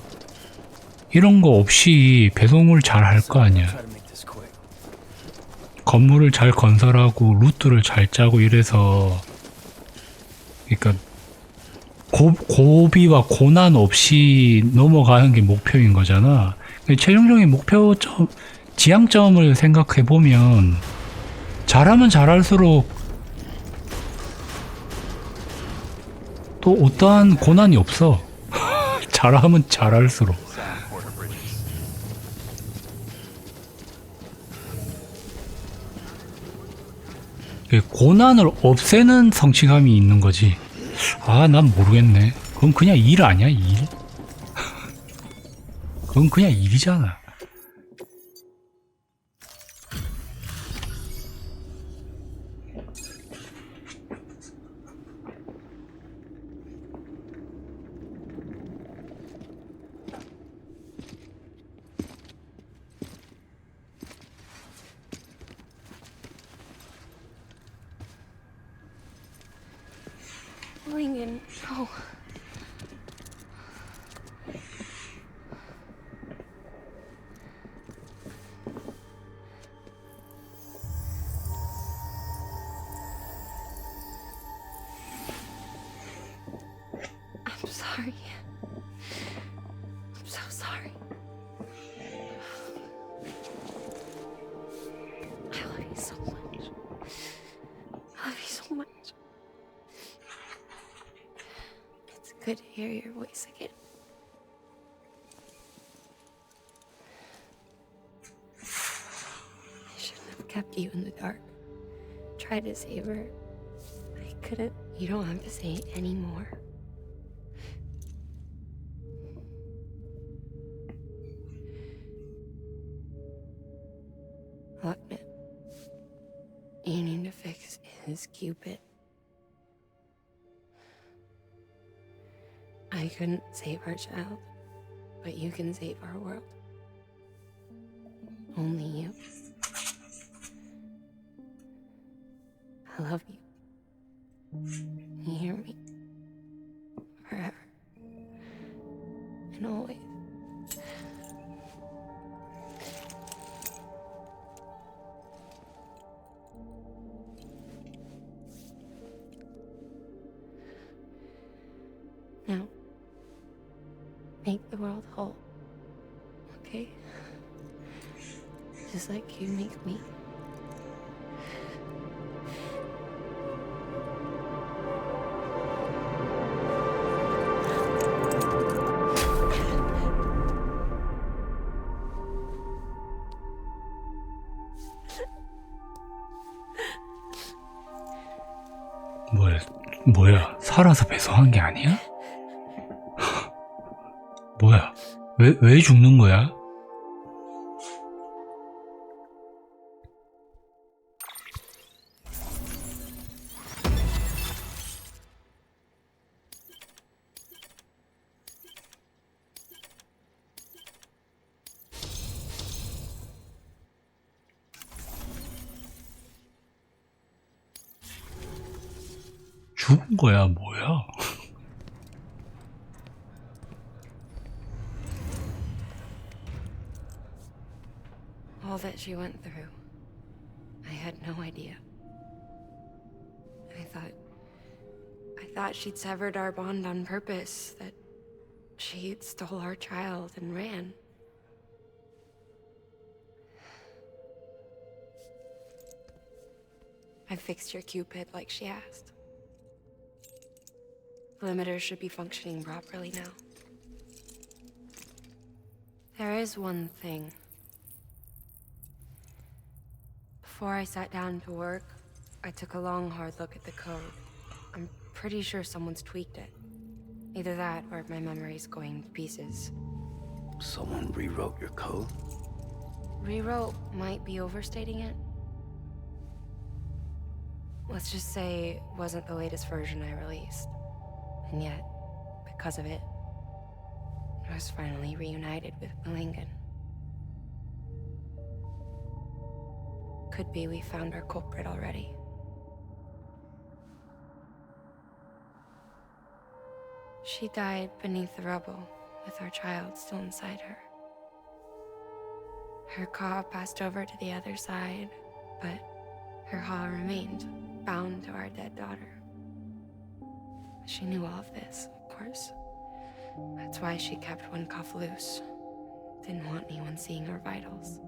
이런 거 없이 배송을 잘 할 거 아니야. 건물을 잘 건설하고 루트를 잘 짜고 이래서 그러니까 고비와 고난 없이 넘어가는 게 목표인 거잖아. 최종적인 목표점, 지향점을 생각해 보면 잘하면 잘할수록 또 어떠한 고난이 없어. 잘하면 잘할수록. 고난을 없애는 성취감이 있는 거지. 아, 난 모르겠네. 그건 그냥 일 아니야, 일? 그건 그냥 일이잖아. Lincoln, no. I'm sorry. I'm so sorry. I love you so much. I love you so much. It's good to hear your voice again. I shouldn't have kept you in the dark. Tried to save her. I couldn't. You don't have to say it anymore. Look, man. You need to fix his Cupid. I couldn't save our child, but you can save our world. Only you. I love you. You hear me? Forever. And always. Now, make the world whole, okay? Just like you make me. 뭐야? 살아서 배송한 게 아니야? 뭐야? 왜 죽는 거야? 죽은 거야, 뭐야? All that she went through, I had no idea. I thought she'd severed our bond on purpose, that she stole our child and ran. I fixed your Cupid like she asked. The limiter should be functioning properly now. There is one thing. Before I sat down to work, I took a long, hard look at the code. I'm pretty sure someone's tweaked it. Either that, or my memory's going to pieces. Someone rewrote your code? Rewrote might be overstating it. Let's just say it wasn't the latest version I released. And yet, because of it, I was finally reunited with Malingan. Could be we found our culprit already. She died beneath the rubble, with our child still inside her. Her Ka passed over to the other side, but her Ha remained, bound to our dead daughter. She knew all of this, of course. That's why she kept one cuff loose. Didn't want anyone seeing her vitals.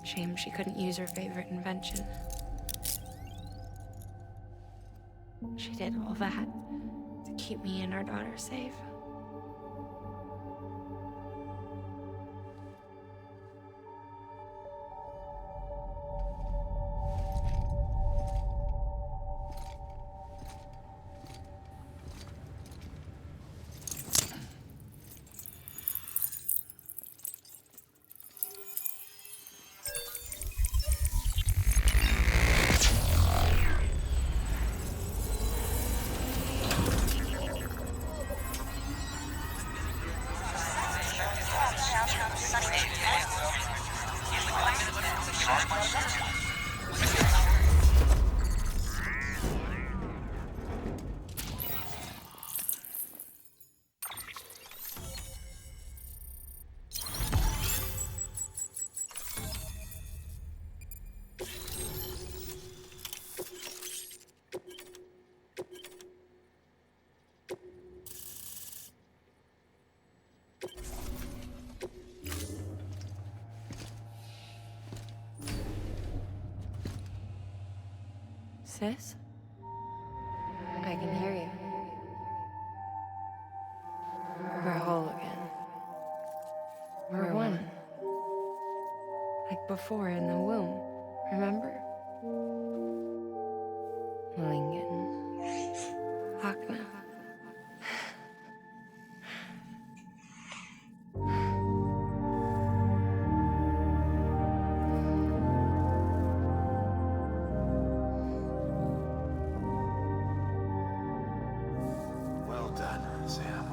Shame she couldn't use her favorite invention. She did all that to keep me and our daughter safe. Sis? I can hear you. We're whole again. We're one. Like before in the womb, remember? Lingen. Akna. Well done, Sam.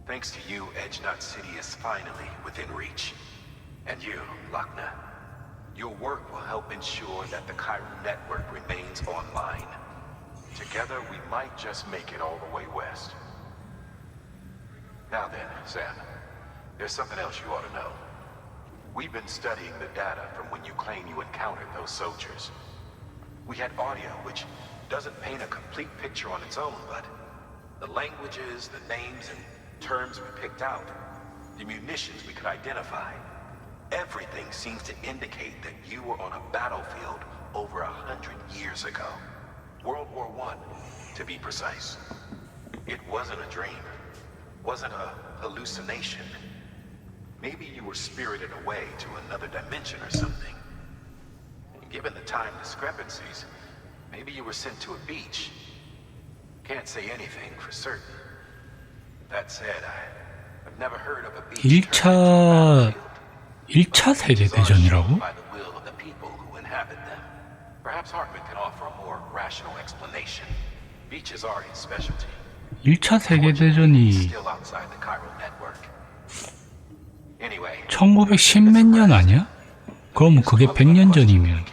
Thanks to you, Edgenut City is finally within reach. And you, Lakna, your work will help ensure that the chiral network remains online. Together, we might just make it all the way west. Now then, Sam, there's something else you ought to know. We've been studying the data from when you claim you encountered those soldiers. We had audio, which doesn't paint a complete picture on its own, but the languages, the names, and terms we picked out, the munitions we could identify, everything seems to indicate that you were on a battlefield over 100 years ago. World War I, to be precise. It wasn't a dream. Wasn't a hallucination. Maybe you were spirited away to another dimension or something. Given the time discrepancies, maybe you were sent to a beach. Can't say anything for certain. That said, I've never heard of a beach 1차 세계대전이라고? by the will of the people who inhabit them. Perhaps Hartman can offer a more rational explanation. Beaches are his specialty. 1차 세계대전이 Still outside the chiral network. Anyway, 1910 몇 년 아니야? 그럼 그게 100년 전이면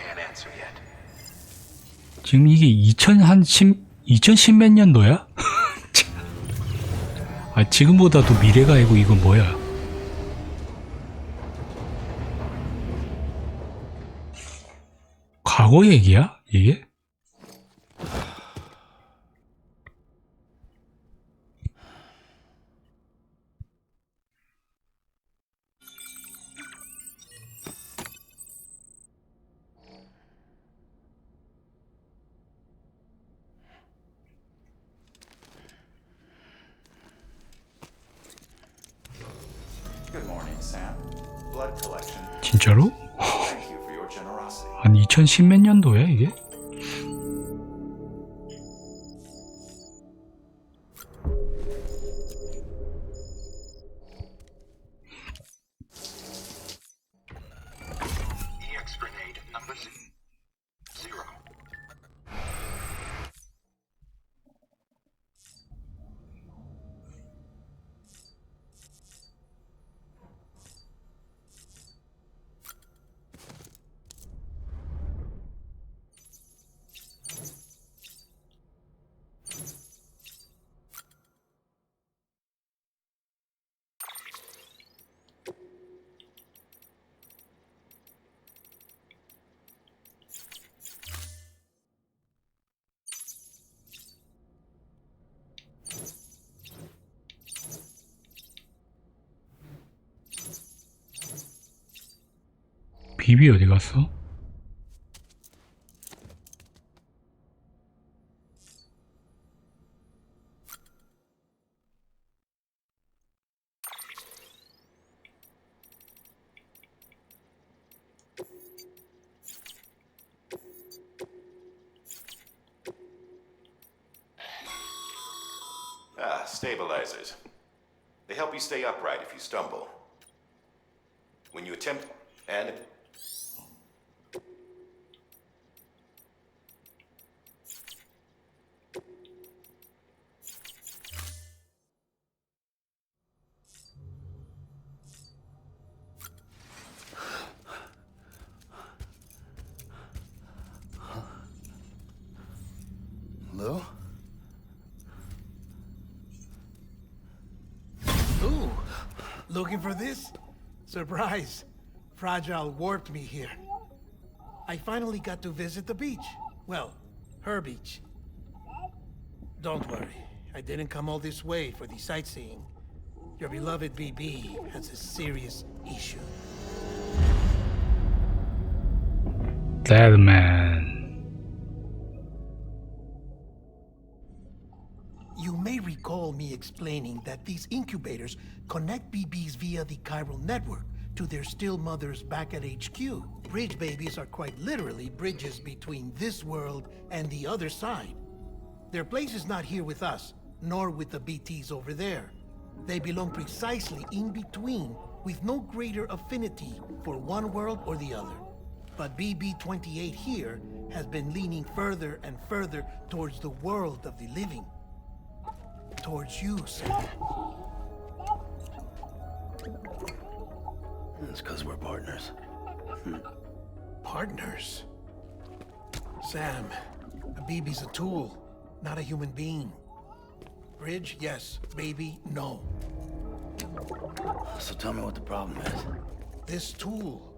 지금 이게 2010 몇 년도야? 아, 지금보다도 미래가 아니고 이건 뭐야? 과거 얘기야? 이게? Good morning, Sam. Blood collection. 진짜로? Thank you for your generosity. 한 2010 몇 년도야 이게? EX grenade number 0. 비비 어디 갔어? Ah, stabilizers. They help you stay upright if you stumble. When you attempt, and Lou? Ooh, looking for this? Surprise. Fragile warped me here. I finally got to visit the beach. Well, her beach. Don't worry, I didn't come all this way for the sightseeing. Your beloved BB has a serious issue. Dead man. You may recall me explaining that these incubators connect BBs via the chiral network to their still mothers back at HQ. Bridge babies are quite literally bridges between this world and the other side. Their place is not here with us, nor with the BTs over there. They belong precisely in between, with no greater affinity for one world or the other. But BB-28 here has been leaning further and further towards the world of the living. Towards you, Sam. It's because we're partners. Partners? Sam, a BB's a tool, not a human being. Bridge, yes. Baby, no. So tell me what the problem is. This tool,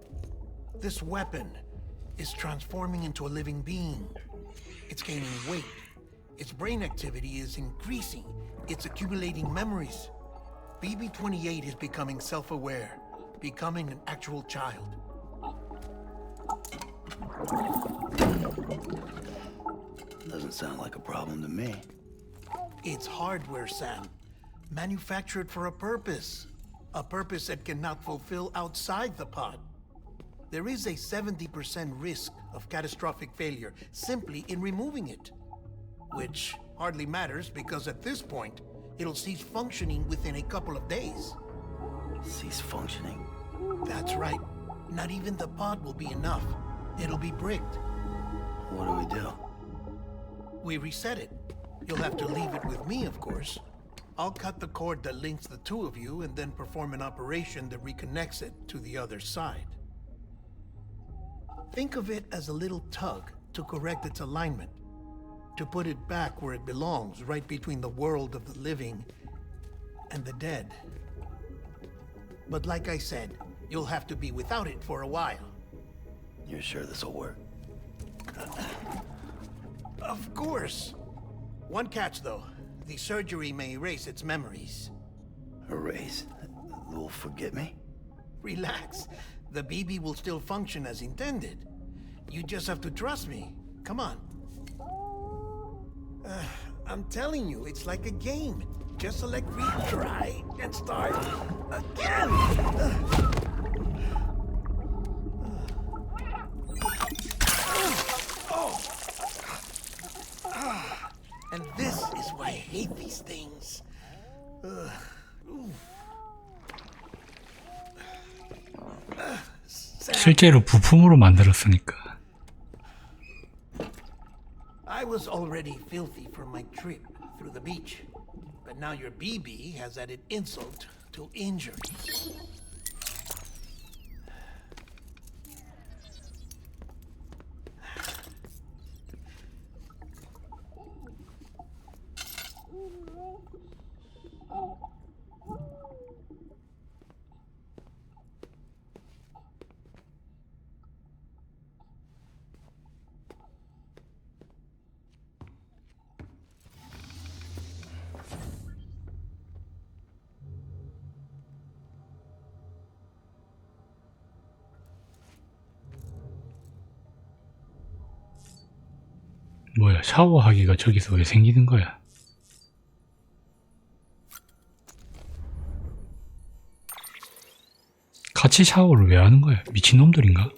this weapon, is transforming into a living being. It's gaining weight. Its brain activity is increasing. It's accumulating memories. BB-28 is becoming self-aware, becoming an actual child. Doesn't sound like a problem to me. It's hardware, Sam. Manufactured for a purpose. A purpose it cannot fulfill outside the pod. There is a 70% risk of catastrophic failure simply in removing it. Which hardly matters because at this point, it'll cease functioning within a couple of days. Cease functioning? That's right. Not even the pod will be enough. It'll be bricked. What do we do? We reset it. You'll have to leave it with me, of course. I'll cut the cord that links the two of you and then perform an operation that reconnects it to the other side. Think of it as a little tug to correct its alignment. To put it back where it belongs, right between the world of the living and the dead. But like I said, you'll have to be without it for a while. You're sure this'll work? Of course. One catch, though. The surgery may erase its memories. Erase? Will forget me? Relax. The BB will still function as intended. You just have to trust me. Come on. I'm telling you, it's like a game. Just select retry and start again. And this is why I hate these things. 실제로 부품으로 만들었으니까. I was already filthy from my trip through the beach, but now your BB has added insult to injury. 뭐야, 샤워하기가 저기서 왜 생기는 거야? 같이 샤워를 왜 하는 거야? 미친놈들인가?